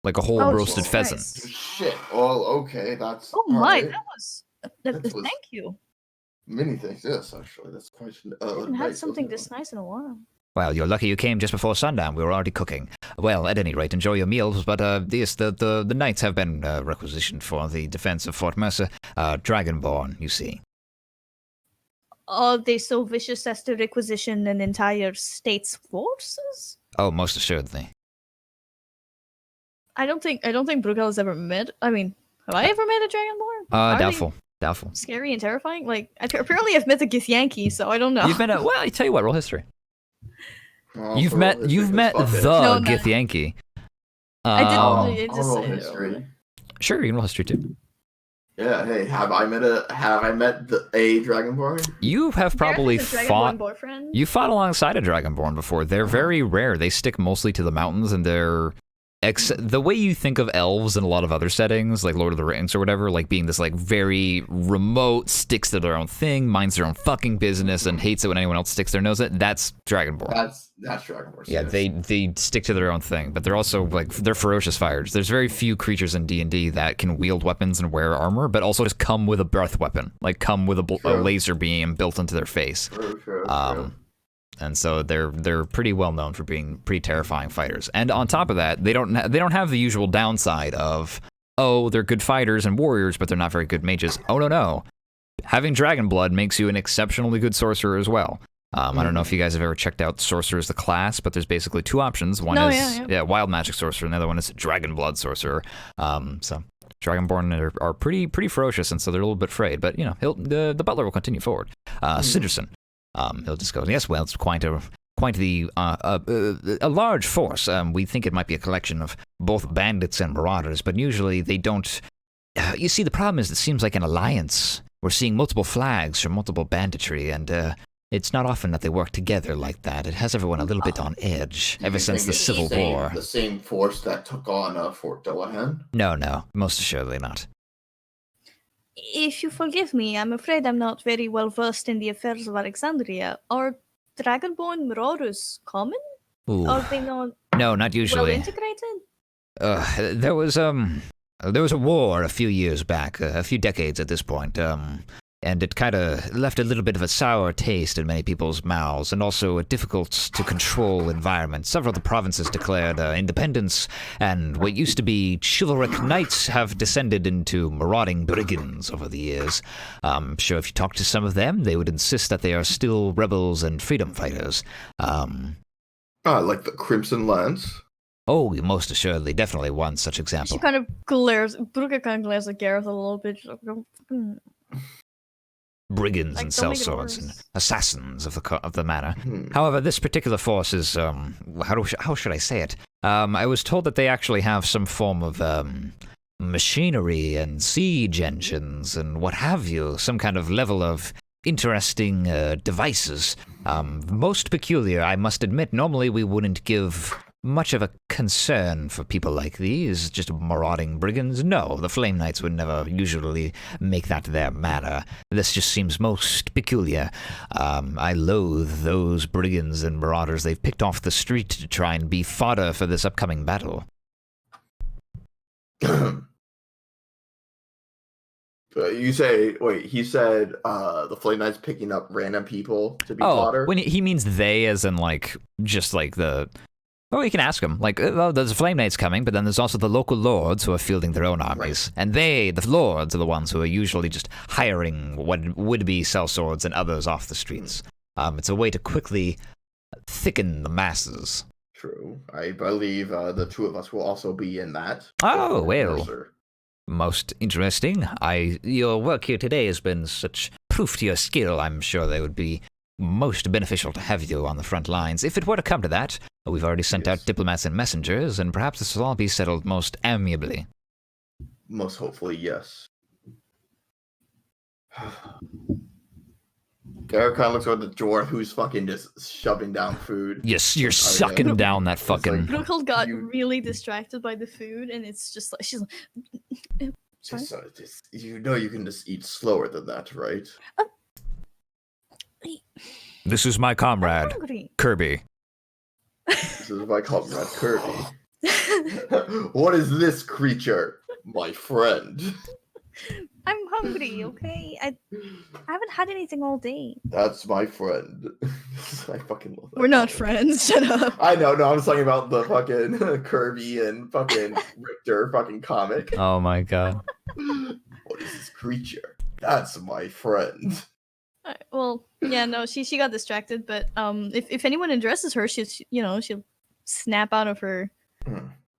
A: like a whole roasted pheasant.
C: Nice.
B: Shit. Well, okay, that's.
C: Oh my,
B: right.
C: that was. Thank you.
B: Many things. Yes, actually, that's quite.
C: I haven't had something this nice in a while.
A: Well, you're lucky you came just before sundown. We were already cooking. Well, at any rate, enjoy your meals. But yes, the knights have been requisitioned for the defense of Fort Mercer. Dragonborn, you see.
C: Are they so vicious as to requisition an entire state's forces?
A: Oh, most assuredly.
C: I don't think Bruegel has ever met. I mean, have I ever met a Dragonborn?
A: Doubtful.
C: Scary and terrifying. Like apparently, I've met a Githyanki, so I don't know.
A: You've met well, I tell you what, roll history. You've met the Githyanki.
C: I did.
B: Roll history.
A: Sure, you can roll history too.
B: Yeah. Hey, have I met a Dragonborn?
A: You have probably fought.
C: Boyfriend?
A: You fought alongside a Dragonborn before. They're very rare. They stick mostly to the mountains, and they're the way you think of elves in a lot of other settings, like Lord of the Rings or whatever, like being this like very remote, sticks to their own thing, minds their own fucking business, and hates it when anyone else sticks their nose in it. That's Dragonborn.
B: That's Dragonborn.
A: Yeah, they stick to their own thing, but they're also like they're ferocious fighters. There's very few creatures in D&D that can wield weapons and wear armor, but also just come with a breath weapon, like come with a laser beam built into their face.
B: True.
A: And so they're pretty well known for being pretty terrifying fighters. And on top of that, they don't have the usual downside of, oh, they're good fighters and warriors, but they're not very good mages. Oh no. Having dragon blood makes you an exceptionally good sorcerer as well. I don't know if you guys have ever checked out sorcerer as the class, but there's basically two options. One is wild magic sorcerer, and the other one is dragon blood sorcerer. So Dragonborn are pretty ferocious, and so they're a little bit afraid. But you know, the butler will continue forward. Siderson. He'll just go, yes, well, it's quite a large force. We think it might be a collection of both bandits and marauders, but usually they don't. You see, the problem is it seems like an alliance. We're seeing multiple flags from multiple banditry, and it's not often that they work together like that. It has everyone a little bit on edge ever since the Civil War.
B: The same force that took on Fort Delahan?
A: No, most assuredly not.
C: If you forgive me, I'm afraid I'm not very well versed in the affairs of Alexandria. Are Dragonborn marauders common?
A: Ooh.
C: Are they not?
A: No, not usually.
C: Well integrated?
A: There was a war a few years back, a few decades at this point, and it kind of left a little bit of a sour taste in many people's mouths, and also a difficult to control environment. Several of the provinces declared independence, and what used to be chivalric knights have descended into marauding brigands over the years. I'm sure if you talk to some of them, they would insist that they are still rebels and freedom fighters.
B: Like the Crimson Lance?
A: Oh, most assuredly, definitely one such example.
C: She kind of glares. Bruca kind of glares at Gareth a little bit. She's like,
A: brigands and sellswords and assassins of the manor. However, this particular force is how should I say it? I was told that they actually have some form of machinery and siege engines and what have you, some kind of level of interesting devices. Most peculiar, I must admit. Normally, we wouldn't give much of a concern for people like these, just marauding brigands. No, the Flame Knights would never usually make that their matter. This just seems most peculiar. I loathe those brigands and marauders they've picked off the street to try and be fodder for this upcoming battle.
B: He said the Flame Knights picking up random people to be fodder?
A: When he means they as in like, just like the... Oh, you can ask them. Like, well, there's Flame Knights coming, but then there's also the local lords who are fielding their own armies. Right. And the lords, are the ones who are usually just hiring what would be sellswords and others off the streets. It's a way to quickly thicken the masses.
B: True. I believe the two of us will also be in that.
A: Oh, well. Most interesting. Your work here today has been such proof to your skill, I'm sure they would be most beneficial to have you on the front lines. If it were to come to that, we've already sent out diplomats and messengers, and perhaps this will all be settled most amiably.
B: Most hopefully, yes. Garrett kind of looks over the dwarf who's fucking just shoving down food.
A: Yes, you're sucking down that fucking...
C: Brookel got really distracted by the food, and it's just like, she's like...
B: You know you can just eat slower than that, right?
E: This is my comrade, Kirby.
B: This is my comrade, Kirby. What is this creature, my friend?
C: I'm hungry, okay? I haven't had anything all day.
B: That's my friend. I fucking love that.
C: We're not friends, shut up.
B: I know, no, I was talking about the fucking Kirby and fucking Richter fucking comic.
A: Oh my god.
B: What is this creature? That's my friend.
C: Well, yeah, no, she got distracted, but if anyone addresses her, she'll snap out of her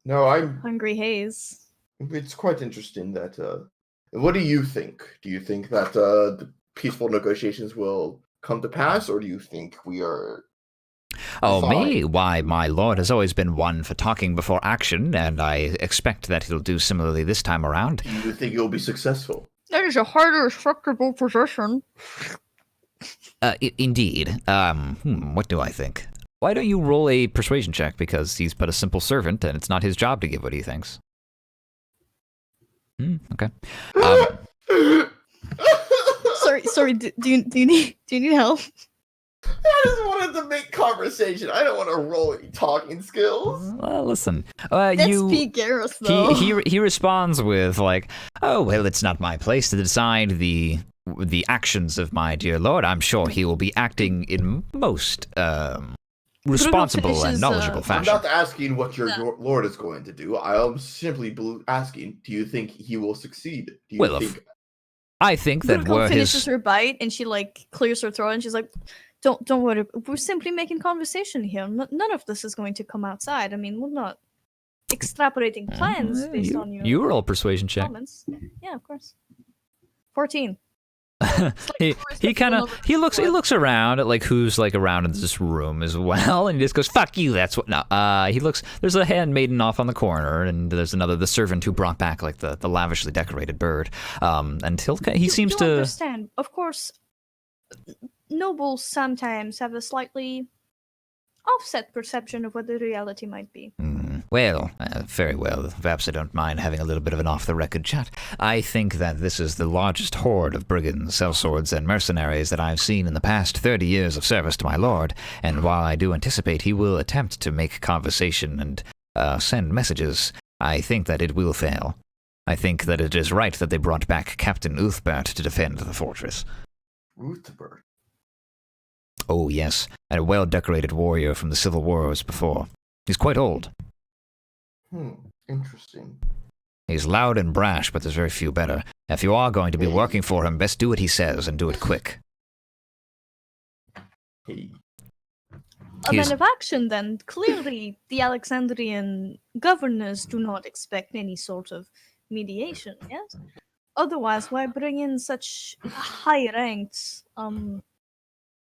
C: hungry haze.
B: It's quite interesting that what do you think? Do you think that the peaceful negotiations will come to pass, or do you think we are...
A: Oh, me? Why, my lord has always been one for talking before action, and I expect that he'll do similarly this time around.
B: Do you think you'll be successful?
C: That is a highly respectable position.
A: Indeed. What do I think? Why don't you roll a persuasion check, because he's but a simple servant, and it's not his job to give what he thinks. Okay.
C: Sorry. Do you need help?
B: I just wanted to make conversation. I don't want to roll any talking skills.
A: Well, listen.
C: That's Pete Garrus, though.
A: He responds with like, "Oh well, it's not my place to decide the actions of my dear lord. I'm sure he will be acting in most responsible and knowledgeable fashion."
B: I'm not asking what your lord is going to do. I am simply asking, do you think he will succeed? Do you think...
A: I think that
C: Brooke finishes her bite and she like clears her throat and she's like, Don't worry. We're simply making conversation here. None of this is going to come outside. I mean, we're not extrapolating plans based on your...
A: You roll persuasion check.
C: Comments. Yeah, of course. 14.
A: he looks around at like who's like around in this room as well, and he just goes, "Fuck you." That's what. No, he looks. There's a handmaiden off on the corner, and there's the servant who brought back like the lavishly decorated bird. And he seems to
C: understand. Of course, nobles sometimes have a slightly offset perception of what the reality might be.
A: Well, very well. Perhaps I don't mind having a little bit of an off-the-record chat. I think that this is the largest horde of brigands, sellswords, and mercenaries that I've seen in the past 30 years of service to my lord, and while I do anticipate he will attempt to make conversation and send messages, I think that it will fail. I think that it is right that they brought back Captain Uthbert to defend the fortress.
B: Uthbert?
A: Oh, yes, and a well-decorated warrior from the Civil Wars before. He's quite old.
B: Interesting.
A: He's loud and brash, but there's very few better. If you are going to be working for him, best do what he says and do it quick.
C: A man of action, then. Clearly, the Alexandrian governors do not expect any sort of mediation, yes? Otherwise, why bring in such high-ranked,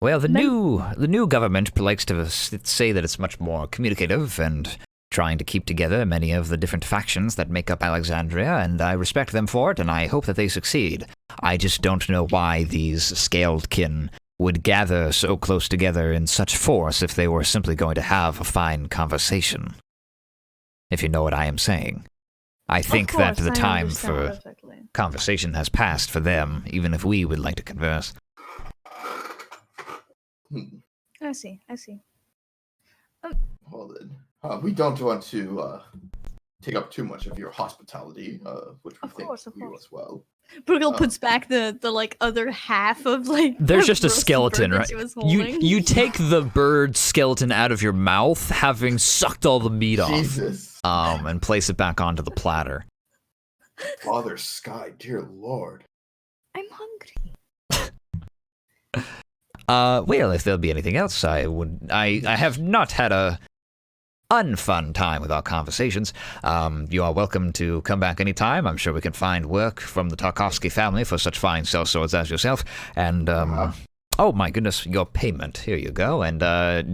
A: Well, the new government likes to say that it's much more communicative and trying to keep together many of the different factions that make up Alexandria, and I respect them for it, and I hope that they succeed. I just don't know why these scaled kin would gather so close together in such force if they were simply going to have a fine conversation. If you know what I am saying. I think that the time for conversation has passed for them, even if we would like to converse.
C: I see.
B: Well then, we don't want to take up too much of your hospitality, which we think you as well.
C: Brugel puts back the like other half of like.
A: There's just a skeleton, right? You take the bird skeleton out of your mouth, having sucked all the meat
B: Jesus.
A: off, and place it back onto the platter.
B: Father Sky, dear Lord.
C: I'm hungry.
A: Well, if there'll be anything else, I have not had a unfun time with our conversations. You are welcome to come back anytime. I'm sure we can find work from the Tarkovsky family for such fine sellswords as yourself. And, oh my goodness, your payment. Here you go. And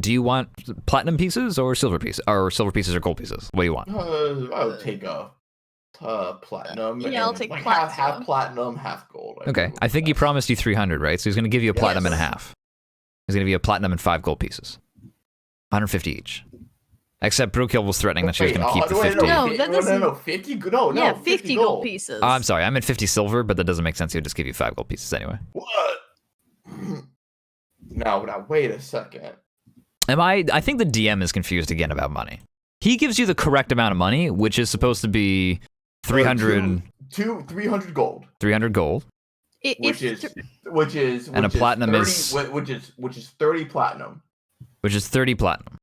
A: do you want platinum pieces or silver pieces? Or silver pieces or gold pieces? What do you want?
B: I'll take a platinum.
C: Yeah, I'll
B: and,
C: take
B: like,
C: platinum.
B: half platinum, half gold.
A: Okay, I think he promised you 300, right? So he's going to give you a platinum and a half. He's going to give you a platinum and 5 gold pieces. 150 each. Except Brookhill was threatening that she was going to keep the 50.
C: No, that doesn't...
B: No, 50? No,
C: yeah, 50 gold pieces.
A: I'm sorry, I meant 50 silver, but that doesn't make sense. He'll just give you 5 gold pieces anyway.
B: What? Now, wait a second.
A: I think the DM is confused again about money. He gives you the correct amount of money, which is supposed to be 300...
B: 300 gold.
A: 300 gold.
B: Which is
A: and a platinum
B: 30,
A: is...
B: Which is 30 platinum.
A: Which is 30 platinum.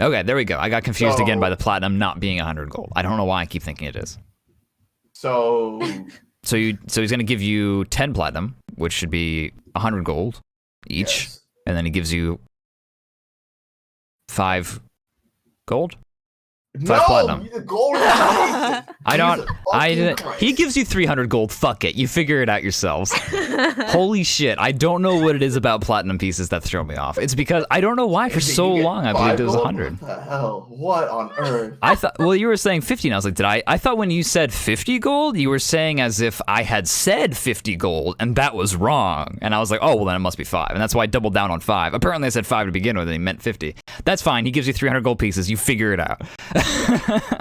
A: Okay, there we go. I got confused again by the platinum not being 100 gold. I don't know why I keep thinking it is.
B: So
A: he's going to give you 10 platinum, which should be 100 gold each,
B: yes.
A: And then he gives you 5 gold? 5 platinum.
B: The gold
A: He gives you 300 gold. Fuck it. You figure it out yourselves. Holy shit. I don't know what it is about platinum pieces that throw me off. It's because I don't know why for so long I believed it was 100.
B: What the hell? What on earth?
A: I thought, well, you were saying 50, and I was like, I thought when you said 50 gold, you were saying as if I had said 50 gold, and that was wrong. And I was like, oh, well, then it must be 5. And that's why I doubled down on 5. Apparently I said 5 to begin with, and he meant 50. That's fine. He gives you 300 gold pieces. You figure it out.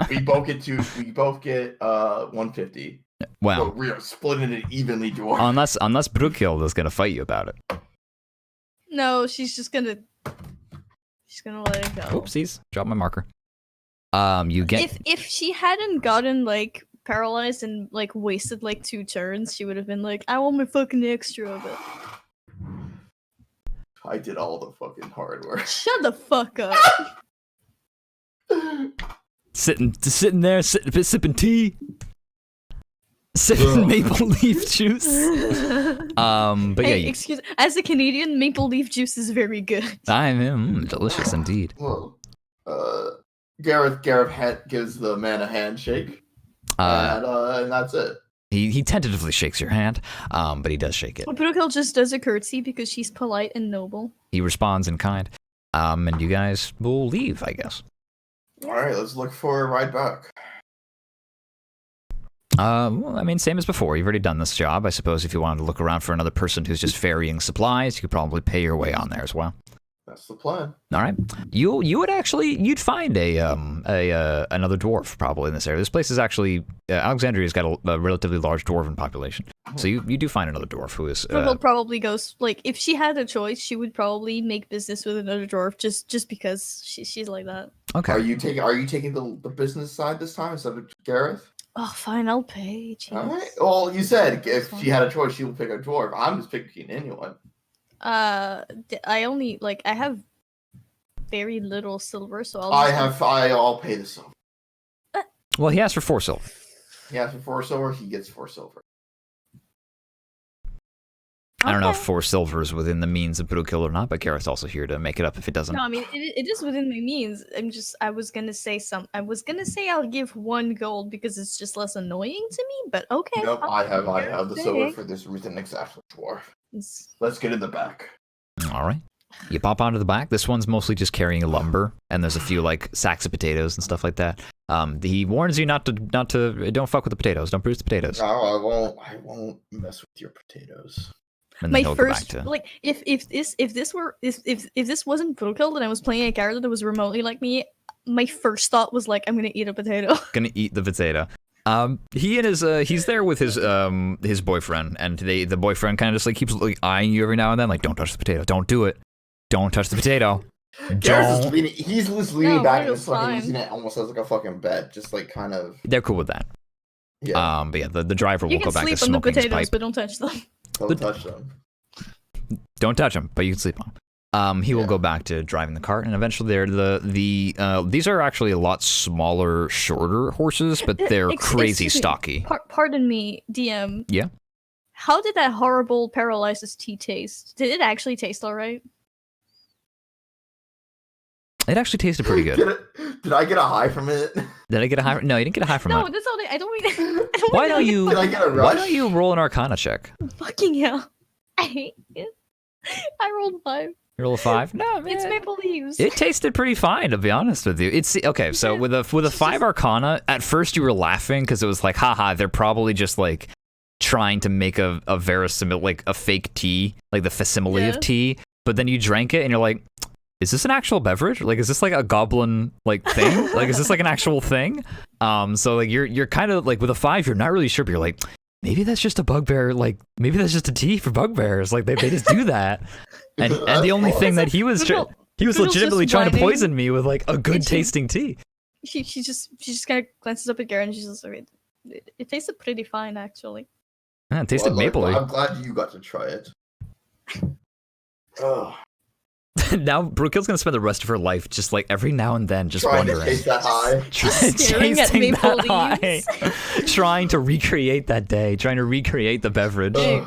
B: we both get 150.
A: Wow.
B: So we are splitting it evenly, Dwarf.
A: Unless Brookhill is gonna fight you about it.
C: No, she's gonna let it go.
A: Oopsies. Drop my marker. You get
C: if she hadn't gotten like paralyzed and like wasted like 2 turns, she would have been like, I want my fucking extra of it.
B: I did all the fucking hard work.
C: Shut the fuck up.
A: sitting there, sipping tea, sipping maple leaf juice. But
C: hey,
A: yeah,
C: excuse. As a Canadian, maple leaf juice is very good.
A: I'm delicious indeed.
B: Well, Gareth gives the man a handshake, and that's it.
A: He tentatively shakes your hand, but he does shake it.
C: Well, Brookhill just does a curtsy because she's polite and noble.
A: He responds in kind, and you guys will leave, I guess.
B: All right, let's look for a ride back.
A: Well, I mean, same as before. You've already done this job. I suppose if you wanted to look around for another person who's just ferrying supplies, you could probably pay your way on there as well.
B: That's the plan.
A: All right, you'd find another dwarf probably in this area. This place is actually Alexandria's got a relatively large dwarven population, so you do find another dwarf who is.
C: Brookhill probably goes like if she had a choice, she would probably make business with another dwarf just because she's like that.
A: Okay.
B: Are you taking the business side this time instead of Gareth?
C: Oh, fine, I'll pay. Jeez.
B: All right. Well, you said if she had a choice, she would pick a dwarf. I'm just picking anyone.
C: I have very little silver, so
B: I'll pay the silver.
A: Well, he asked for 4 silver.
B: He asked for 4 silver. He gets 4 silver.
A: I don't know if 4 silver is within the means of Brookhill or not, but Gareth's also here to make it up if it doesn't.
C: No, I mean it is within my means. I was gonna say I'll give 1 gold because it's just less annoying to me. But okay.
B: Nope, I have the silver for this reason exactly, dwarf. Let's get in the back.
A: All right. You pop onto the back. This one's mostly just carrying lumber, and there's a few like sacks of potatoes and stuff like that. He warns you not to don't fuck with the potatoes. Don't bruise the potatoes.
B: No, I won't mess with your potatoes.
A: And
C: my first like if this wasn't Brookhill and I was playing a character that was remotely like me, my first thought was like, I'm gonna eat a potato.
A: Gonna eat the potato. He and his he's there with his boyfriend, and the boyfriend kind of just like keeps like eyeing you every now and then, like, don't touch the potato, don't do it, don't touch the potato.
B: He's just leaning back and just fucking using it almost as like a fucking bed, just like kind of.
A: They're cool with that.
B: Yeah.
A: But yeah, the driver will go back to
C: smoking his pipe. You can sleep on the potatoes, but don't touch them.
B: Don't touch them.
A: Don't touch them, but you can sleep on them. He will go back to driving the cart, and eventually these are actually a lot smaller, shorter horses, but they're crazy stocky.
C: Pardon me, DM.
A: Yeah.
C: How did that horrible paralysis tea taste? Did it actually taste all right?
A: It actually tasted pretty good.
B: Did I get a high from it?
A: Did I get a high? No, you didn't get a high from
C: No,
A: it.
C: that's all. I don't mean.
A: Why don't you?
B: Did I get a rush?
A: Why don't you roll an Arcana check?
C: Fucking hell! I hate it. I rolled 5.
A: You roll a 5? No, man.
C: It's maple leaves.
A: It tasted pretty fine, to be honest with you. It's okay. So with a 5 Arcana, at first you were laughing because it was like, haha, they're probably just like trying to make a verisimile, like a fake tea, like the facsimile of tea. But then you drank it and you're like, is this an actual beverage? Like, is this like a goblin like thing? Like, is this like an actual thing? So like you're kind of like with a 5, you're not really sure, but you're like, maybe that's just a bugbear. Like, maybe that's just a tea for bugbears. Like they just do that. And the only thing that he was legitimately trying to poison me with like a good tasting tea.
C: She just kind of glances up at Garrett and she's just like, it tasted pretty fine actually.
A: Yeah, it tasted mapley.
B: I'm glad you got to try it. Oh.
A: Now Brooke's gonna spend the rest of her life just like every now and then just
B: Trying
A: wondering.
B: to taste that high.
C: Staring at maple leaves.
A: Trying to recreate that day, trying to recreate the beverage.
C: Hey,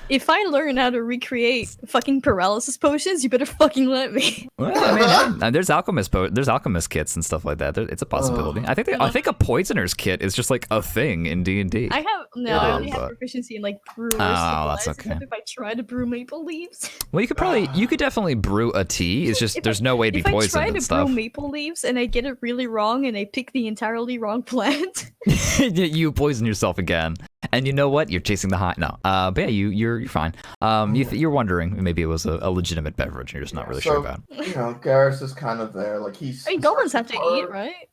C: if I learn how to recreate fucking paralysis potions, you better fucking let me.
A: Well, I mean, there's alchemist kits and stuff like that. It's a possibility. I think a poisoner's kit is just like a thing in D&D.
C: I only have proficiency in like brewer's supplies.
A: That's okay.
C: If I try to brew maple leaves.
A: Well, you could definitely brew a tea. It's just there's no way to be poisoned and stuff.
C: If I try to brew maple leaves and I get it really wrong and I pick the entirely wrong plant,
A: you poison yourself again. And you know what? You're chasing the high. No, but yeah, you're fine. You're wondering maybe it was a legitimate beverage and you're just not really sure about it.
B: You know, Garrus is kind of there. Like he's.
C: I mean, goblins have to eat, right?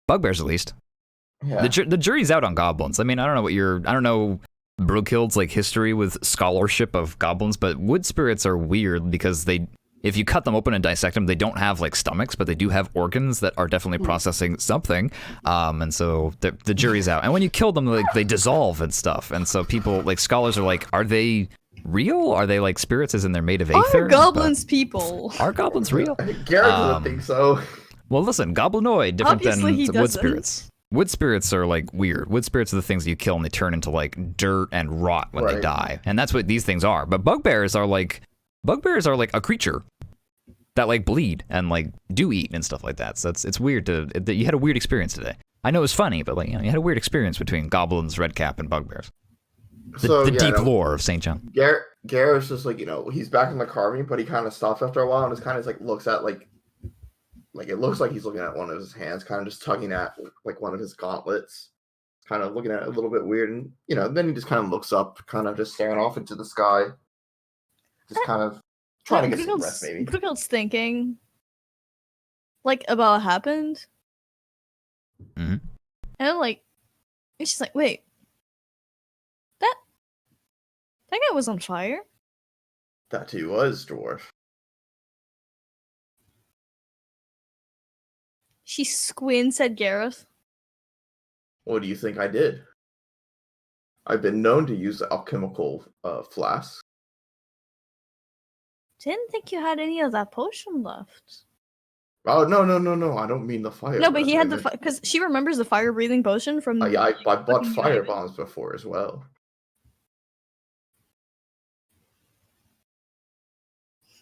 A: Bugbears at least.
B: Yeah.
A: The jury's out on goblins. I mean, I don't know Brookhild's like history with scholarship of goblins, but wood spirits are weird because if you cut them open and dissect them, they don't have like stomachs, but they do have organs that are definitely processing something. And so the jury's out. And when you kill them, like they dissolve and stuff. And so people like scholars are like, are they real? Are they like spirits as in they're made of aether?
C: Are goblins people?
A: Are goblins real?
B: Garrett doesn't think so.
A: Well, listen, goblinoid different
C: Obviously,
A: than wood spirits. Wood spirits are like weird. Wood spirits are the things that you kill and they turn into like dirt and rot when they die. And that's what these things are. But bugbears are like a creature that like bleed and like do eat and stuff like that. So it's weird that you had a weird experience today. I know it was funny, but like you had a weird experience between goblins, redcap, and bugbears. The deep lore of St. John.
B: Garrett's just like, he's back in the carving, but he kind of stops after a while and just kind of like looks at like it looks like he's looking at one of his hands, kind of just tugging at like one of his gauntlets, kind of looking at it a little bit weird, and then he just kind of looks up, kind of just staring off into the sky, just kind of trying to get some rest, maybe.
C: Brookhild's thinking, like, about what happened.
A: Mm-hmm.
C: And she's like, wait, that guy was on fire?
B: That he was, dwarf.
C: She squints at Gareth.
B: What do you think I did? I've been known to use alchemical flasks.
C: Didn't think you had any of that potion left.
B: Oh, no. I don't mean the fire.
C: No, but he had because she remembers the fire-breathing potion from...
B: I bought fire bombs before as well.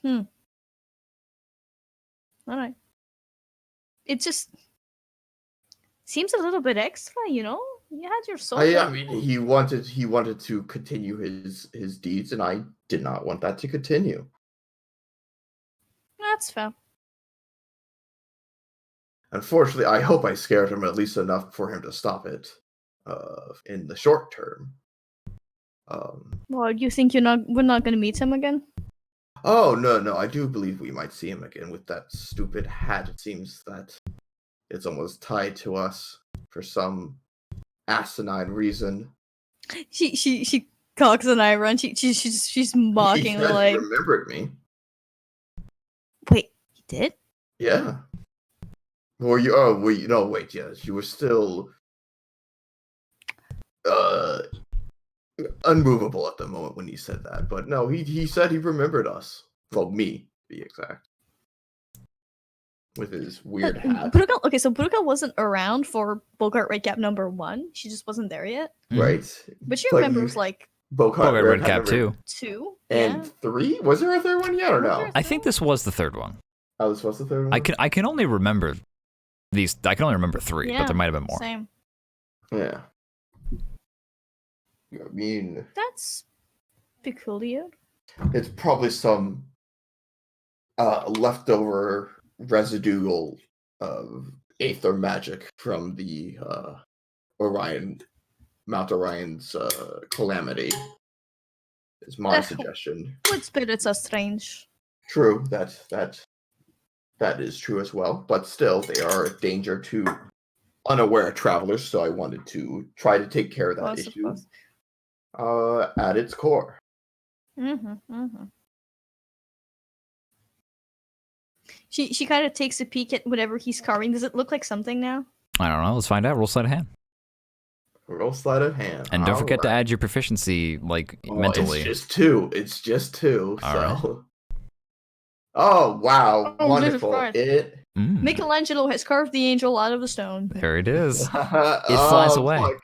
C: Alright. It just seems a little bit extra, you had your soul.
B: I mean, he wanted to continue his deeds, and I did not want that to continue.
C: That's fair.
B: Unfortunately, I hope I scared him at least enough for him to stop it in the short term.
C: Well, you think we're not going to meet him again?
B: Oh, no, I do believe we might see him again with that stupid hat. It seems that it's almost tied to us for some asinine reason.
C: She cocks an eyebrow and she's mocking
B: he
C: like...
B: remembered me.
C: Wait, he did?
B: Yeah. Wait, yes, you were still unmovable at the moment when he said that. But no, he said he remembered us. Well, me, to be exact. With his weird hat.
C: Bruka wasn't around for Bogart Redcap number 1. She just wasn't there yet.
B: Right.
C: But she remembers
B: Bogart
A: Redcap
C: 2.
B: And 3? Was there a third one yet or no?
A: I think this was the third one.
B: Alice, what's the third one?
A: I can only remember these. I can only remember 3, but there might have been more.
C: Same.
B: Yeah. I mean,
C: That's peculiar.
B: it's probably some leftover residual of aether magic from the Mount Orion's calamity. Is my suggestion.
C: Wood spirits are strange.
B: True, that is true as well. But still, they are a danger to unaware travelers. So I wanted to try to take care of that issue. At its core.
C: She kind of takes a peek at whatever he's carving. Does it look like something now?
A: I don't know. Let's find out. Roll sleight of hand.
B: Roll sleight of hand.
A: And don't forget to add your proficiency, like, mentally.
B: It's just two.
A: All
B: so. Oh wow! Wonderful.
C: Michelangelo has carved the angel out of the stone.
A: There it is. It flies away.
B: Fuck.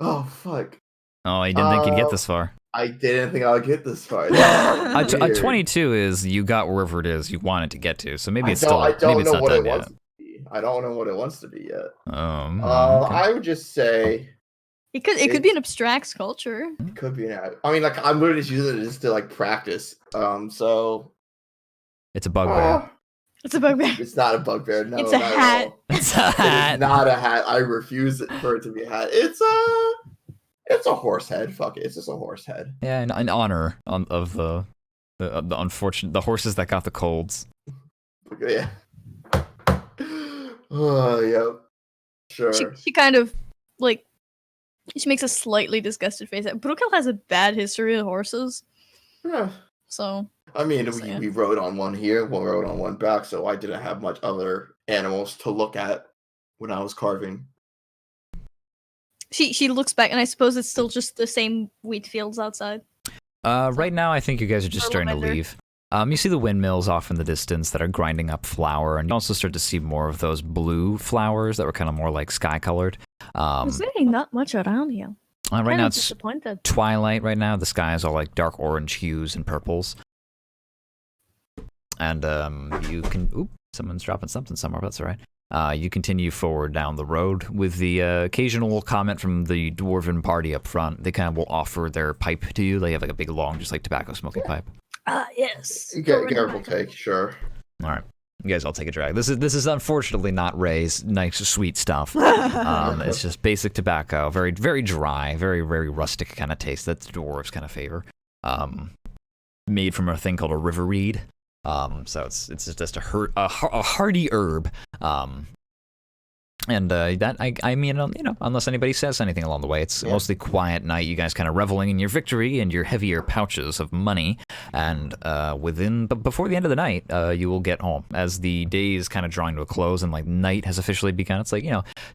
B: Oh fuck!
A: Oh, you didn't think you'd get this far.
B: I didn't think I would get this far.
A: A 22 is you got wherever it is you wanted to get to, so maybe it's still.
B: I don't know
A: what it wants
B: to be. I don't know what it wants to be yet.
A: Okay.
B: I would just say
C: it could be an abstract sculpture.
B: It could be an. I mean, like I'm literally just using it just to like practice. So
A: it's a bugbear.
C: It's a bugbear.
B: It's not a bugbear. No,
C: it's a hat.
A: It's a hat.
B: It's not a hat. I refuse for it to be a hat. It's a horse head. Fuck it. It's just a horse head.
A: Yeah, in honor of the unfortunate horses that got the colds.
B: Yeah. Oh, yeah. Sure.
C: She kind of like she makes a slightly disgusted face. Brukel has a bad history of horses.
B: Yeah.
C: So
B: I mean, we rode on one here, we rode on one back, so I didn't have much other animals to look at when I was carving.
C: She looks back, and I suppose it's still just the same wheat fields outside.
A: Right now, I think you guys are just starting to leave. You see the windmills off in the distance that are grinding up flour, and you also start to see more of those blue flowers that were kind of more like sky-colored.
C: There's really not much around here.
A: Right now, it's twilight right now. The sky is all like dark orange hues and purples. And you can... Oop, someone's dropping something somewhere, but that's all right. You continue forward down the road with the occasional comment from the dwarven party up front. They kind of will offer their pipe to you. They have like a big, long, just like tobacco smoking pipe.
C: Yes.
B: Careful take, sure.
A: All right. You guys all take a drag. This is unfortunately not Ray's nice, sweet stuff. It's just basic tobacco. Very, very dry, very, very rustic kind of taste that the dwarves kind of favor. Made from a thing called a river reed. So it's just a hardy herb. And that I mean, you know, unless anybody says anything along the way, it's mostly quiet night. You guys kind of reveling in your victory and your heavier pouches of money. And before the end of the night, you will get home as the day is kind of drawing to a close and like night has officially begun. It's like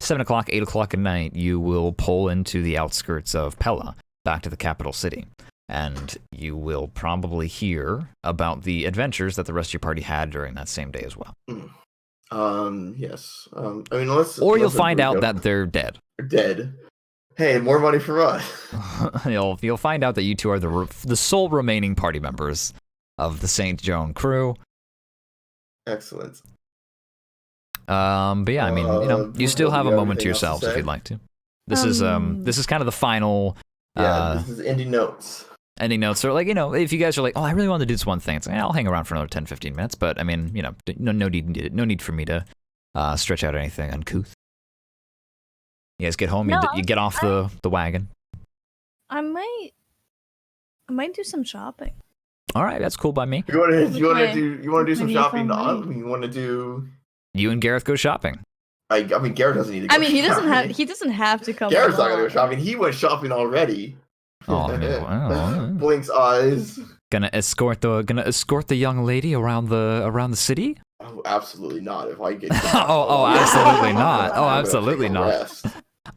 A: 7 o'clock, 8 o'clock at night. You will pull into the outskirts of Pella, back to the capital city. And you will probably hear about the adventures that the rest of your party had during that same day as well.
B: Yes. I mean,
A: or you'll find out that they're dead.
B: They're dead. Hey, more money for us.
A: You'll find out that you two are the sole remaining party members of the St. Joan crew.
B: Excellent.
A: But yeah, I mean, you still have a moment to yourselves if you'd like to. This is kind of the final.
B: This is ending notes.
A: Ending notes are like, if you guys are like, oh, I really want to do this one thing, it's like, I'll hang around for another 10, 15 minutes. But I mean, no need for me to stretch out anything uncouth. You guys get home, you get off the wagon.
C: I might do some shopping.
A: All right, that's cool by me.
B: You want to do some shopping? You want to do?
A: You and Gareth go shopping.
B: I mean, Gareth doesn't need to go shopping.
C: he doesn't have to come.
B: Gareth's not gonna go shopping. He went shopping already.
A: Oh, wow.
B: Blinks eyes.
A: Gonna escort the young lady around the city?
B: Oh, absolutely not. If I get
A: absolutely not. Oh, absolutely not.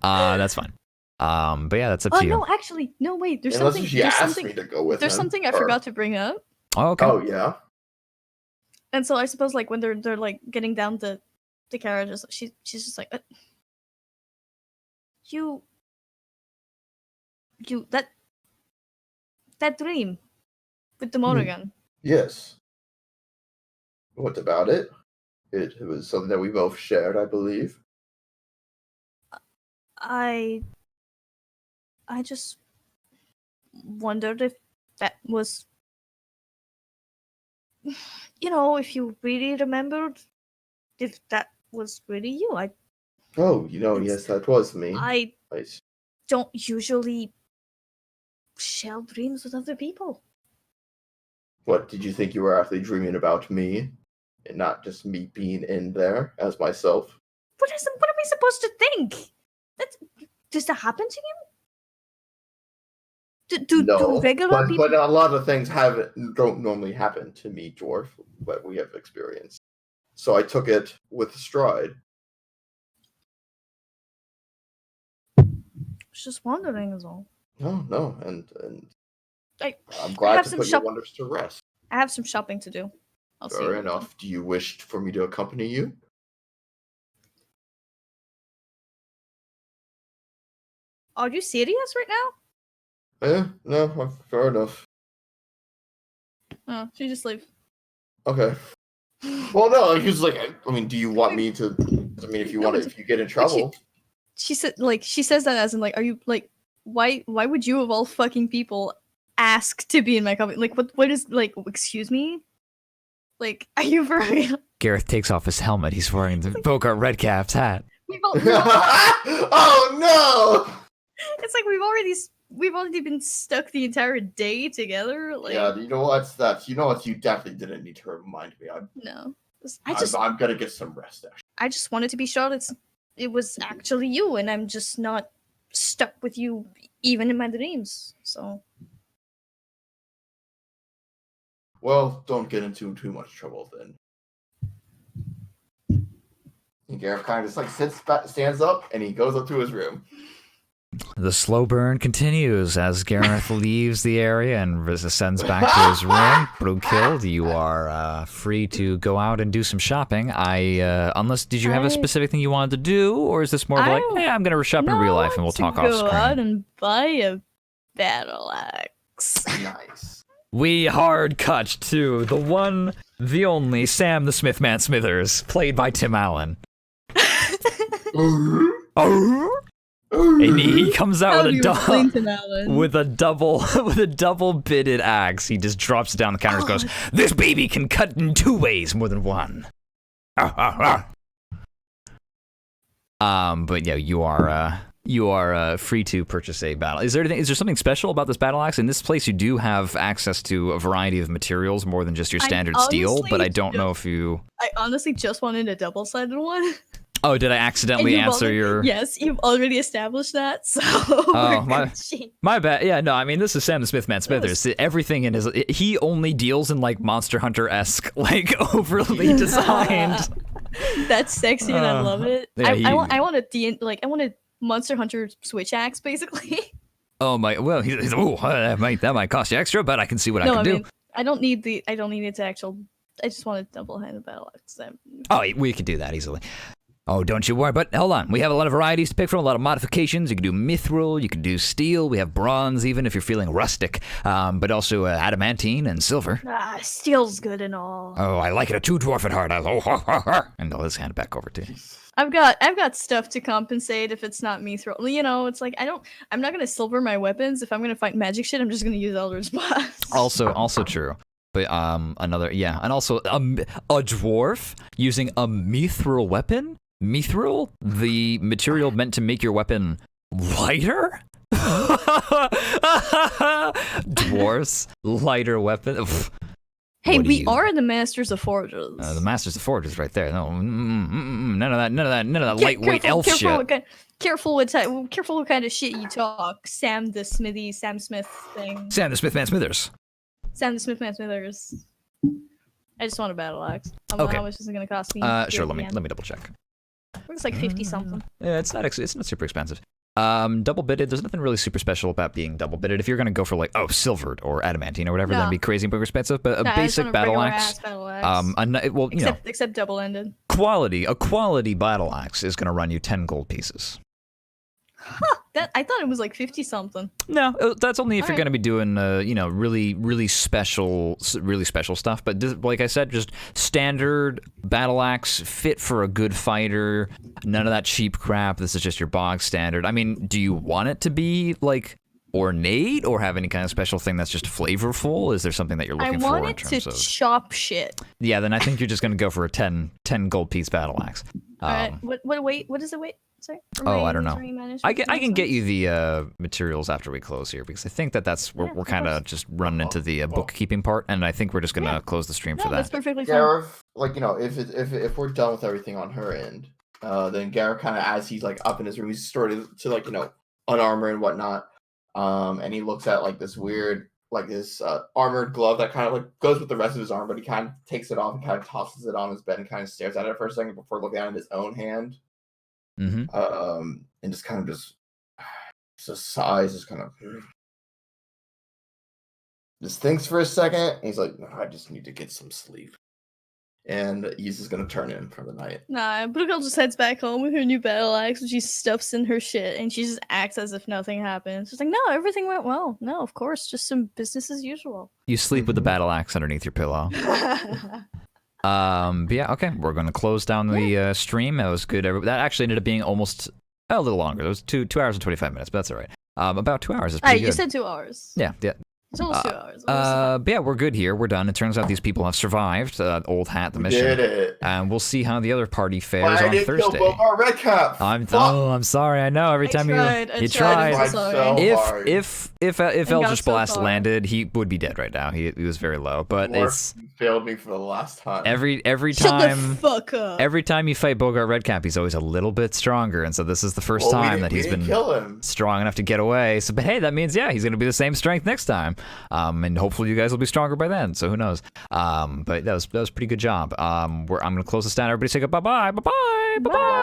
A: That's fine. But yeah, that's up to you.
C: No, actually, no. Wait, there's
B: Unless
C: something.
B: She asked me to go with
C: there's
B: him,
C: something I forgot to bring up.
A: Oh, okay.
B: Oh yeah.
C: And so I suppose like when they're like getting down the carriages, she's just like, you that dream with the motor gun.
B: Yes. What about it? It was something that we both shared, I believe.
C: I just wondered if that was, if you really remembered, if that was really you.
B: Oh, yes, that was me.
C: I don't usually share dreams with other people.
B: What, did you think you were actually dreaming about me? And not just me being in there as myself?
C: What am I supposed to think? Does that happen to you? Do regular people?
B: But a lot of things don't normally happen to me, dwarf, what we have experienced. So I took it with stride.
C: I was just wondering, is all.
B: No, and I'm
C: I
B: glad
C: have
B: to
C: some
B: put your wonders to rest.
C: I have some shopping to do. I'll see you
B: Fair
C: later.
B: enough. Do you wish for me to accompany you?
C: Are you serious right now?
B: No, fair enough.
C: Oh, she just leave.
B: Okay. Well, no, he's like, I mean, do you want me to? I mean, if you get in trouble.
C: She said, she says that as in, are you why would you of all fucking people ask to be in my company? What is excuse me? Are you for real?
A: Gareth takes off his helmet. He's wearing the Bogart Redcap's hat.
B: Oh no!
C: It's we've already been stuck the entire day together.
B: Yeah, you know what's that? You know what? You definitely didn't need to remind me.
C: No,
B: I'm gonna get some rest. Actually,
C: I just wanted to be sure it was actually you, and I'm just not stuck with you even in my dreams. So,
B: well, don't get into too much trouble then. And Gareth kind of just stands up, and he goes up to his room.
A: The slow burn continues as Gareth leaves the area and ascends back to his room. Brughild, you are free to go out and do some shopping. Did you have a specific thing you wanted to do, or is this more of I'm going to shop in real life and we'll talk off screen?
C: Go out and buy a battle axe.
B: Nice.
A: We hard cut to the one, the only Sam the Smith Man Smithers, played by Tim Allen. And he comes out with a double bitted axe. He just drops it down the counter and goes, "This baby can cut in two ways, more than one." But yeah, you are free to purchase a battle. Is there something special about this battle axe? In this place, you do have access to a variety of materials more than just your standard steel. But I don't know if you.
C: I honestly just wanted a double-sided one.
A: Oh, did I accidentally answer your...
C: Yes, you've already established that, so...
A: my bad. Yeah, no, I mean, this is Sam the Smith Man Smithers. Everything in his... He only deals in, Monster Hunter-esque, overly designed...
C: That's sexy and I love it. Yeah, I want a Monster Hunter switch axe, basically.
A: Oh my... Well, that might cost you extra, but I can see what I can do.
C: I don't need it to actual... I just want a double-handed battle axe.
A: Oh, we could do that easily. Oh, don't you worry, but hold on. We have a lot of varieties to pick from, a lot of modifications. You can do mithril, you can do steel, we have bronze even if you're feeling rustic, but also adamantine and silver.
C: Steel's good and all.
A: Oh, I like it a two dwarf at heart. And I'll just hand it back over to you.
C: I've got stuff to compensate if it's not mithril. It's I'm not gonna silver my weapons. If I'm gonna fight magic shit, I'm just gonna use Eldritch Blast.
A: Also true. But and also a dwarf using a mithril weapon? Mithril? The material meant to make your weapon lighter? Dwarves, lighter weapon.
C: Hey, we are the Masters of Forges.
A: The Masters of Forges, right there. No, none of that lightweight elf shit.
C: Careful what kind of shit you talk. Sam Smith thing.
A: Sam the Smith Man Smithers.
C: Sam the Smith Man Smithers. I just want a battle axe.
A: Okay.
C: How much is it going to cost me?
A: Sure. Let me double check.
C: It's like 50 something.
A: Yeah, it's not super expensive. Double bitted. There's nothing really super special about being double bitted. If you're gonna go for silvered or adamantine or whatever, then it'd be crazy and expensive. But a basic battle axe.
C: Except double ended.
A: A quality battle axe is gonna run you 10 gold pieces.
C: That I thought it was like 50 something.
A: No, that's only if you're
C: Alright.
A: going to be doing, really special stuff. But like I said, just standard battle axe, fit for a good fighter. None of that cheap crap. This is just your bog standard. I mean, do you want it to be like ornate or have any kind of special thing that's just flavorful? Is there something that you're looking for in
C: I
A: terms
C: want it to
A: of?
C: chop shit.
A: Yeah, then I think you're just going to go for a 10 gold piece battle axe.
C: Alright. What is the weight? Sorry.
A: I don't know. I can get you the materials after we close here because I think that's we're kind of just running into the bookkeeping part, and I think we're just gonna close the stream for that.
C: That's perfectly fine.
B: Gareth, like, if we're done with everything on her end, then Gareth kind of, as he's like up in his room, he's started to like unarmor and whatnot, and he looks at like this weird this armored glove that kind of like goes with the rest of his arm, but he kind of takes it off and kind of tosses it on his bed and kind of stares at it for a second before looking at his own hand.
A: Mm-hmm.
B: And just kind of just sighs, just kind of just thinks for a second. And he's like, no, I just need to get some sleep. And he's just gonna turn in for the night.
C: Nah, Blue Girl just heads back home with her new battle axe, which she stuffs in her shit, and she just acts as if nothing happened. She's like, no, everything went well. No, of course, just some business as usual.
A: You sleep with the battle axe underneath your pillow. But yeah, okay, we're gonna close down the stream. That was good. That actually ended up being almost a little longer. It was 2 hours and 25 minutes, but that's all right. About 2 hours is pretty good.
C: You said 2 hours.
A: Yeah.
C: It's almost 2 hours.
A: But yeah, we're good here. We're done. It turns out these people have survived. Old hat, the mission.
B: Did it.
A: And we'll see how the other party fares
B: I
A: on
B: didn't
A: Thursday.
B: kill Bogart Redcap.
A: I'm sorry. I know. Every time you
C: I
A: tried.
C: tried. So
B: hard.
A: If
C: got
A: Eldritch
C: so
A: Blast
C: far.
A: landed, he would be dead right now. He was very low. But it's
B: failed me for the last time.
A: every
C: Shut
A: time.
C: the fuck up.
A: Every time you fight Bogart Redcap, he's always a little bit stronger, and so this is the first
B: Well, we
A: time
B: didn't-
A: that
B: we
A: he's
B: didn't
A: been
B: kill him.
A: strong enough to get away. So, but hey, that means he's going to be the same strength next time, and hopefully you guys will be stronger by then. So who knows? But that was a pretty good job. I'm going to close this down. Everybody say goodbye, bye bye, bye bye, bye bye.